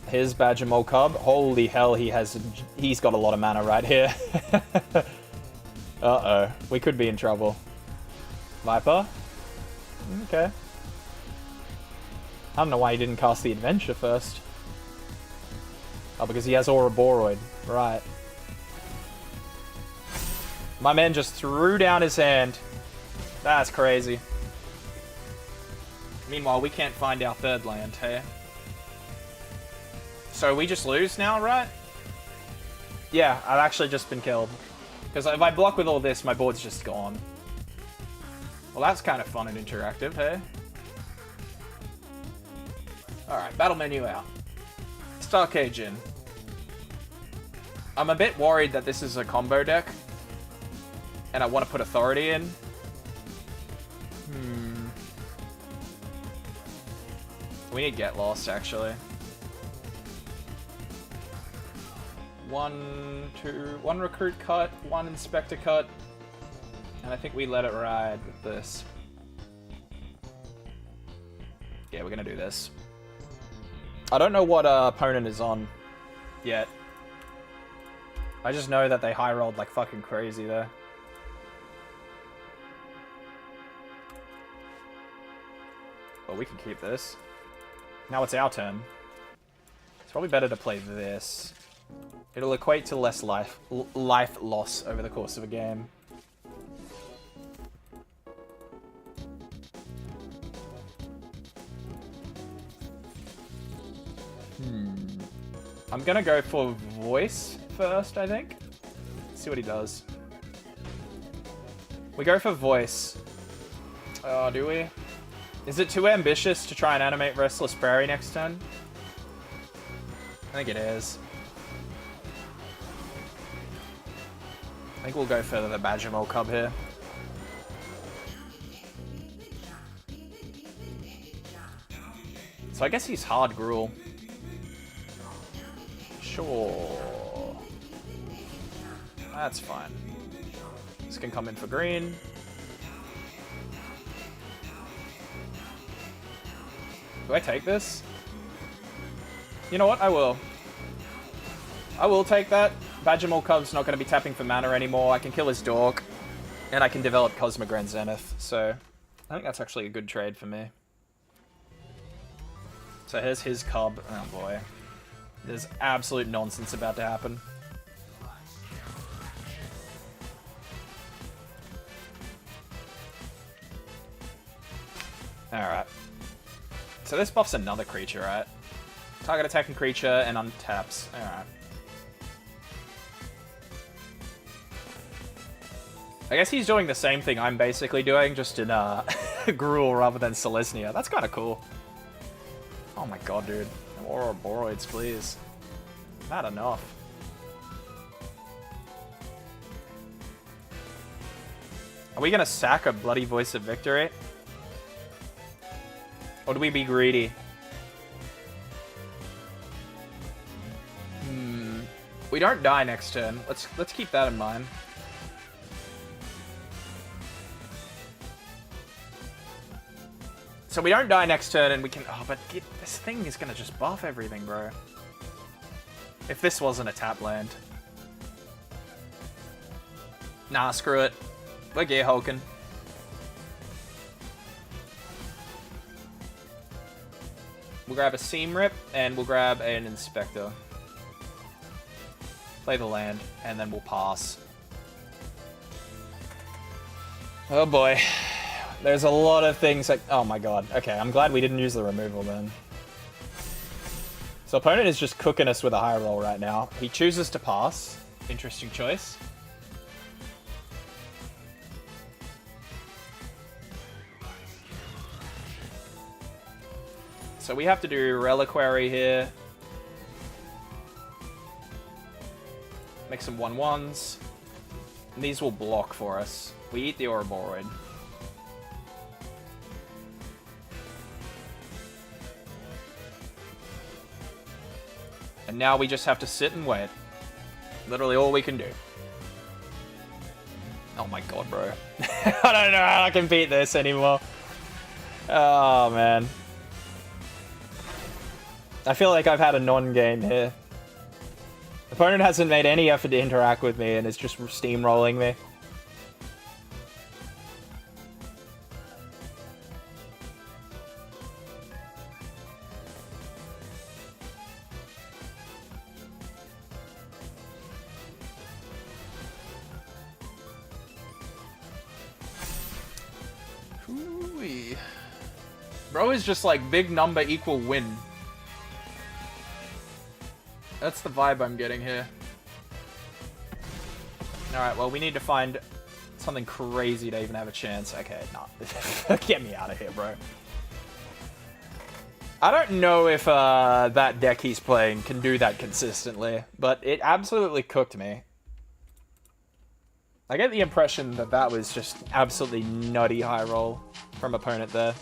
Here's Badgermole Cub. Holy hell, he's got a lot of mana right here. Uh-oh. We could be in trouble. Viper? Okay. I don't know why he didn't cast the Adventure first. Oh, because he has Ouroboros. Right. My man just threw down his hand. That's crazy. Meanwhile, we can't find our third land, hey? So we just lose now, right? Yeah, I've actually just been killed. Because if I block with all this, my board's just gone. Well, that's kind of fun and interactive, hey? Alright, battle menu out. Star Cage in. I'm a bit worried that this is a combo deck. And I want to put Authority in. We need Get Lost, actually. 1 Recruit cut, 1 Inspector cut. And I think we let it ride with this. Yeah, we're gonna do this. I don't know what opponent is on yet. I just know that they high rolled like fucking crazy there. Well, we can keep this. Now it's our turn. It's probably better to play this. It'll equate to less life loss over the course of a game. I'm gonna go for Voice first, I think. Let's see what he does. We go for Voice. Oh, do we? Is it too ambitious to try and animate Restless Prairie next turn? I think it is. I think we'll go for the Badgermole Cub here. So I guess he's hard Gruul. Sure. That's fine. This can come in for green. Do I take this? You know what? I will. I will take that. Badgermole Cub's not going to be tapping for mana anymore. I can kill his Dork. And I can develop Cosmogran Zenith. So, I think that's actually a good trade for me. So here's his Cub. Oh boy. There's absolute nonsense about to happen. Alright. So this buffs another creature, right? Target attacking creature and untaps. Alright. I guess he's doing the same thing I'm basically doing, just in Gruul rather than Selesnya. That's kind of cool. Oh my god, dude. No Ouroboros, please. Not enough. Are we gonna sack a bloody Voice of Victory? Or do we be greedy? We don't die next turn. Let's keep that in mind. So we don't die next turn and we can... Oh, but this thing is gonna just buff everything, bro. If this wasn't a tap land. Nah, screw it. We're Gear Hulking. We'll grab a Seam Rip, and we'll grab an Inspector. Play the land, and then we'll pass. Oh boy. There's a lot of things like... Oh my god. Okay, I'm glad we didn't use the removal then. So opponent is just cooking us with a high roll right now. He chooses to pass. Interesting choice. So we have to do Reliquary here. Make some 1/1s. And these will block for us. We eat the Ouroboros. And now we just have to sit and wait. Literally all we can do. Oh my god, bro. I don't know how I can beat this anymore. Oh, man. I feel like I've had a non-game here. Opponent hasn't made any effort to interact with me and is just steamrolling me. Hooey. Bro is just like big number equal win. That's the vibe I'm getting here. Alright, well, we need to find something crazy to even have a chance. Okay, nah. Get me out of here, bro. I don't know if that deck he's playing can do that consistently, but it absolutely cooked me. I get the impression that that was just absolutely nutty high roll from opponent there.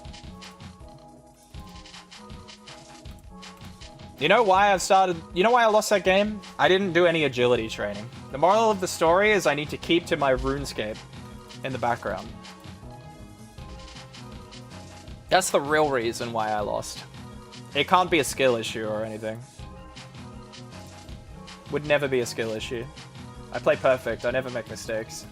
You know why I lost that game? I didn't do any agility training. The moral of the story is I need to keep to my RuneScape in the background. That's the real reason why I lost. It can't be a skill issue or anything. Would never be a skill issue. I play perfect, I never make mistakes.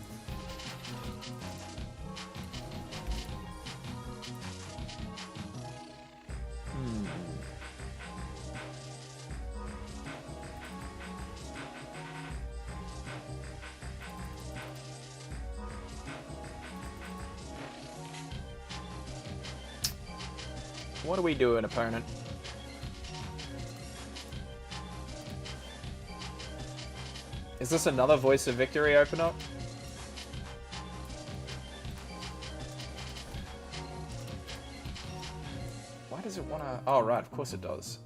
What do we do, an opponent? Is this another Voice of Victory open up? Why does it want to... Oh, right, of course it does.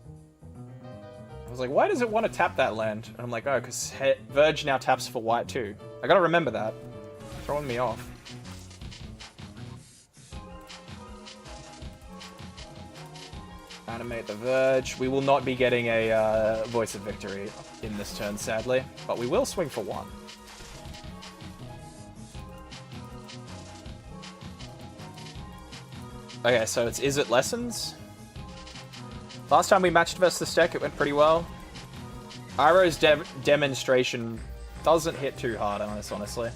I was like, why does it want to tap that land? And I'm like, oh, because Verge now taps for white too. I gotta remember that. Throwing me off. Animate the Verge. We will not be getting a Voice of Victory in this turn, sadly. But we will swing for one. Okay, so it's Is It Lessons? Last time we matched versus this deck, it went pretty well. Iroh's demonstration doesn't hit too hard on us, honestly.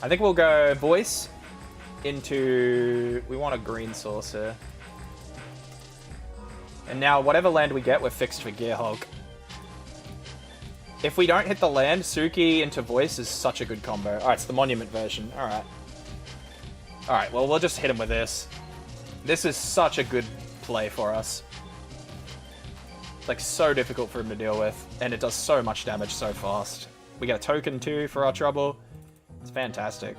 I think we'll go Voice into... We want a green source here. And now, whatever land we get, we're fixed for Gearhog. If we don't hit the land, Suki into Voice is such a good combo. Alright, it's the Monument version. Alright. Alright, well, we'll just hit him with this. This is such a good play for us. Like, so difficult for him to deal with. And it does so much damage so fast. We get a token, too, for our trouble. It's fantastic.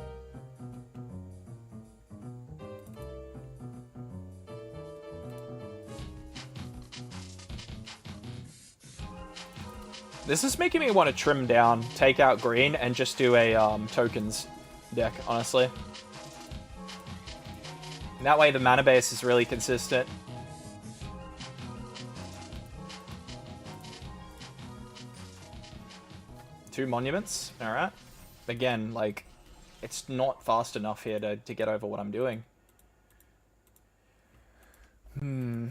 This is making me want to trim down, take out green, and just do a tokens deck, honestly. And that way the mana base is really consistent. Two monuments, alright. Again, like, it's not fast enough here to get over what I'm doing. We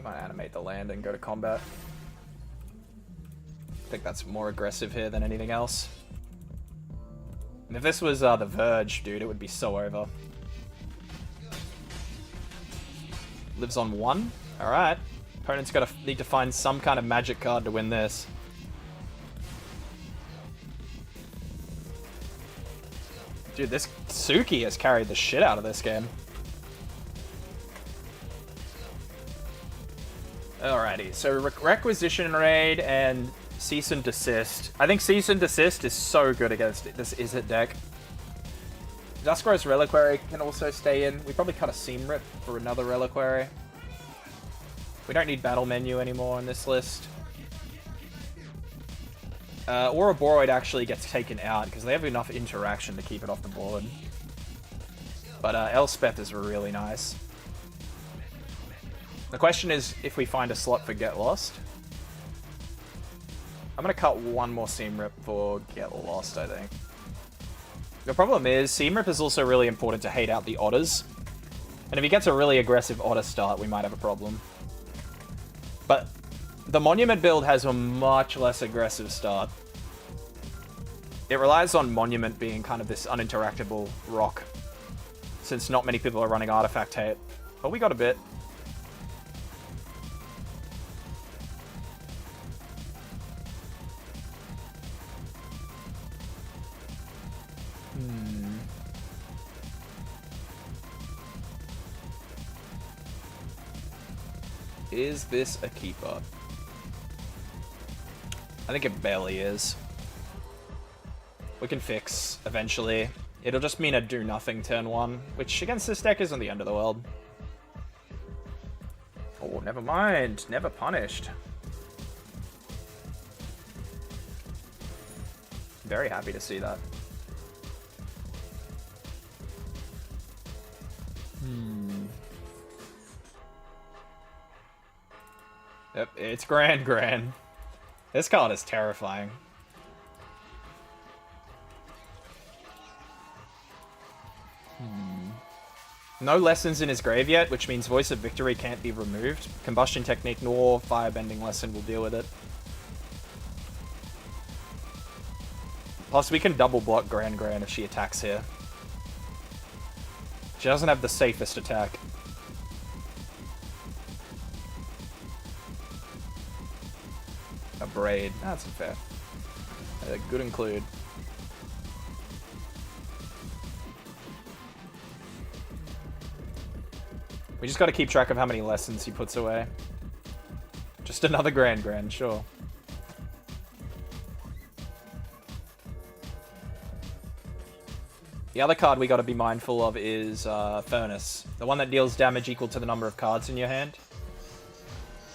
might animate the land and go to combat. I think that's more aggressive here than anything else. And if this was the Verge, dude, it would be so over. Lives on one? Alright. Opponent's gotta need to find some kind of magic card to win this. Dude, this Suki has carried the shit out of this game. Alrighty, so Requisition Raid and Cease and Desist. I think Cease and Desist is so good against this Izzet deck. Duskro's Reliquary can also stay in. We probably cut a Seam Rip for another Reliquary. We don't need Battle Menu anymore on this list. Ouroboros actually gets taken out because they have enough interaction to keep it off the board. But Elspeth is really nice. The question is if we find a slot for Get Lost. I'm going to cut one more Seam Rip for Get Lost, I think. The problem is, Seam Rip is also really important to hate out the Otters. And if he gets a really aggressive Otter start, we might have a problem. But the Monument build has a much less aggressive start. It relies on Monument being kind of this uninteractable rock, since not many people are running Artifact Hate. But we got a bit. Is this a keeper? I think it barely is. We can fix eventually. It'll just mean a do nothing turn 1, which against this deck isn't the end of the world. Oh, never mind. Never punished. Very happy to see that. Yep, it's Grand. This card is terrifying. No lessons in his grave yet, which means Voice of Victory can't be removed. Combustion Technique nor Firebending Lesson will deal with it. Plus, we can double block Grand if she attacks here. She doesn't have the safest attack. A Braid. That's unfair. Good include. We just got to keep track of how many lessons he puts away. Just another Grand, sure. The other card we got to be mindful of is Furnace. The one that deals damage equal to the number of cards in your hand.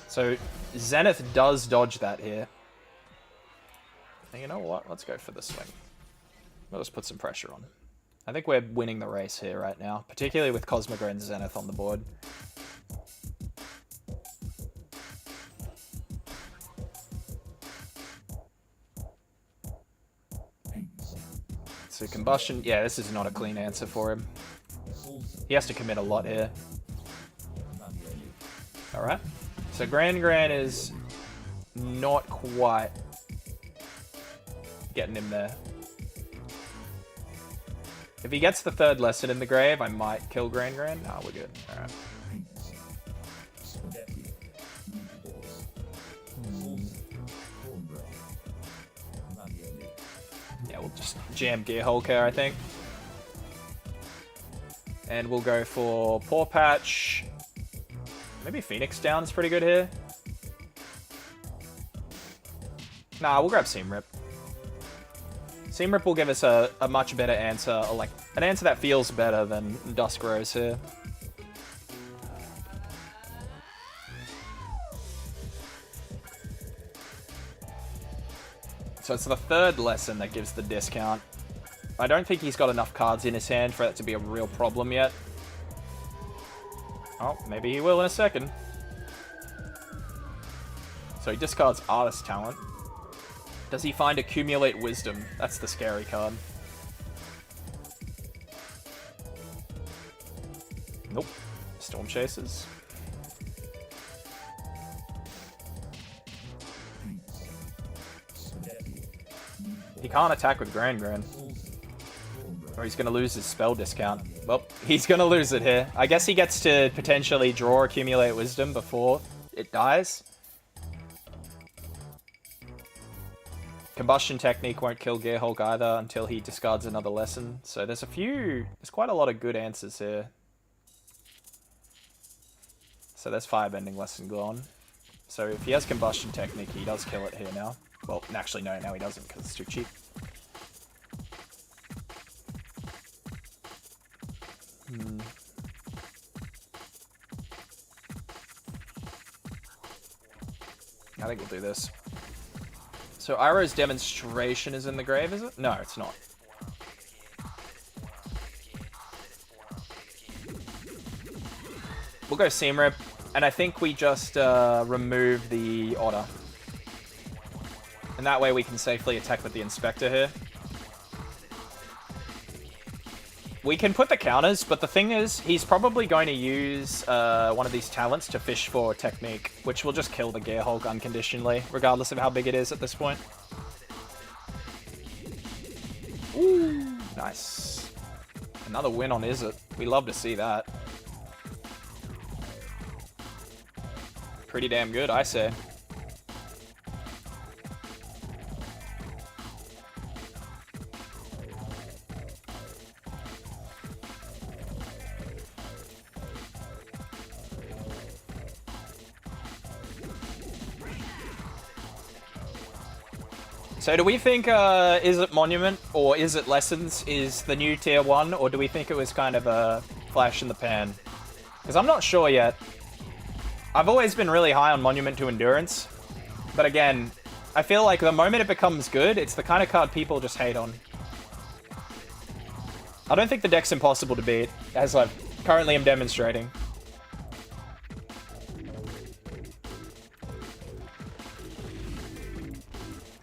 So Zenith does dodge that here. And you know what? Let's go for the swing. Let's put some pressure on. I think we're winning the race here right now, particularly with Cosmogren Zenith on the board. So Combustion, yeah, this is not a clean answer for him. He has to commit a lot here. Alright. So Grand is not quite getting him there. If he gets the third lesson in the grave, I might kill Grand. No, we're good. Alright. Yeah, we'll just jam Gearhulk here, I think. And we'll go for Paw Patch. Maybe Phoenix Down's pretty good here. Nah, we'll grab Seam Rip. Seam Rip will give us a much better answer, or like an answer that feels better than Dusk Rose here. So it's the third lesson that gives the discount. I don't think he's got enough cards in his hand for that to be a real problem yet. Oh, maybe he will in a second. So he discards Artist Talent. Does he find Accumulate Wisdom? That's the scary card. Nope. Storm Chasers. He can't attack with Grand. Or he's going to lose his spell discount. Well, he's going to lose it here. I guess he gets to potentially draw Accumulate Wisdom before it dies. Combustion Technique won't kill Gearhulk either until he discards another lesson. So there's quite a lot of good answers here. So there's Firebending Lesson gone. So if he has Combustion Technique, he does kill it here now. Well, actually, no, now he doesn't because it's too cheap. I think we'll do this. So Iroh's Demonstration is in the grave, is it? No, it's not. We'll go Seam Rip, and I think we just remove the Otter. And that way we can safely attack with the Inspector here. We can put the counters, but the thing is, he's probably going to use one of these talents to fish for Technique, which will just kill the Gearhulk unconditionally, regardless of how big it is at this point. Ooh, nice. Another win on Is It. We love to see that. Pretty damn good, I say. So do we think Is It Monument or Is It Lessons is the new tier 1, or do we think it was kind of a flash in the pan? Because I'm not sure yet. I've always been really high on Monument to Endurance, but again, I feel like the moment it becomes good, it's the kind of card people just hate on. I don't think the deck's impossible to beat, as I currently am demonstrating.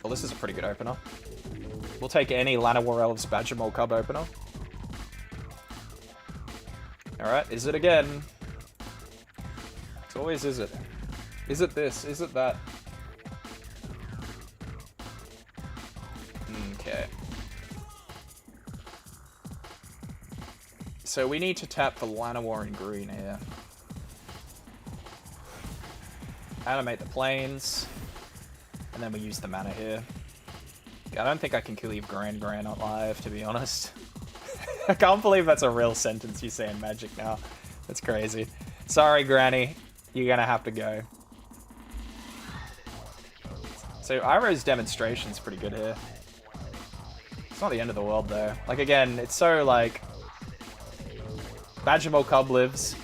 Well, this is a pretty good opener. We'll take any Llanowar Elves Badgermole Cub opener. Alright, Is It again? It's always Is It. Is it this? Is it that? Okay. So we need to tap the Llanowar in green here. Animate the planes. And then we use the mana here. I don't think I can leave Gran alive, to be honest. I can't believe that's a real sentence you say in Magic now. That's crazy. Sorry, Granny. You're gonna have to go. So Iroh's Demonstration's pretty good here. It's not the end of the world, though. Like, again, it's so, like... Badgermole Cub lives.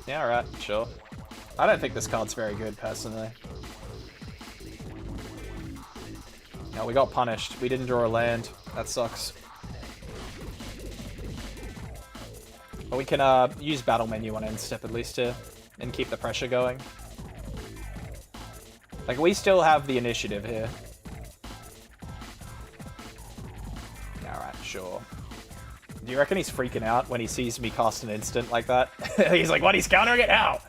Yeah, alright, sure. I don't think this card's very good, personally. No, we got punished. We didn't draw a land. That sucks. But we can use Battle Menu on end step at least here, and keep the pressure going. Like, we still have the initiative here. Alright, sure. Do you reckon he's freaking out when he sees me cast an instant like that? He's like, what? He's countering it now!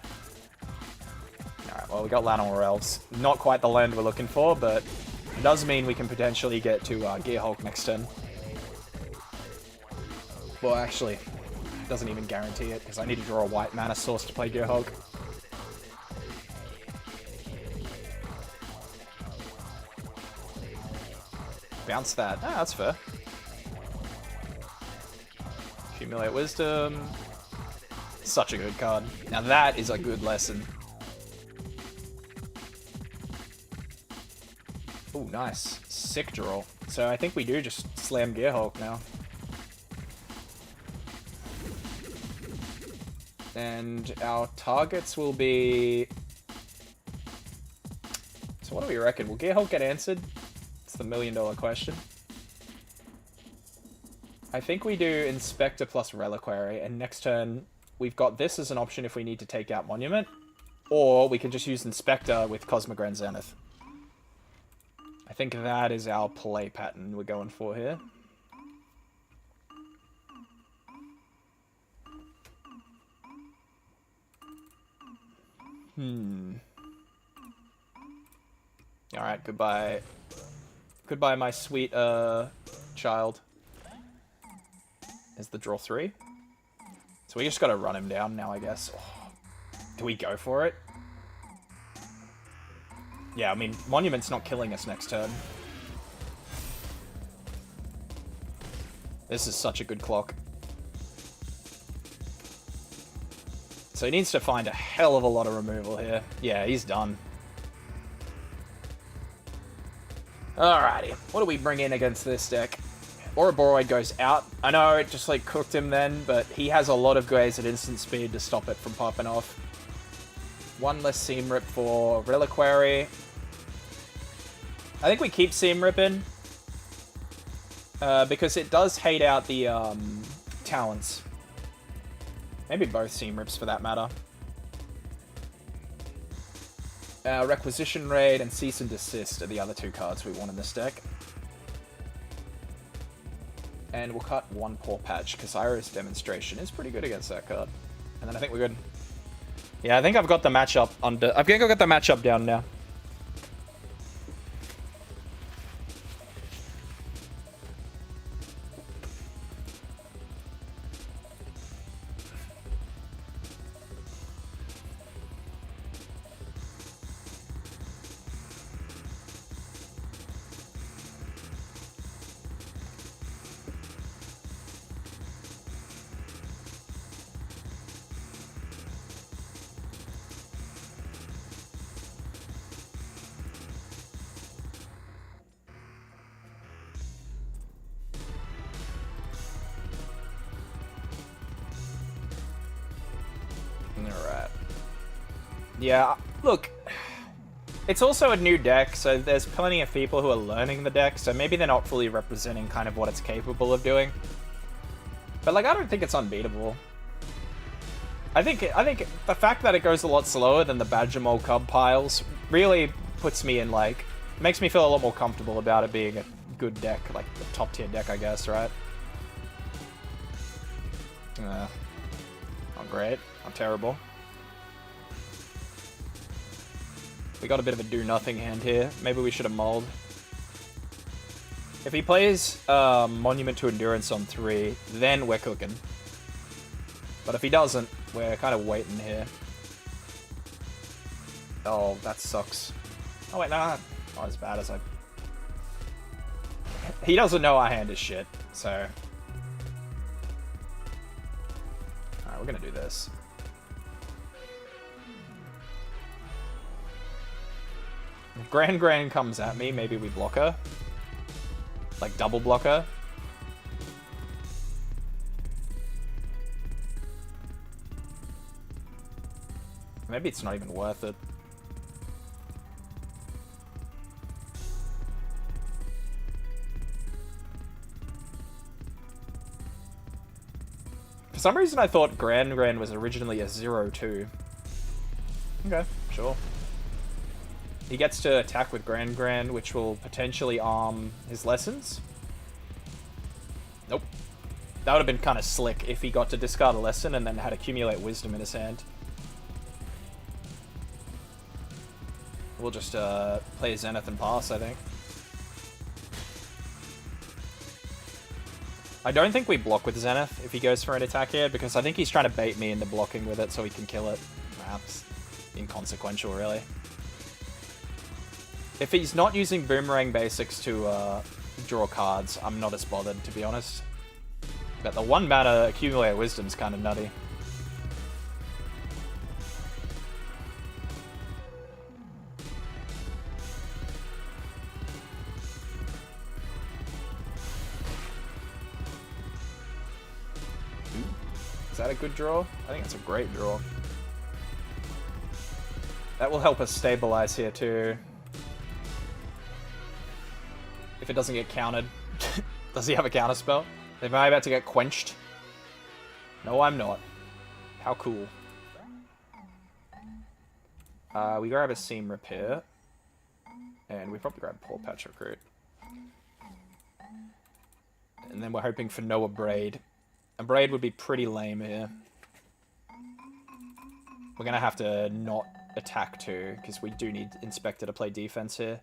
Well, we got Llanowar Elves. Not quite the land we're looking for, but it does mean we can potentially get to Gearhulk next turn. Well, actually, it doesn't even guarantee it, because I need to draw a white mana source to play Gearhulk. Bounce that. Ah, that's fair. Accumulate Wisdom. Such a good card. Now that is a good lesson. Ooh, nice. Sick draw. So I think we do just slam Gearhulk now. And our targets will be... So what do we reckon? Will Gearhulk get answered? It's the million-dollar question. I think we do Inspector plus Reliquary, and next turn we've got this as an option if we need to take out Monument, or we can just use Inspector with Cosmogran Zenith. I think that is our play pattern we're going for here. Alright, goodbye. Goodbye, my sweet, child. Is the draw 3? So we just gotta run him down now, I guess. Oh, do we go for it? Yeah, I mean, Monument's not killing us next turn. This is such a good clock. So he needs to find a hell of a lot of removal here. Yeah, he's done. Alrighty, what do we bring in against this deck? Ouroboros goes out. I know it just like cooked him then, but he has a lot of ways at instant speed to stop it from popping off. One less Seam Rip for Reliquary. I think we keep Seam Ripping. Because it does hate out the talents. Maybe both Seam Rips for that matter. Requisition Raid and Cease and Desist are the other two cards we want in this deck. And we'll cut one Poor Patch, because Iris Demonstration is pretty good against that card. And then I think we're good. Yeah, I think I've got the matchup under. I think I've got the matchup down now. Alright. Yeah, look, it's also a new deck, so there's plenty of people who are learning the deck, so maybe they're not fully representing kind of what it's capable of doing. But, like, I don't think it's unbeatable. I think the fact that it goes a lot slower than the Badgermole Cub piles really puts me in, like, makes me feel a lot more comfortable about it being a good deck, like a top tier deck, I guess, right? Not great. Not terrible. We got a bit of a do-nothing hand here. Maybe we should have mulled. If he plays Monument to Endurance on 3, then we're cooking. But if he doesn't, we're kind of waiting here. Oh, that sucks. Oh wait, nah. Not as bad as I... He doesn't know our hand is shit, so... Alright, we're gonna do this. If Grand comes at me, maybe we block her. Like, double block her. Maybe it's not even worth it. For some reason I thought Grand was originally a 0-2. Okay, sure. He gets to attack with Grand, which will potentially arm his lessons. Nope. That would have been kind of slick if he got to discard a lesson and then had Accumulate Wisdom in his hand. We'll just play Zenith and pass, I think. I don't think we block with Zenith if he goes for an attack here, because I think he's trying to bait me into blocking with it so he can kill it. Perhaps inconsequential, really. If he's not using Boomerang Basics to draw cards, I'm not as bothered, to be honest. But the 1-mana Accumulate Wisdom's kind of nutty. Is that a good draw? I think it's a great draw. That will help us stabilize here too. If it doesn't get countered. Does he have a counter spell? Am I about to get quenched? No, I'm not. How cool. We grab a Seam Repair. And we probably grab Poor Patch Recruit. And then we're hoping for no Braid. A Braid would be pretty lame here. We're gonna have to not attack too, because we do need Inspector to play defense here.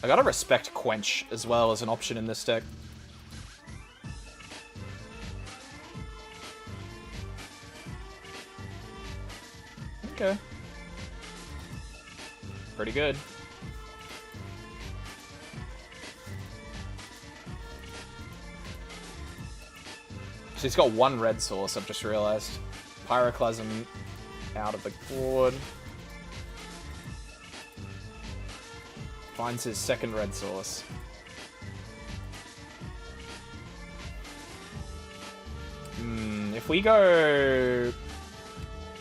I gotta respect Quench as well as an option in this deck. Okay. Pretty good. She's got one red source, I've just realized. Pyroclasm out of the board. Finds his second red source. If we go...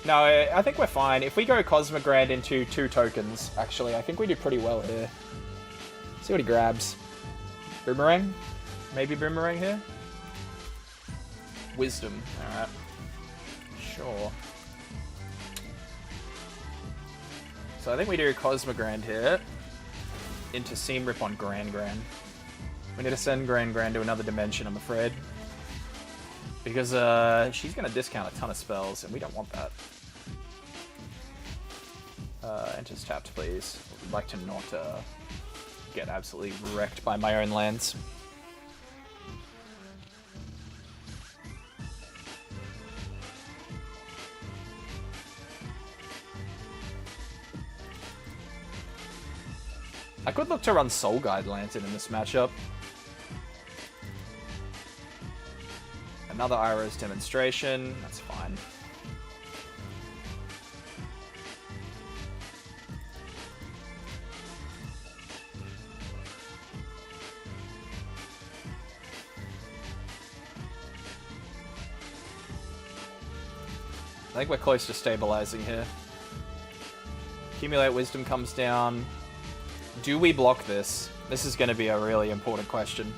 No, I think we're fine. If we go Cosmogrand into 2 tokens, actually, I think we do pretty well here. See what he grabs. Boomerang? Maybe Boomerang here? Wisdom. Alright. Sure. So I think we do Cosmogrand here. Into Seam Rip on Grand Grand. We need to send Grand Grand to another dimension, I'm afraid. Because she's going to discount a ton of spells, and we don't want that. Enters tapped, please. I'd like to not get absolutely wrecked by my own lands. I could look to run Soul Guide Lantern in this matchup. Another Iroh's Demonstration, that's fine. I think we're close to stabilizing here. Accumulate Wisdom comes down. Do we block this? This is going to be a really important question.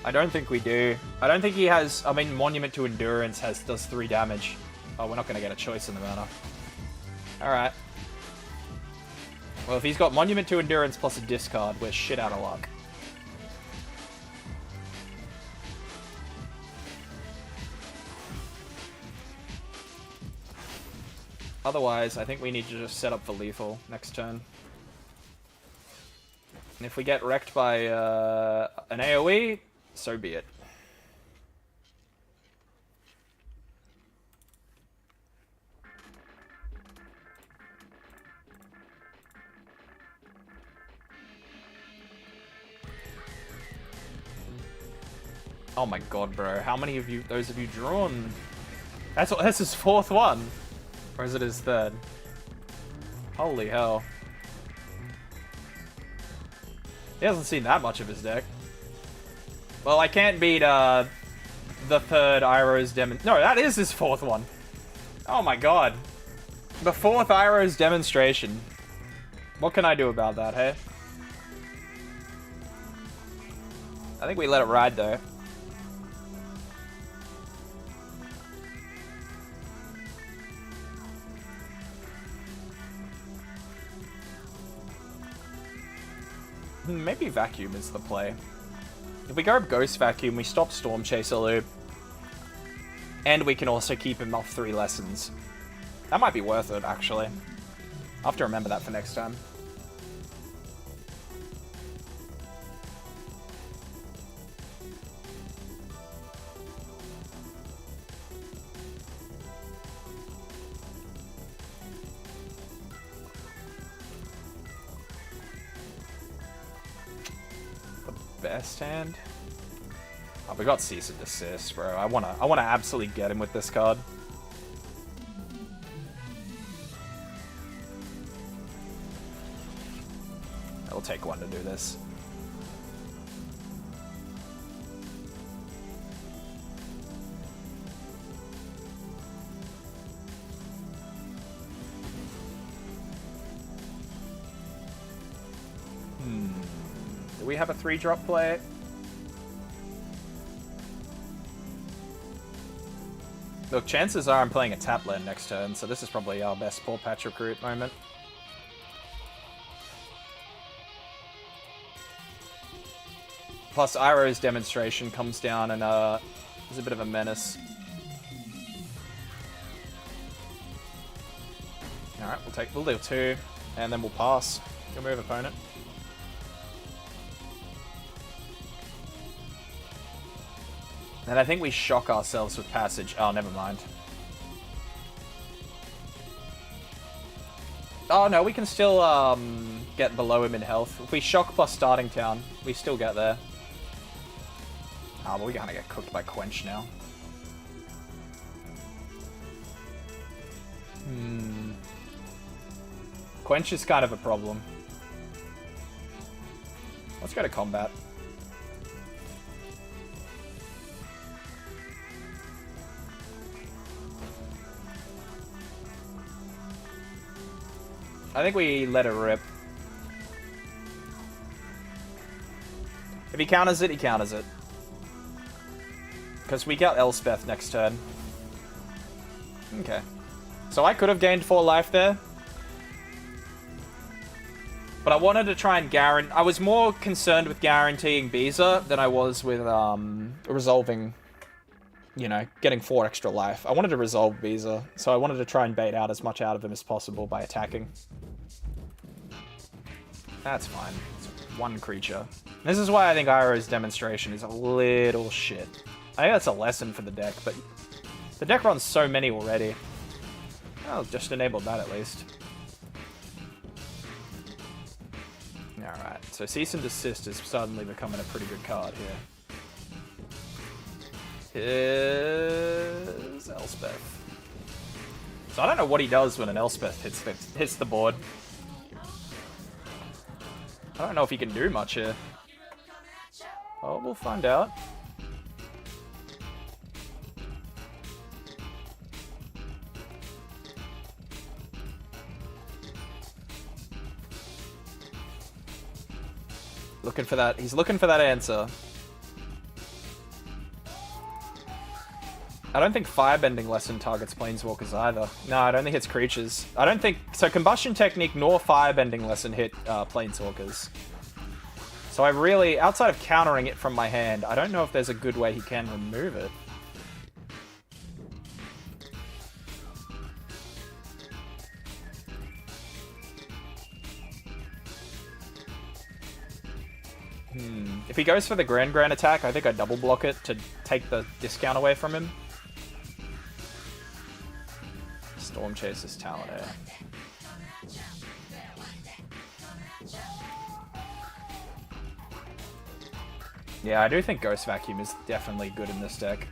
I don't think we do. I don't think he has... I mean, Monument to Endurance does 3 damage. Oh, we're not going to get a choice in the mana. Alright. Well, if he's got Monument to Endurance plus a discard, we're shit out of luck. Otherwise, I think we need to just set up for lethal next turn. And if we get wrecked by an AoE, so be it. Oh my god, bro. How many of you, those of you drawn? That's his 4th one. Or is it his 3rd? Holy hell. He hasn't seen that much of his deck. Well, I can't beat the 3rd Iroh's No, that is his 4th one. Oh my god. The 4th Iroh's Demonstration. What can I do about that, hey? I think we let it ride, though. Maybe Vacuum is the play. If we go up Ghost Vacuum, we stop Storm Chaser Loop. And we can also keep him off 3 lessons. That might be worth it, actually. I'll have to remember that for next time. Best hand. Oh, we got Cease and Desist, bro. I wanna absolutely get him with this card. It'll take one to do this. Do we have a 3-drop play? Look, chances are I'm playing a tap land next turn, so this is probably our best Paw Patch recruit moment. Plus, Iroh's Demonstration comes down and is a bit of a menace. Alright, we'll do 2, and then we'll pass. Good move, opponent. And I think we shock ourselves with Passage. Oh, never mind. Oh no, we can still get below him in health. If we shock plus starting town, we still get there. Oh, but we're gonna get cooked by Quench now. Quench is kind of a problem. Let's go to combat. I think we let it rip. If he counters it, he counters it. Because we got Elspeth next turn. Okay. So I could have gained 4 life there. But I wanted to try and guarantee... I was more concerned with guaranteeing Beezer than I was with resolving... You know, getting 4 extra life. I wanted to resolve Beezer, so I wanted to try and bait out as much out of him as possible by attacking. That's fine. It's 1 creature. This is why I think Iroh's demonstration is a little shit. I think that's a lesson for the deck, but the deck runs so many already. I'll just enable that at least. Alright, so Cease and Desist is suddenly becoming a pretty good card here. Is Elspeth. So I don't know what he does when an Elspeth hits the board. I don't know if he can do much here. Oh, we'll find out. Looking for that. He's looking for that answer. I don't think Firebending Lesson targets Planeswalkers either. No, I don't think it's creatures. I don't think... So Combustion Technique nor Firebending Lesson hit Planeswalkers. So I really... Outside of countering it from my hand, I don't know if there's a good way he can remove it. If he goes for the Grand attack, I think I double block it to take the discount away from him. Storm Chaser's Talon. Yeah, I do think Ghost Vacuum is definitely good in this deck.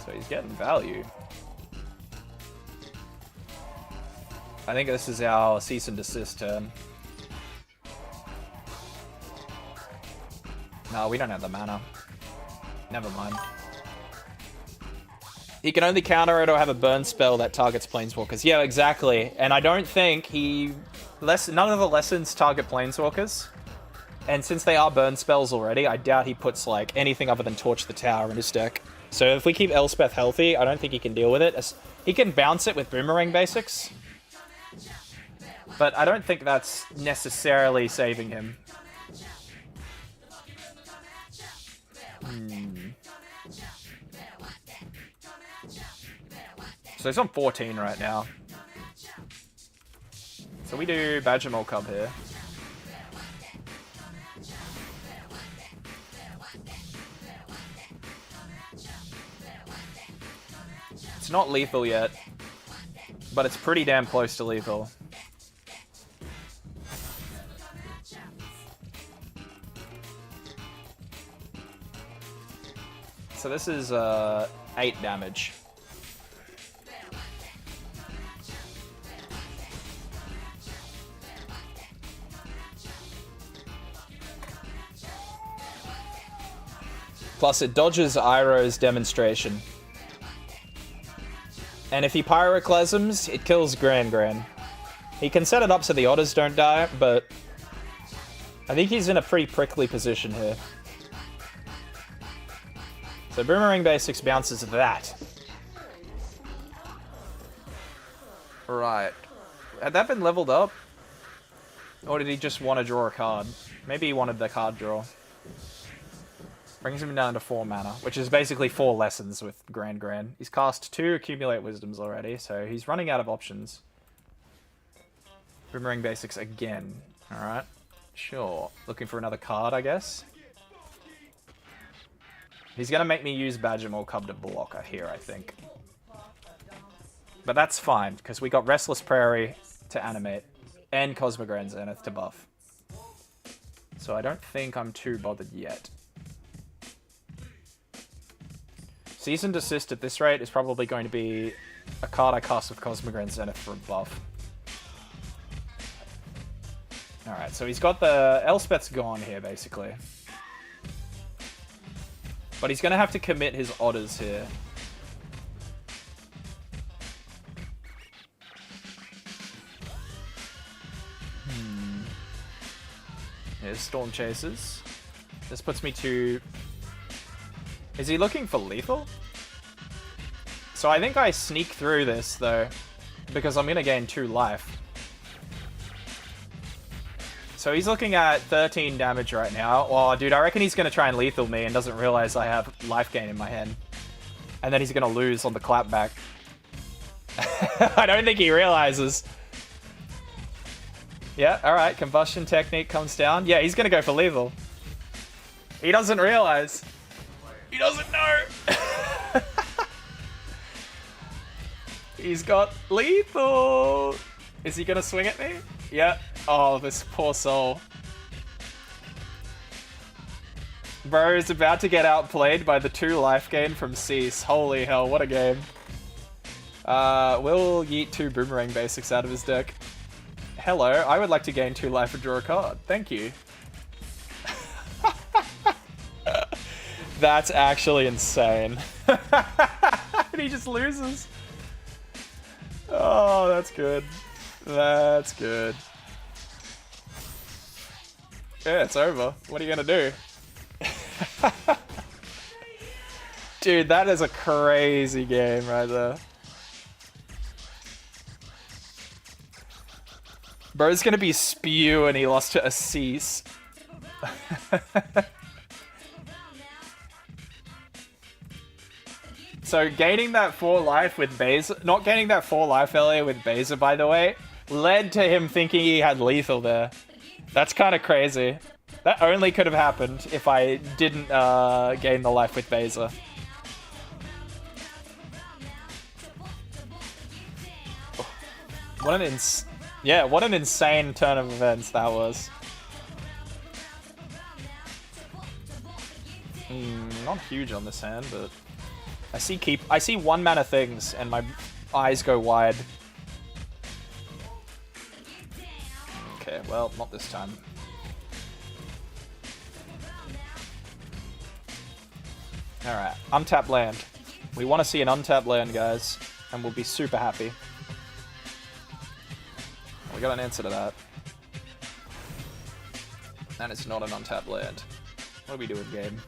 So he's getting value. I think this is our Cease and Desist turn. No, we don't have the mana. Never mind. He can only counter it or have a burn spell that targets Planeswalkers. Yeah, exactly. And I don't think he... None of the lessons target Planeswalkers. And since they are burn spells already, I doubt he puts like anything other than Torch the Tower in his deck. So if we keep Elspeth healthy, I don't think he can deal with it. He can bounce it with Boomerang Basics. But I don't think that's necessarily saving him. So he's on 14 right now. So we do Badger Mole Cub here. It's not lethal yet, but it's pretty damn close to lethal. So this is 8 damage. Plus it dodges Iroh's demonstration. And if he Pyroclasms, it kills Gran. He can set it up so the otters don't die, but I think he's in a pretty prickly position here. So Boomerang Basics bounces that. Right. Had that been leveled up? Or did he just want to draw a card? Maybe he wanted the card draw. Brings him down to 4 mana, which is basically 4 lessons with Gran. He's cast 2 Accumulate Wisdoms already, so he's running out of options. Boomerang Basics again. Alright. Sure. Looking for another card, I guess. He's gonna make me use Badger Mole Cub to block here, I think. But that's fine, because we got Restless Prairie to animate, and Cosmogran Zenith to buff. So I don't think I'm too bothered yet. Cease and Desist at this rate is probably going to be a card I cast with Cosmogran Zenith for a buff. Alright, so he's got the... Elspeth's gone here, basically. But he's going to have to commit his Otters here. Here's Storm Chasers. This puts me to... Is he looking for lethal? So I think I sneak through this, though, because I'm going to gain 2 life. So he's looking at 13 damage right now. Oh, dude, I reckon he's going to try and lethal me and doesn't realize I have life gain in my hand. And then he's going to lose on the clapback. I don't think he realizes. Yeah, alright, Combustion Technique comes down. Yeah, he's going to go for lethal. He doesn't realize. He doesn't know. He's got lethal. Is he going to swing at me? Yeah. Oh, this poor soul. Bro is about to get outplayed by the 2 life gain from Cease. Holy hell, what a game. We'll yeet 2 Boomerang Basics out of his deck. Hello, I would like to gain 2 life and draw a card. Thank you. That's actually insane. And he just loses. Oh, that's good. That's good. Yeah, it's over. What are you gonna do? Dude, that is a crazy game right there. Bro's gonna be spew and he lost to a Cease. So gaining that 4 life with Beza, not gaining that 4 life earlier with Beza, by the way, led to him thinking he had lethal there. That's kind of crazy. That only could have happened if I didn't gain the life with Beza. What an insane turn of events that was. Not huge on this hand, but I see 1 mana things and my eyes go wide. Okay, well, not this time. Alright, untapped land. We want to see an untapped land, guys, and we'll be super happy. We got an answer to that. And it's not an untapped land. What are we doing, game?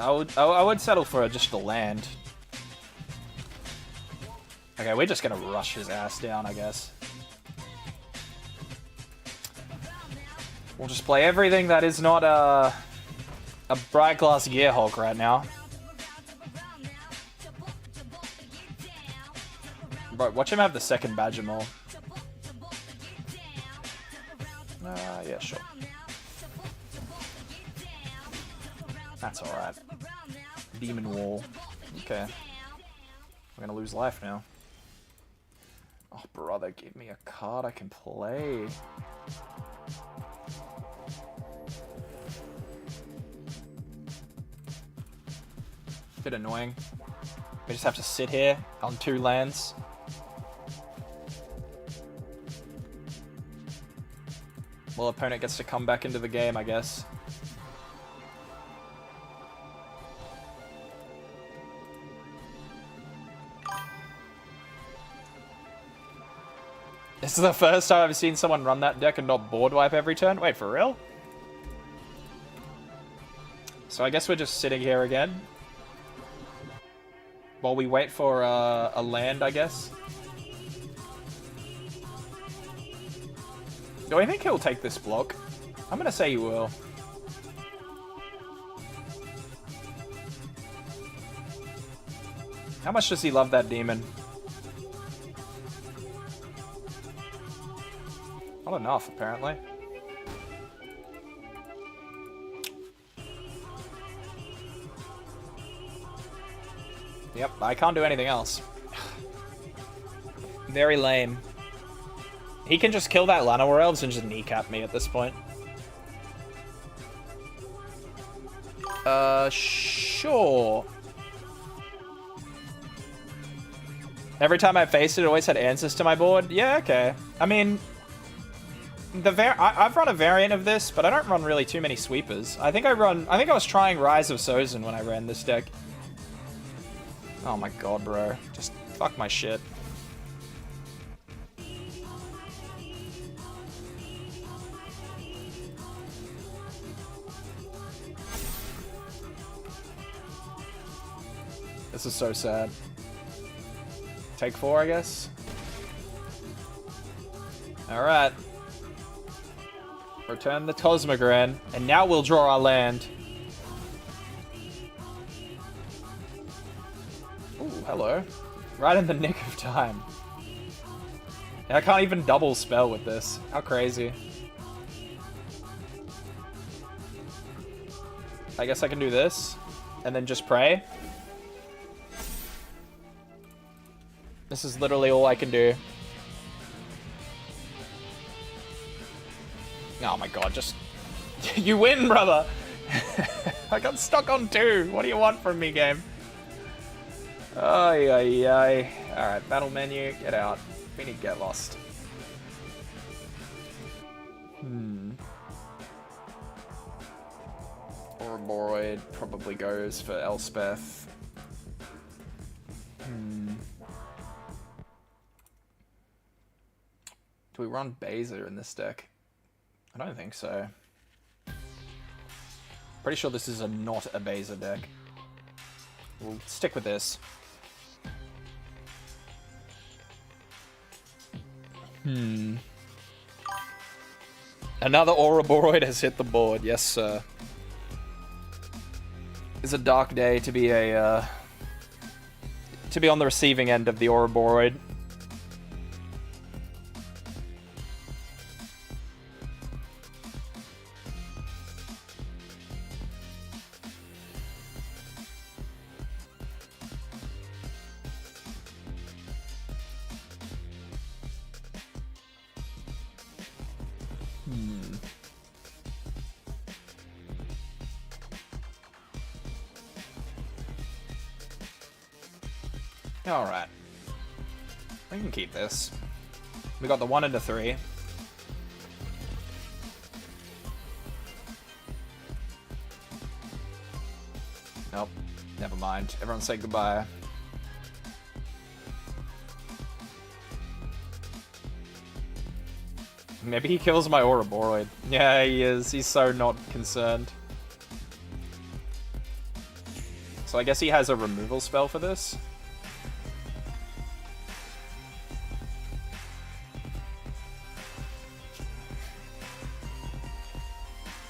I would settle for just a land. Okay, we're just gonna rush his ass down, I guess. We'll just play everything that is not a Bright Glass Gearhulk right now. Bro, watch him have the second Badger Mole. Yeah, sure. That's alright. Demon Wall. Okay. We're gonna lose life now. Oh, brother, give me a card I can play. Bit annoying. We just have to sit here on 2 lands. Well, opponent gets to come back into the game, I guess. This is the first time I've seen someone run that deck and not board wipe every turn. Wait, for real? So I guess we're just sitting here again. While we wait for a land, I guess. Do I think he'll take this block? I'm gonna say he will. How much does he love that demon? Not enough, apparently. Yep, I can't do anything else. Very lame. He can just kill that Llanowar Elves and just kneecap me at this point. Sure. Every time I faced it, it always had answers to my board. Yeah, okay. I mean, I've run a variant of this, but I don't run really too many sweepers. I think I was trying Rise of Sozin when I ran this deck. Oh my god, bro. Just fuck my shit. This is so sad. Take 4, I guess. Alright. Return the Cosmogran, and now we'll draw our land. Ooh, hello. Right in the nick of time. And I can't even double spell with this. How crazy. I guess I can do this, and then just pray. This is literally all I can do. Oh my god, just... You win, brother! I got stuck on 2. What do you want from me, game? Ay, ay, ay. Alright, battle menu, get out. We need to get lost. Ouroboros probably goes for Elspeth. Do we run Beza in this deck? I don't think so. Pretty sure this is not a Beza deck. We'll stick with this. Another Ouroboros has hit the board. Yes, sir. It's a dark day to be on the receiving end of the Ouroboros. Alright. We can keep this. We got the 1 and the 3. Nope. Never mind. Everyone say goodbye. Maybe he kills my Ouroboros. Yeah, he is. He's so not concerned. So I guess he has a removal spell for this.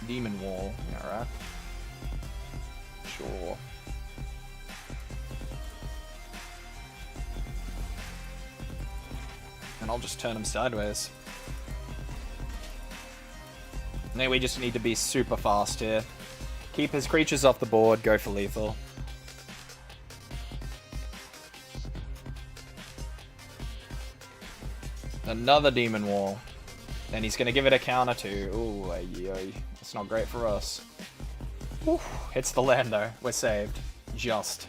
Demon Wall. Alright. Sure. And I'll just turn him sideways. And then we just need to be super fast here. Keep his creatures off the board, go for lethal. Another Demon Wall. And he's going to give it a counter too. Ooh, ay. It's not great for us. Whew. Hits the land though. We're saved. Just.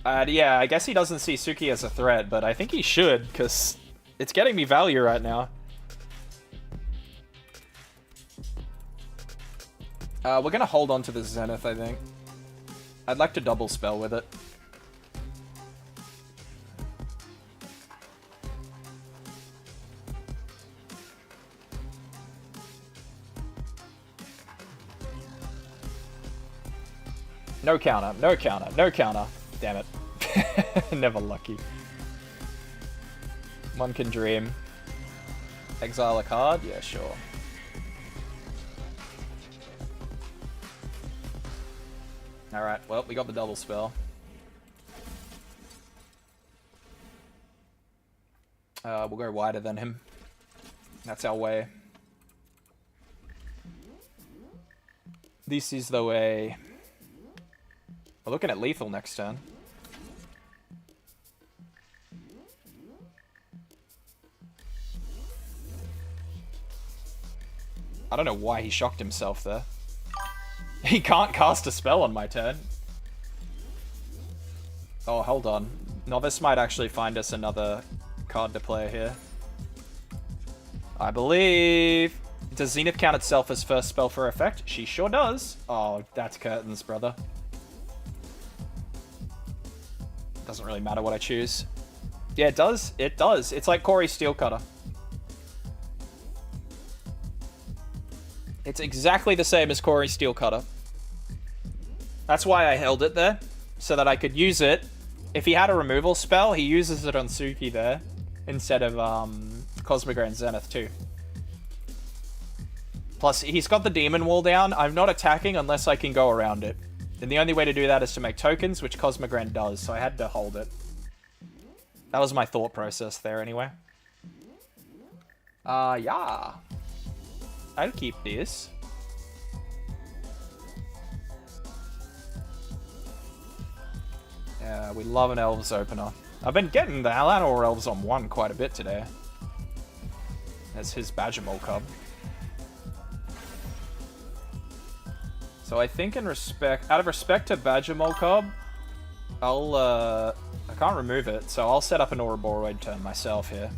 Yeah, I guess he doesn't see Suki as a threat, but I think he should, because it's getting me value right now. We're going to hold on to the Zenith, I think. I'd like to double spell with it. No counter, no counter, no counter. Damn it. Never lucky. One can dream. Exile a card? Yeah, sure. Alright, well, we got the double spell. We'll go wider than him. That's our way. This is the way. We're looking at lethal next turn. I don't know why he shocked himself there. He can't cast a spell on my turn. Oh, hold on. Novice might actually find us another card to play here. I believe... Does Zenith count itself as first spell for effect? She sure does. Oh, that's curtains, brother. Doesn't really matter what I choose. Yeah, it does. It does. It's like Corey Steelcutter. It's exactly the same as Corey Steelcutter. That's why I held it there, so that I could use it. If he had a removal spell, he uses it on Suki there, instead of Cosmogran Zenith too. Plus, he's got the Demon Wall down. I'm not attacking unless I can go around it. And the only way to do that is to make tokens, which Cosmogran does, so I had to hold it. That was my thought process there anyway. Yeah. I'll keep this. Yeah, we love an Elves opener. I've been getting the Alanor Elves on 1 quite a bit today. As his Badgermole Cub. So I think out of respect to Badgermole Cub, I can't remove it, so I'll set up an Ouroboros turn myself here.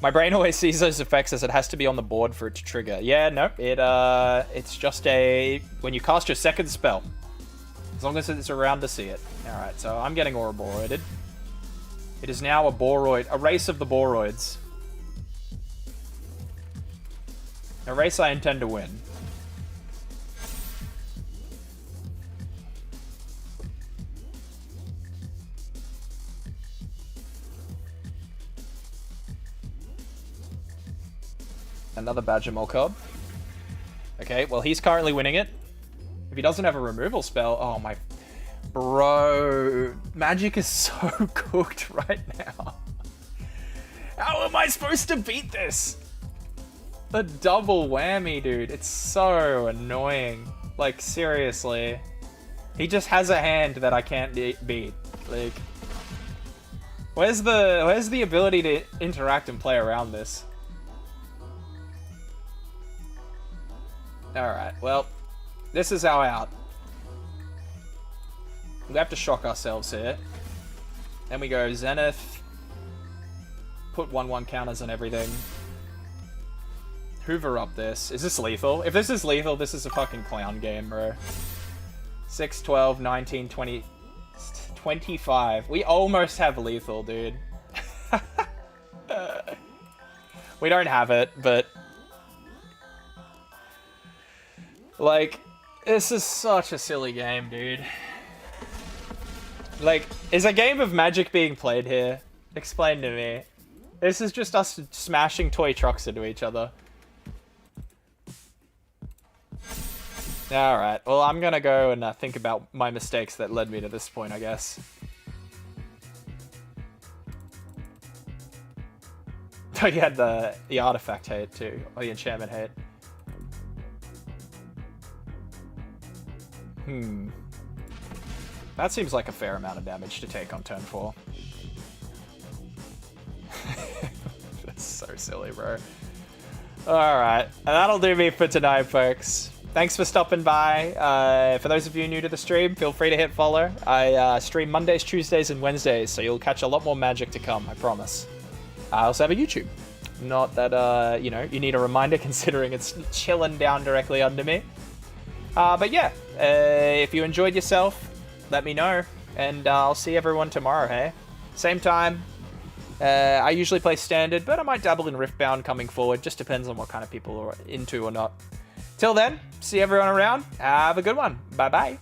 My brain always sees those effects as it has to be on the board for it to trigger. Yeah, nope. It's just when you cast your second spell. As long as it's around to see it. Alright, so I'm getting Ouroboroded. It is now a race of the Boroids. A race I intend to win. Another Badgermole Cub. Okay, well, he's currently winning it. If he doesn't have a removal spell... Oh, my... Bro... Magic is so cooked right now. How am I supposed to beat this? The double whammy, dude. It's so annoying. Like, seriously. He just has a hand that I can't beat. Like... Where's the ability to interact and play around this? Alright, well, this is our out. We have to shock ourselves here. Then we go Zenith. Put 1/1 counters on everything. Hoover up this. Is this lethal? If this is lethal, this is a fucking clown game, bro. 6, 12, 19, 20, 25. We almost have lethal, dude. We don't have it, but... Like, this is such a silly game, dude. Like, is a game of Magic being played here? Explain to me. This is just us smashing toy trucks into each other. Alright, well, I'm gonna go and think about my mistakes that led me to this point, I guess. Oh, you had the artifact hate, too. Or the enchantment hate. That seems like a fair amount of damage to take on turn 4. That's so silly, bro. Alright, and that'll do me for tonight, folks. Thanks for stopping by. For those of you new to the stream, feel free to hit follow. I stream Mondays, Tuesdays, and Wednesdays, so you'll catch a lot more Magic to come, I promise. I also have a YouTube. Not that, you know, you need a reminder considering it's chilling down directly under me. But yeah, if you enjoyed yourself, let me know, and I'll see everyone tomorrow, hey? Same time. I usually play Standard, but I might dabble in Riftbound coming forward. Just depends on what kind of people are into or not. Till then, see everyone around. Have a good one. Bye-bye.